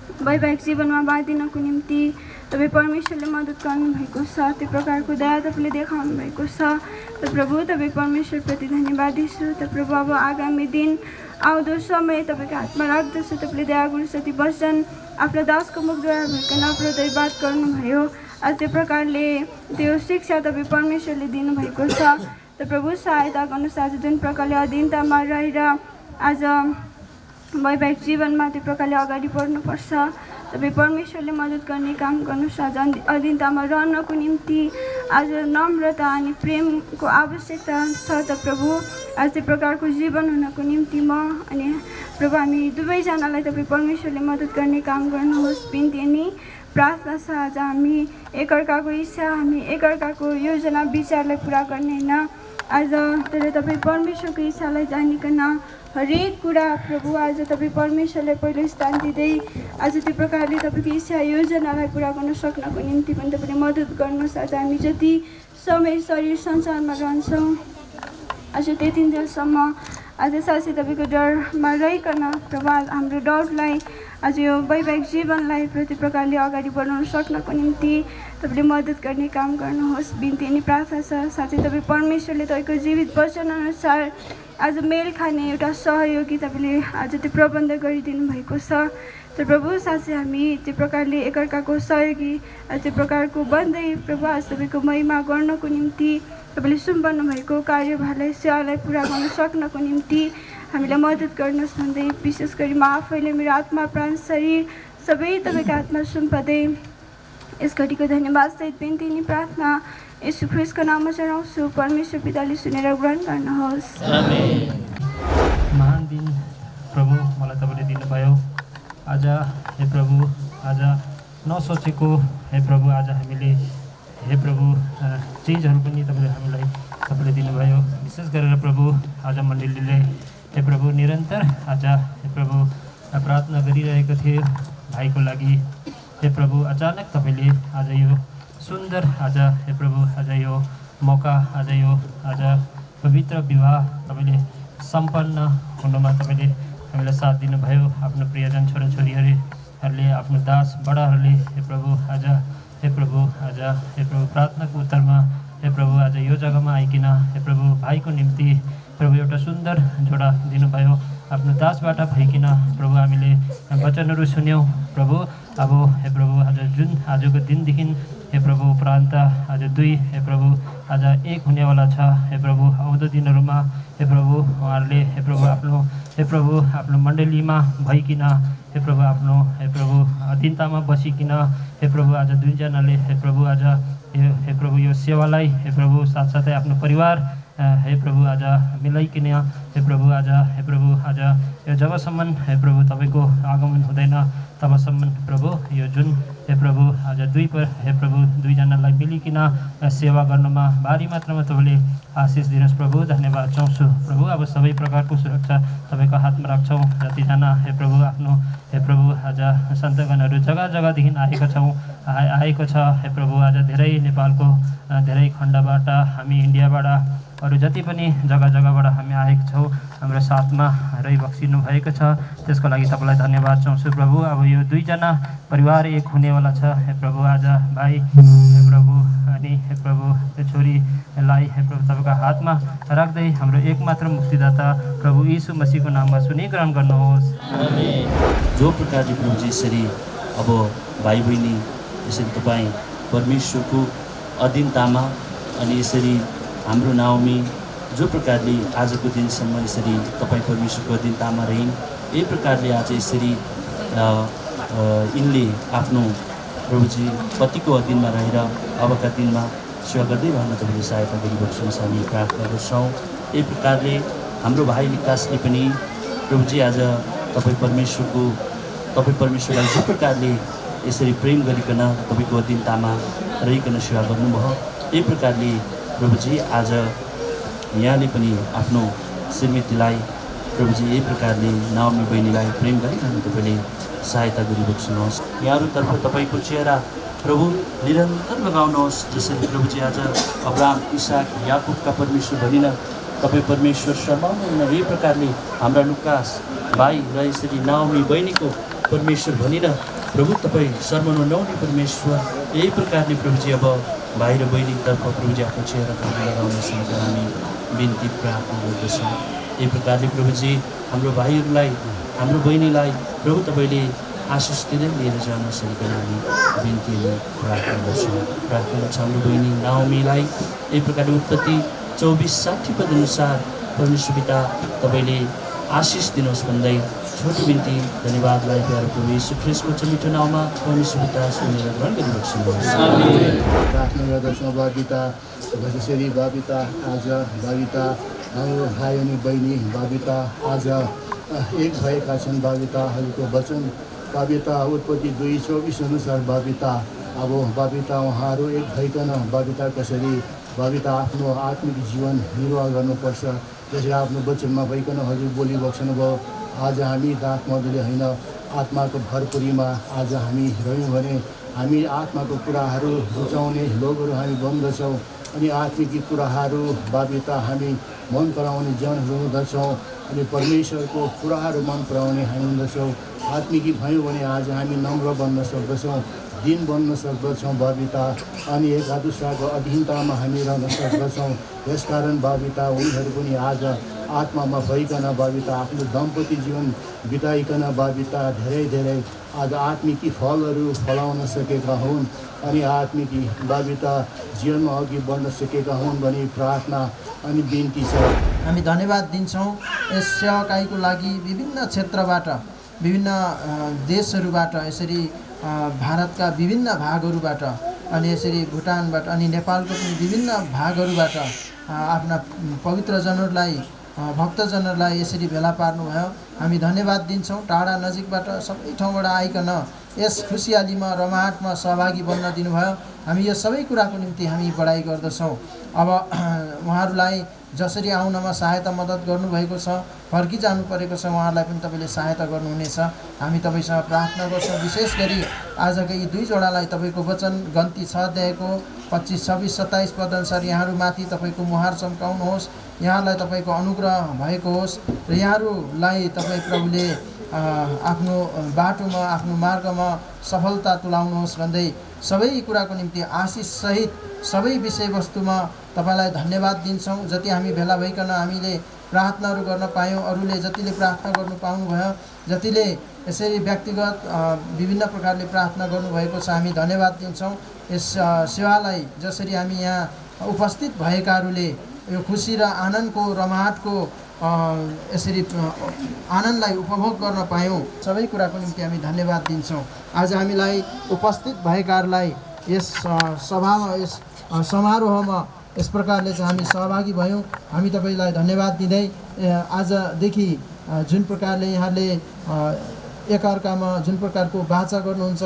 वैवाहिक जीवनमा बाँधिनको निम्ति तपाईँ परमेश्वरले मद्दत गर्नुभएको छ, त्यो प्रकारको दया तपाईँले देखाउनु भएको छ। त प्रभु तपाईँ परमेश्वरप्रति धन्यवादी छु। त प्रभु अब आगामी दिन आउँदो समय तपाईँको हातमा राख्दछु, तपाईँले दया गुरुसती वचन आफ्नो दासको मुखद्वारा भइकन प्रदय बात गर्नुभयो। आज त्यो प्रकारले त्यो शिक्षा तपाईँ परमेश्वरले दिनुभएको छ। त प्रभु सहायता गर्नुहोस्, आज जुन प्रकारले अधीनतामा रहेर आज वैवाहिक जीवनमा त्यो प्रकारले अगाडि बढ्नुपर्छ, तपाईँ परमेश्वरले मद्दत गर्ने काम गर्नुहोस्। आज अधीनतामा रहनको निम्ति आज नम्रता अनि प्रेमको आवश्यकता छ। त प्रभु आज त्यो प्रकारको जीवन हुनको निम्ति म अनि प्रभु हामी दुवैजनालाई तपाईँ परमेश्वरले मद्दत गर्ने काम गर्नुहोस्। बिन्ती अनि प्रार्थना छ आज हामी एकअर्काको इच्छा, हामी एकअर्काको योजना विचारलाई पुरा गर्ने होइन, आज तर तपाईँ परमेश्वरको इच्छालाई जानिकन हरेक कुरा प्रभु आज तपाईँ परमेश्वरलाई पहिलो स्थान दिँदै आज त्यो प्रकारले तपाईँको इच्छा योजनालाई पुरा गर्न सक्नको निम्ति पनि तपाईँले मद्दत गर्नुहोस्। आज हामी जति समय शरीर संसारमा रहन्छौँ आज त्यति दिनसम्म आज साथै तपाईँको डरमा रहिकन प्रभु हाम्रो डरलाई आज यो वैवाहिक जीवनलाई प्रति प्रकारले अगाडि बढाउन सक्नको निम्ति तपाईँले मद्दत गर्ने काम गर्नुहोस्। बिन्ती अनि प्रार्थना छ। साथै तपाईँ परमेश्वरले तपाईँको जीवित वचनअनुसार आज मेल खाने एउटा सहयोगी तपाईँले आज त्यो प्रबन्ध गरिदिनु भएको छ। त प्रभु साथै हामी त्यो प्रकारले एकअर्काको सहयोगी त्यो प्रकारको बन्दै प्रभु आज तपाईँको महिमा गर्नको निम्ति तपाईँले सुम्पनु भएको कार्यभारलाई सेवालाई पुरा गर्न सक्नको निम्ति हामीलाई मद्दत गर्नुहोस् भन्दै विशेष गरी म आफैले मेरो आत्मा प्राण शरीर सबै तपाईँको हातमा सुम्पदै यस घडीको धन्यवाद सहित बिन्ती अनि प्रार्थना यीशु ख्रीष्टको नाममा चढाउँछु। परमेश्वर पिताले सुनेर ग्रहण गर्नुहोस्। महान दिन प्रभु मलाई तपाईँले दिनुभयो। आज हे प्रभु आज नसोचेको हे प्रभु आज हामीले हे प्रभु चिजहरू पनि तपाईँले दिनुभयो। विशेष गरेर प्रभु आज मण्डलीले हे प्रभु निरन्तर आज हे प्रभु प्रार्थना गरिरहेको थियो भाइको लागि। हे प्रभु अचानक तपाईँले आज यो सुन्दर आज हे प्रभु आज यो मौका आज यो आज पवित्र विवाह तपाईँले सम्पन्न हुनुमा तपाईँले हामीलाई साथ दिनुभयो। आफ्नो प्रियजन छोराछोरीहरूले आफ्नो दास बडाहरूले हे प्रभु आज प्रार्थनाको उत्तरमा हे प्रभु आज यो जग्गामा आइकन हे प्रभु भाइको निम्ति प्रभु एउटा सुन्दर जोडा दिनुभयो। आफ्नो दासबाट भइकन प्रभु हामीले वचनहरू सुन्यौँ प्रभु। अब हे प्रभु आज जुन आजको दिनदेखि हे प्रभु उपरान्त आज दुई हे प्रभु आज एक हुनेवाला छ। हे प्रभु आउँदो दिनहरूमा हे प्रभु उहाँहरूले हे प्रभु आफ्नो मण्डलीमा भइकन हे प्रभु आफ्नो हे प्रभु अधीनतामा बसिकन हे प्रभु आज दुईजनाले हे प्रभु आज हे प्रभु यो सेवालाई हे प्रभु साथसाथै आफ्नो परिवार हे प्रभु आज मिलाइकन हे प्रभु आज यो जबसम्म हे प्रभु तपाईँको आगमन हुँदैन तबसम्म प्रभु यो जुन हे प्रभु आज हे प्रभु दुईजनालाई मिलिकन सेवा गर्नुमा भारी मात्रामा तपाईँले आशिष दिनुहोस् प्रभु। धन्यवाद चाहन्छु प्रभु। अब सबै प्रकारको सुरक्षा तपाईँको हातमा राख्छौँ। जतिजना हे प्रभु आफ्नो हे प्रभु आज सन्तगणहरू जग्गा जग्गादेखि आएको छ हे प्रभु आज धेरै नेपालको धेरै खण्डबाट हामी इन्डियाबाट अरू जति पनि जग्गा जग्गाबाट हामी आएका छौँ हाम्रो साथमा रहिबक्सिनु भएको छ त्यसको लागि तपाईँलाई धन्यवाद चाहन्छु प्रभु। अब यो दुईजना परिवार एक हुनेवाला छ हे प्रभु। आज भाइ हे प्रभु अनि हे प्रभु त्यो छोरीलाई हे प्रभु तपाईँको हातमा राख्दै हाम्रो एकमात्र मुक्तिदाता प्रभु यीशु मसीहको नाममा सुनिग्रहण गर्नुहोस्। जो प्रकारले प्रभु यसरी अब भाइ बहिनी यसरी तपाईँ परमेश्वरको अधीनतामा अनि यसरी हाम्रो नाउमी जो प्रकारले आजको दिनसम्म यसरी तपाईँ परमेश्वरको अधीनतामा रहिन्, यही प्रकारले आज यसरी यिनले आफ्नो प्रभुजी पतिको अधीनमा रहेर अबका दिनमा सेवा गर्दै रहन तपाईँले सहायता गरिबक्नुहोस् हामी प्रार्थना गर्छौँ। यही प्रकारले हाम्रो भाइ विकासले पनि प्रभुजी आज तपाईँ परमेश्वरलाई जो प्रकारले यसरी प्रेम गरिकन तपाईँको अधीनतामा रहिकन सेवा गर्नुभयो, यही प्रकारले प्रभुजी आज यहाँले पनि आफ्नो श्रीमतीलाई प्रभुजी यही प्रकारले नाउमी बहिनीलाई प्रेम गरिरहनु तपाईँले सहायता गरिबक्नुहोस्। यहाँहरूतर्फ तपाईँको चेहरा प्रभु निरन्तर लगाउनुहोस्। जसरी प्रभुजी आज अब्राहम, इसाक, याकुबका परमेश्वर भनिन तपाईँ परमेश्वर शर्माउनुहुन्न, यही प्रकारले हाम्रा लुकास भाइ र यसरी नाउमी बहिनीको परमेश्वर भनिन प्रभु तपाईँ शर्माउनु नहुने परमेश्वर, यही प्रकारले प्रभुजी अब भाइ र बहिनीतर्फ प्रभुजी आफ्नो चेहरा लगाउनुहोस् भनेर हामी बिन्ती प्रार्थना गर्दछौँ। यही प्रकारले प्रभुजी हाम्रो भाइहरूलाई, हाम्रो बहिनीलाई प्रभु तपाईँले आशिष दिँदै लिएर जानुहोस् भनेर हामी बिन्ती प्रार्थना गर्छौँ। प्रार्थना गर्छ हाम्रो बहिनी नाउमीलाई यही प्रकारले उत्पत्ति 24:60 पद अनुसार परमेश्वर पिता तपाईँले आशिष दिनुहोस् भन्दै छोटो बिन्ती धन्यवादलाई प्यारो प्रभु यीशु ख्रीष्टको मिठो नाउँमा परमेश्वर पिता सुनेर ग्रहण गरिबक्नुहोस्। प्रार्थना गर्दछौँ बाबिता, त्यसरी बाबिता आज बाबिता हाम्रो भाइ अनि बहिनी बाबिता आज एक भएका छन्। बाबिताहरूको वचन बाबिता उत्पत्ति 2:24 अनुसार बाबिता अब बाबिता उहाँहरू एक भइकन बाबिता कसरी बाबिता आफ्नो आत्मिक जीवन निर्वाह गर्नुपर्छ त्यसरी आफ्नो वचनमा भइकन हजुर बोली बक्सनुभयो। आज हामी दाँत मधुले होइन आत्माको भरपुरीमा आज हामी रह्यौँ भने हामी आत्माको कुराहरू रुचाउने लोकहरू हामी बन्दछौँ अनि आत्मिक कुराहरू बाबिता हामी मन पराउने जनहरू हुँदछौँ अनि परमेश्वरको कुराहरू मन पराउने हामी हुँदछौँ। आत्मिकी भयौँ भने आज हामी नम्र बन्न सक्दछौँ, दिन बन्न सक्दछौँ बाबिता अनि एकादुसराको अधीनतामा हामी रहन सक्दछौँ। यसकारण बाबिता उनीहरू पनि आज आत्मामा भइकन बाबिता आफ्नो दम्पति जीवन बिताइकन बाबिता धेरै आज आत्मिकी फलहरू फलाउन सकेका हुन् अनि आत्मिकी बाबिता जीवनमा अघि बढ्न सकेका हुन् भनी प्रार्थना अनि बिन्ती छ। हामी धन्यवाद दिन्छौँ यस सेवाकाईको लागि विभिन्न क्षेत्रबाट, विभिन्न देशहरूबाट, यसरी भारतका विभिन्न भागहरूबाट अनि यसरी भुटानबाट अनि नेपालको पनि विभिन्न भागहरूबाट आफ्ना पवित्रजनहरूलाई, भक्तजनहरूलाई यसरी भेला पार्नुभयो। हामी धन्यवाद दिन्छौँ। टाढा नजिकबाट सबै ठाउँबाट आइकन यस खुसियालीमा रमाहटमा सहभागी बन्न दिनुभयो। हामी यो सबै कुराको निम्ति हामी बढाइ गर्दछौँ। अब उहाँहरूलाई जसरी आउनमा सहायता मद्दत गर्नुभएको छ, फर्किजानु परेको छ, उहाँहरूलाई पनि तपाईँले सहायता गर्नुहुनेछ। हामी तपाईँसँग प्रार्थना गर्छौँ। विशेष गरी आजका यी दुई जोडालाई तपाईँको वचन गन्ती 6 अध्यायको 25, 26, 27 पदअनुसार यहाँहरूमाथि तपाईँको मुहार चम्काउनुहोस्, यहाँलाई तपाईँको अनुग्रह भएको होस् र यहाँहरूलाई तपाईँ प्रभुले आफ्नो बाटोमा, आफ्नो मार्गमा सफलता तुलाउनुहोस् भन्दै सबै कुराको निम्ति आशिषसहित सबै विषयवस्तुमा तपाईँलाई धन्यवाद दिन्छौँ। जति हामी भेला भइकन हामीले प्रार्थनाहरू गर्न पायौँ, अरूले जतिले प्रार्थना गर्नु पाउनुभयो, जतिले यसरी व्यक्तिगत विभिन्न प्रकारले प्रार्थना गर्नुभएको छ, हामी धन्यवाद दिन्छौँ। यस सेवालाई जसरी हामी यहाँ उपस्थित भएकाहरूले यो खुसी र आनन्दको, रमाहटको यसरी आनन्दलाई उपभोग गर्न पायौँ, सबै कुराको निम्ति हामी धन्यवाद दिन्छौँ। आज हामीलाई उपस्थित भएकाहरूलाई यस सभामा, यस समारोहमा यस प्रकारले चाहिँ हामी सहभागी भयौँ। हामी तपाईँलाई धन्यवाद दिँदै आजदेखि जुन प्रकारले यहाँले एकअर्कामा जुन प्रकारको बाचा गर्नुहुन्छ,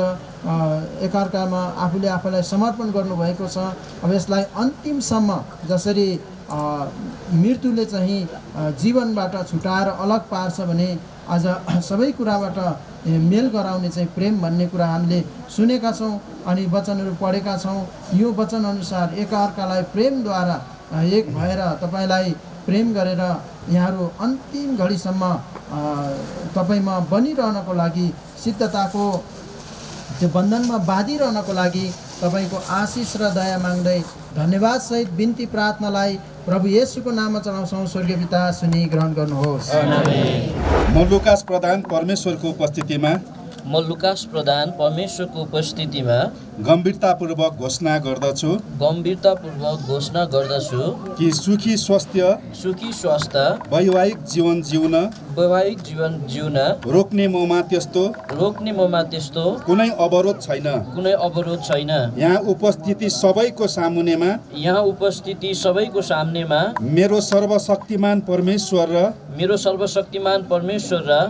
एकअर्कामा आफूले आफूलाई समर्पण गर्नुभएको छ, अब यसलाई अन्तिमसम्म जसरी मृत्युले चाहिँ जीवनबाट छुटाएर अलग पार्छ भने आज सबै कुराबाट मेल गराउने चाहिँ प्रेम भन्ने कुरा हामीले सुनेका छौँ अनि वचनहरू पढेका छौँ। यो वचनअनुसार एकअर्कालाई प्रेमद्वारा एक भएर तपाईँलाई प्रेम गरेर यहाँहरू अन्तिम घडीसम्म तपाईँमा बनिरहनको लागि, सिद्धताको त्यो बन्धनमा बाँधिरहनको लागि तपाईँको आशिष र दया माग्दै धन्यवादसहित बिन्ती प्रार्थनालाई प्रभु येशूको नाममा चढाउँछौँ। स्वर्गीय पिता सुनि ग्रहण गर्नुहोस्। म लुकास प्रधान परमेश्वरको उपस्थितिमा म लुकास प्रधान परमेश्वरको उपस्थितिमा गम्भीरतापूर्वक घोषणा गर्दछु कि सुखी स्वास्थ्य वैवाहिक जीवन जिउन रोक्ने ममा त्यस्तो कुनै अवरोध छैन। यहाँ उपस्थिति सबैको सामुन्नेमा मेरो सर्वशक्तिमान परमेश्वर र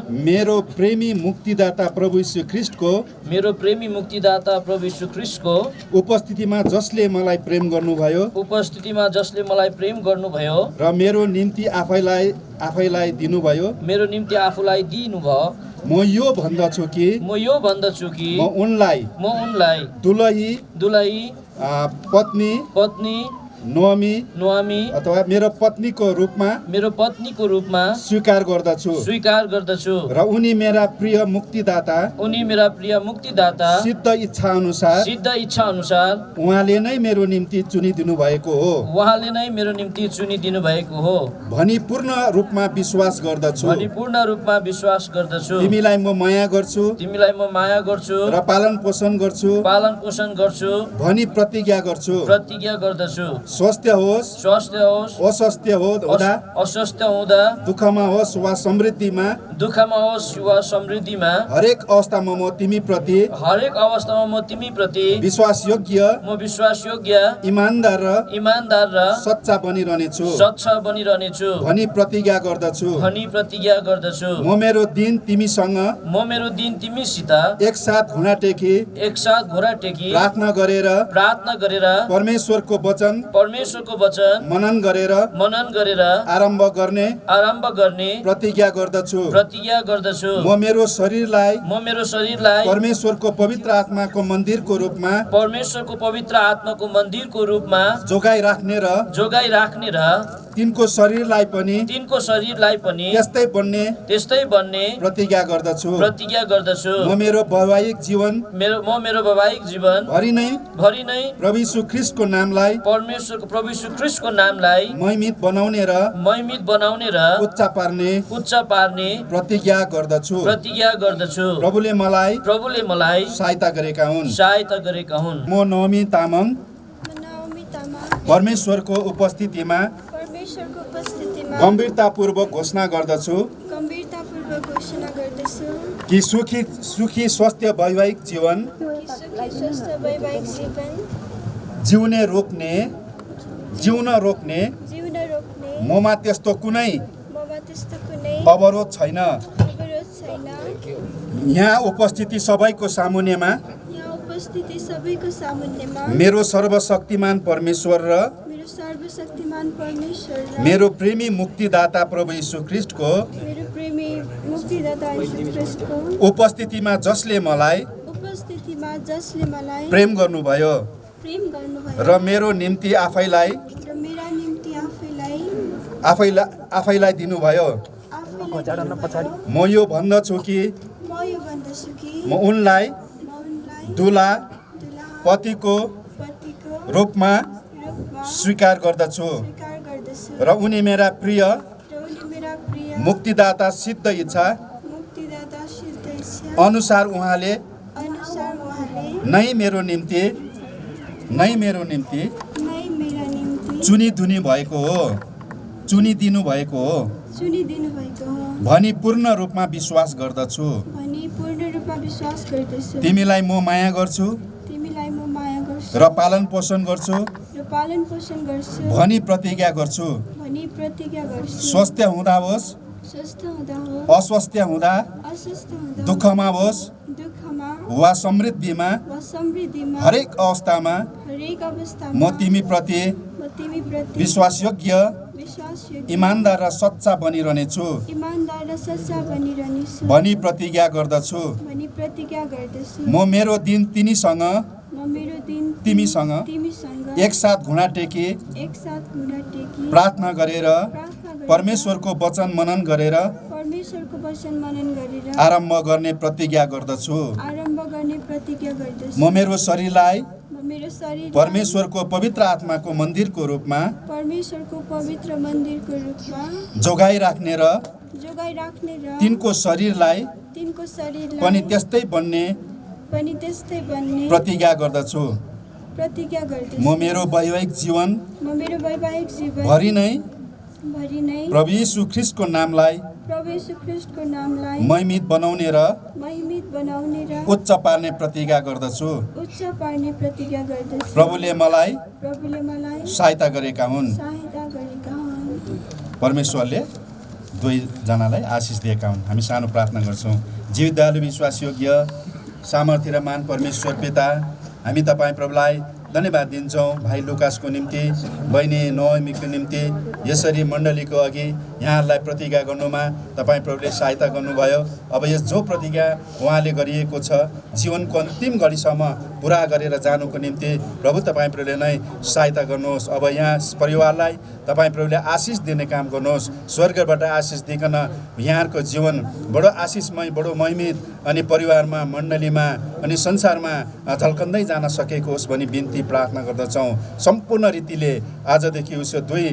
मेरो प्रेमी मुक्तिदाता प्रभु यीशु ख्रीष्टको उपस्थितिमा जसले मलाई प्रेम गर्नुभयो र मेरो निम्ति आफैलाई दिनुभयो। म यो भन्दछु कि म उनलाई दुलही पत्नी नोमी अथवा मेरो पत्नीको रूपमा स्वीकार गर्दछु र उनी मेरा प्रिय मुक्तिदाता सिद्ध इच्छा अनुसार उहाँले नै मेरो निम्ति चुनिदिनु भएको हो भनी पूर्ण रूपमा विश्वास गर्दछु। तिमीलाई म माया गर्छु र पालन पोषण गर्छु भनी प्रतिज्ञा गर्दछु। स्वस्थ्य होस् अस्वस्थ्य हुँदा दुःखमा होस् वा समृद्धिमा हरेक अवस्थामा म तिमी प्रति विश्वास योग्य इमानदार र सच्चा बनिरहनेछु भनी प्रतिज्ञा गर्दछु। म मेरो दिन तिमीसित एकसाथ घुँडा टेकी प्रार्थना गरेर परमेश्वरको वचन मनन गरेर आरम्भ गर्ने प्रतिज्ञा गर्दछु। म मेरो शरीरलाई परमेश्वरको पवित्र आत्माको मन्दिरको रूपमा जोगाइ राख्ने र तिनको शरीरलाई पनि त्यस्तै बन्ने प्रतिज्ञा गर्दछु। म मेरो वैवाहिक जीवन भरि नै प्रभु यीशु ख्रीष्टको नामलाई महिमित बनाउने र उच्च पार्ने प्रतिज्ञा गर्दछु। प्रभुले मलाई सहायता गरेका हुन्। म नवमी तामाङ परमेश्वरको उपस्थितिमा गम्भीरतापूर्वक घोषणा गर्दछु कि सुखी स्वस्थ वैवाहिक जीवन जिउन रोक्ने ममा त्यस्तो कुनै अवरोध छैन। यहाँ उपस्थिति सबैको सामुन्नेमा मेरो सर्वशक्तिमान परमेश्वर र मेरो प्रेमी मुक्तिदाता प्रभु यीशु ख्रीष्टको उपस्थितिमा जसले मलाई प्रेम गर्नुभयो र मेरो निम्ति आफैलाई दिनुभयो। म यो भन्दछु कि म उनलाई दुला पतिको रूपमा स्वीकार गर्दछु र उनी मेरा प्रिय मुक्तिदाता सिद्ध इच्छा अनुसार उहाँले नै मेरो निम्ति चुनिदिनु भएको हो भनी पूर्ण रूपमा विश्वास गर्दछु। तिमीलाई म माया गर्छु र पालन पोषण गर्छु भनी प्रतिज्ञा गर्छु। स्वस्थ हुँदा होस् अस्वस्थ हुँदा दुःखमा होस् वा समृद्धिमा हरेक अवस्थामा म तिमी प्रति विश्वासयोग्य इमानदार र सच्चा बनिरहनेछु भनी प्रतिज्ञा गर्दछु। म मेरो दिन तिमीसँग एकसाथ घुँडा टेकी प्रार्थना गरेर परमेश्वरको वचन मनन गरेर आरम्भ गर्ने प्रतिज्ञा गर्दछु। म मेरो शरीरलाई परमेश्वरको पवित्र आत्माको मन्दिरको रूपमा जोगाइ राख्ने र तिनको शरीरलाई तिनको शरीरलाई पनि त्यस्तै बन्ने प्रतिज्ञा गर्दछु। प्रतिज्ञा गर्दछु। म मेरो वैवाहिक जीवन भरि नै प्रभु यीशु ख्रीष्टको नामलाई महिमित बनाउने र उच्च पार्ने प्रतिज्ञा गर्दछु। प्रभुले मलाई सहायता गरेका हुन्। परमेश्वरले दुवैजनालाई आशिष दिएका हुन्। हामी सानो प्रार्थना गर्छौँ। जीवित दयालु विश्वास योग्य सामर्थ्य र मान परमेश्वर पिता, हामी तपाईँ प्रभुलाई धन्यवाद दिन्छौँ भाइ लुकासको निम्ति, बहिनी नोएमीको निम्ति यसरी मण्डलीको अघि यहाँहरूलाई प्रतिज्ञा गर्नुमा तपाईँ प्रभुले सहायता गर्नुभयो। अब यस जो प्रतिज्ञा उहाँले गरिएको छ जीवनको अन्तिम घडीसम्म पुरा गरेर जानुको निम्ति प्रभु तपाईँ प्रभुले नै सहायता गर्नुहोस्। अब यहाँ परिवारलाई तपाईँ प्रभुले आशिष दिने काम गर्नुहोस्। स्वर्गबाट आशिष दिइकन यहाँहरूको जीवन बडो आशिषमय, बडो महिमित अनि परिवारमा, मण्डलीमा अनि संसारमा झल्कँदै जान सकेको होस् भनी बिन्ती प्रार्थना गर्दछौँ। सम्पूर्ण रीतिले आजदेखि उसो दुई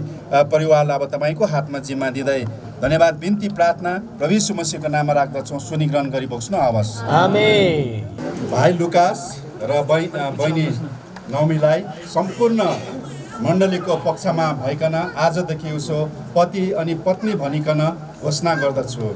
परिवारलाई अब तपाईँको हातमा जिम्मा दिँदै धन्यवाद बिन्ती प्रार्थना प्रभु यीशु मसीहको नाममा राख्दछौँ। सुनिग्रहण गरी बस्नु हवस्। आमेन। भाइ लुकास र बहिनी नौमीलाई सम्पूर्ण मण्डलीको पक्षमा भइकन आजदेखि उसो पति अनि पत्नी भनिकन घोषणा गर्दछु।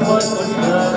पटका